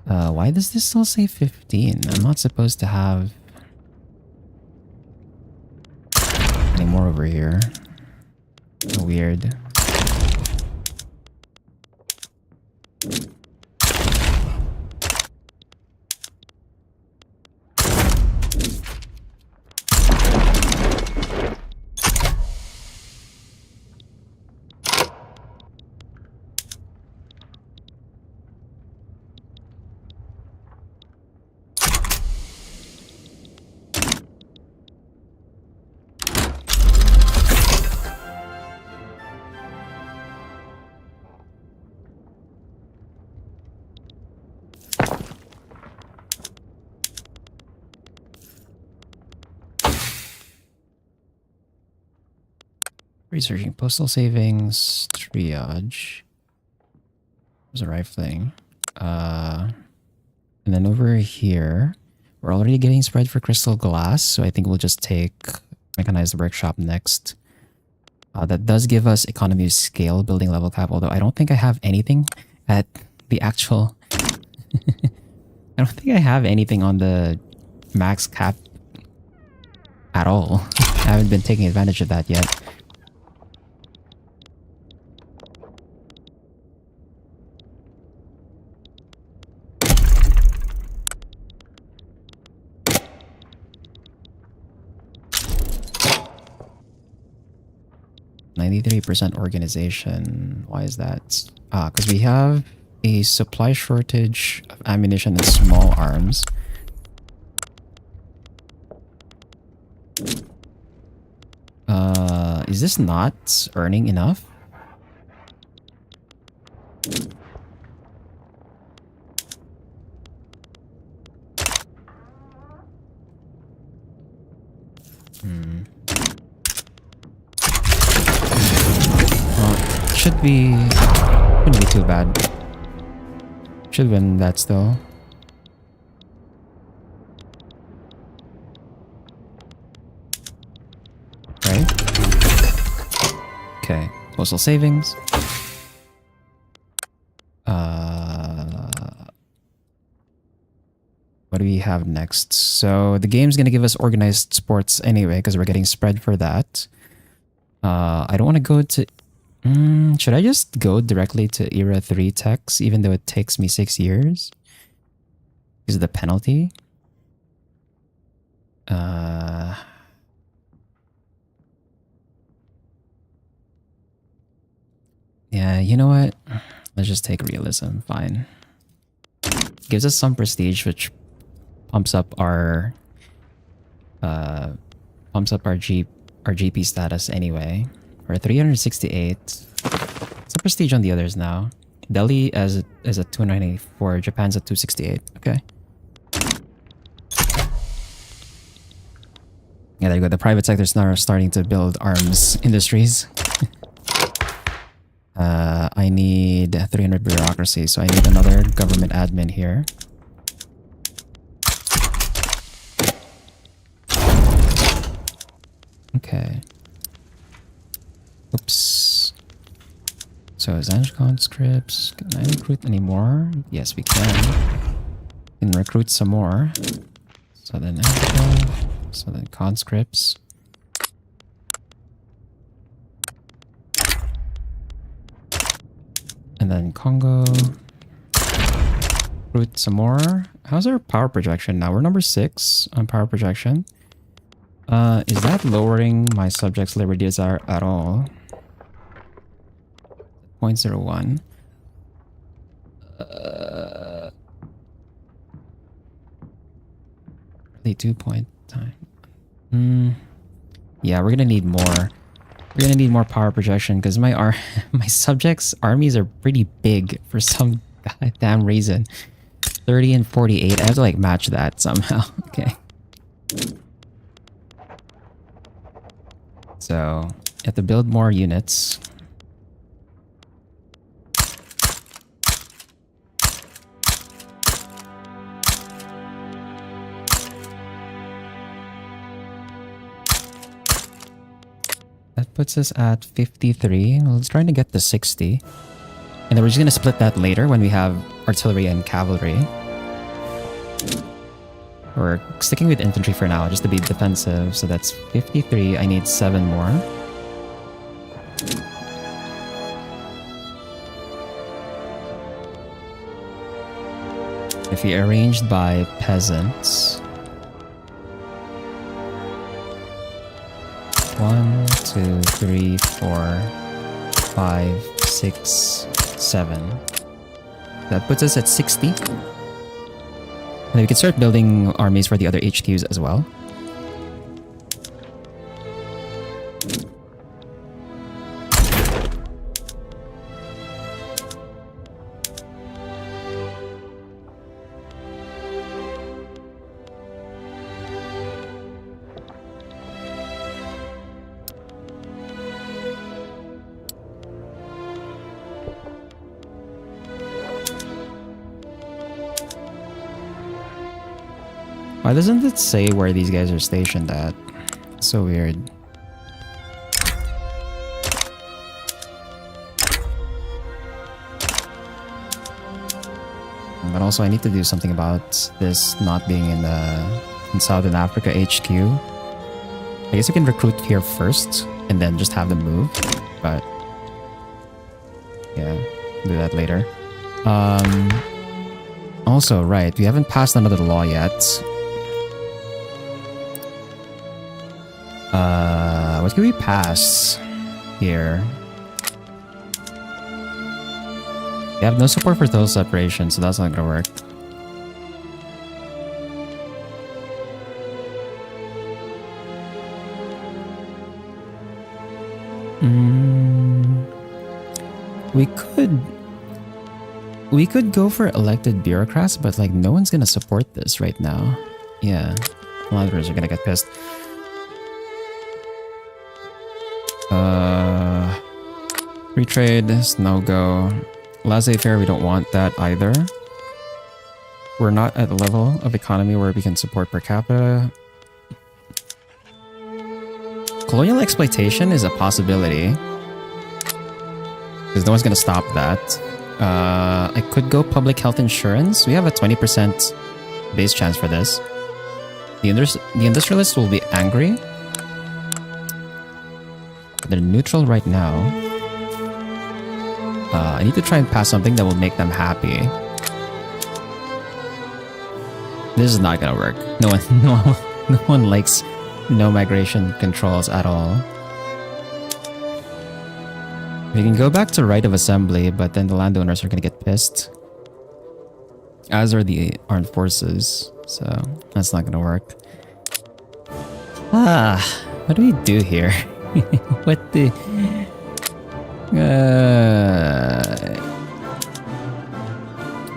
Why does this still say 15? I'm not supposed to have any more over here. Weird. Researching postal savings, triage. There's a rifling. And then over here, we're already getting spread for crystal glass, so I think we'll just take mechanized workshop next. That does give us economy of scale, building level cap, although I don't think I have anything at the actual... I don't think I have anything on the max cap at all. I haven't been taking advantage of that yet. %, organization. Why is that? Because we have a supply shortage of ammunition and small arms. Is this not earning enough? Shouldn't be too bad. Should win that still. Right? Okay. Postal savings. What do we have next? So the game's gonna give us organized sports anyway, because we're getting spread for that. I don't want to go to... should I just go directly to Era 3 techs, even though it takes me 6 years? Is the penalty? Yeah, you know what? Let's just take realism. Fine. Gives us some prestige, which pumps up our GP status anyway. We're 368. What's the prestige on the others now? Delhi is at 294. Japan's at 268. Okay. Yeah, there you go. The private sector's now starting to build arms industries. I need 300 bureaucracy, so I need another government admin here. Okay. Oops. So Zanj conscripts. Can I recruit any more? Yes, we can. We can recruit some more. So then conscripts. And then Congo. Recruit some more. How's our power projection now? We're number 6 on power projection. Is that lowering my subjects' liberty desire at all? 0.01. Really 2 point time. Yeah, we're gonna need more. We're gonna need more power projection because my subjects' armies are pretty big for some goddamn reason. 30 and 48. I have to like match that somehow. Okay. So you have to build more units. That puts us at 53. Well, let's try to get to 60. And then we're just going to split that later when we have artillery and cavalry. We're sticking with infantry for now, just to be defensive. So that's 53. I need 7 more. If we arranged by peasants... 1, 2, 3, 4, 5, 6, 7. That puts us at 60. And then we can start building armies for the other HQs as well. Why doesn't it say where these guys are stationed at? So weird. But also I need to do something about this not being in Southern Africa HQ. I guess I can recruit here first and then just have them move. But yeah, do that later. Also, right, we haven't passed another law yet. What can we pass here? We have no support for total separation, so that's not gonna work. We could go for elected bureaucrats, but like no one's gonna support this right now. Yeah, a lot of us are gonna get pissed. Free trade is no go. Laissez-faire, we don't want that either. We're not at a level of economy where we can support per capita. Colonial exploitation is a possibility, because no one's gonna stop that. I could go public health insurance. We have a 20% base chance for this. The industrialists will be angry. They're neutral right now. I need to try and pass something that will make them happy. This is not gonna work. No one likes no migration controls at all. We can go back to right of assembly, but then the landowners are gonna get pissed. As are the armed forces, so that's not gonna work. What do we do here? What the...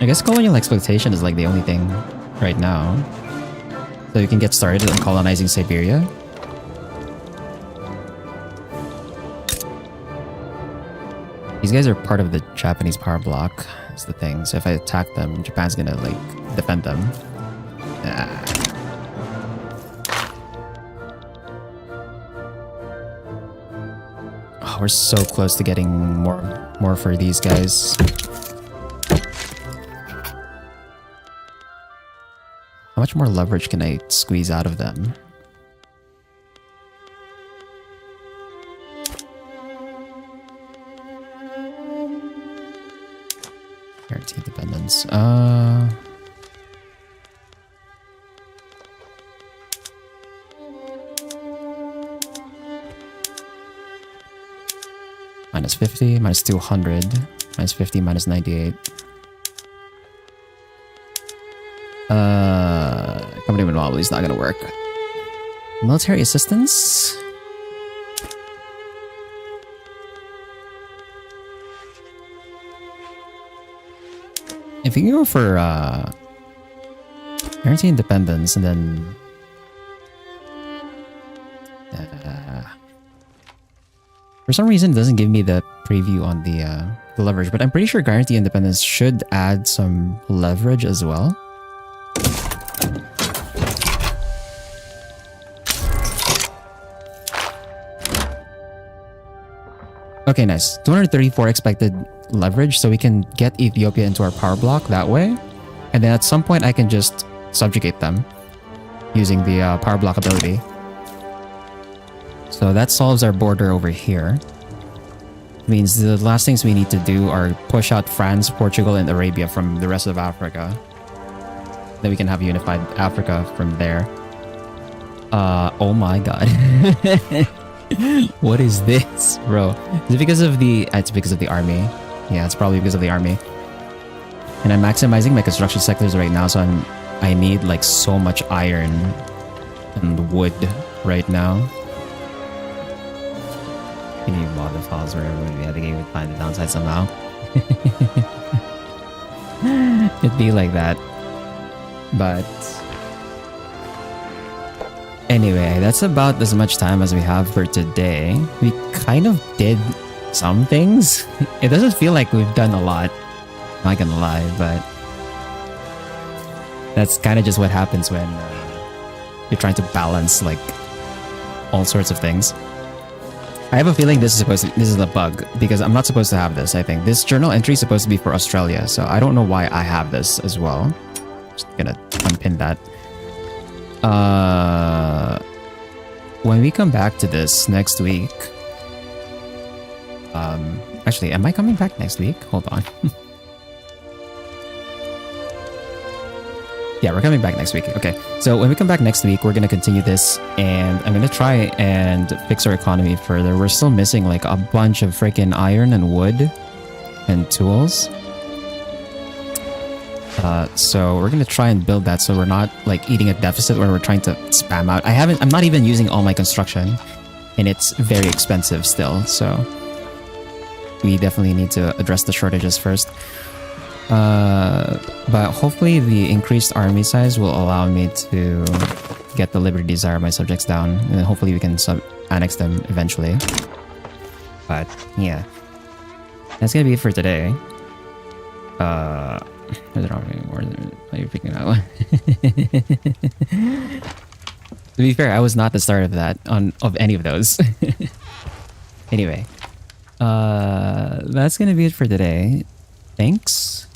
I guess colonial exploitation is like the only thing right now. So you can get started on colonizing Siberia. These guys are part of the Japanese power bloc, is the thing. So if I attack them, Japan's gonna like defend them. Oh, we're so close to getting more for these guys. How much more leverage can I squeeze out of them? Guarantee independence. Minus 50, minus 200, minus 50, minus 98. Company monopoly is not gonna work. Military assistance? If you can go for guarantee independence and then for some reason it doesn't give me the preview on the leverage, but I'm pretty sure guarantee independence should add some leverage as well. Okay, nice. 234 expected leverage, so we can get Ethiopia into our power block that way. And then at some point I can just subjugate them using the power block ability. So that solves our border over here. Means the last things we need to do are push out France, Portugal, and Arabia from the rest of Africa. Then we can have unified Africa from there. Oh my god. What is this, bro? Is it because of the... it's because of the army. Yeah, it's probably because of the army. And I'm maximizing my construction sectors right now, so I need like so much iron and wood right now. You need mod the files where I think you would find the downside somehow. It'd be like that. But anyway, that's about as much time as we have for today. We kind of did some things. It doesn't feel like we've done a lot, not gonna lie, but that's kind of just what happens when you're trying to balance like all sorts of things. I have a feeling this is a bug because I'm not supposed to have this. I think this journal entry is supposed to be for Australia, so I don't know why I have this as well. Just gonna unpin that. When we come back to this next week, actually, am I coming back next week? Hold on. Yeah, we're coming back next week. Okay, so when we come back next week, we're gonna continue this, and I'm gonna try and fix our economy further. We're still missing like a bunch of freaking iron and wood and tools. So we're gonna try and build that so we're not like eating a deficit where we're trying to spam out. I'm not even using all my construction, and it's very expensive still. So we definitely need to address the shortages first. But hopefully the increased army size will allow me to get the liberty desire of my subjects down, and then hopefully we can annex them eventually. But yeah, that's gonna be it for today. Where are you picking that one? To be fair, I was not the start of that of any of those. Anyway, that's gonna be it for today. Thanks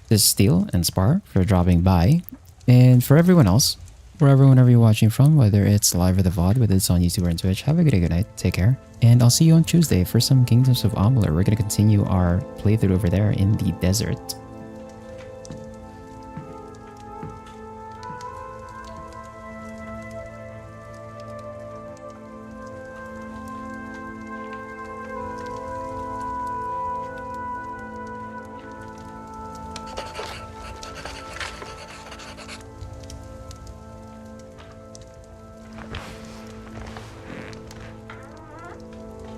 to Steel and Spar for dropping by, and for everyone else, wherever you're watching from, whether it's live or the VOD, whether it's on YouTube or on Twitch, have a good night, take care, and I'll see you on Tuesday for some Kingdoms of Amalur. We're gonna continue our playthrough over there in the desert.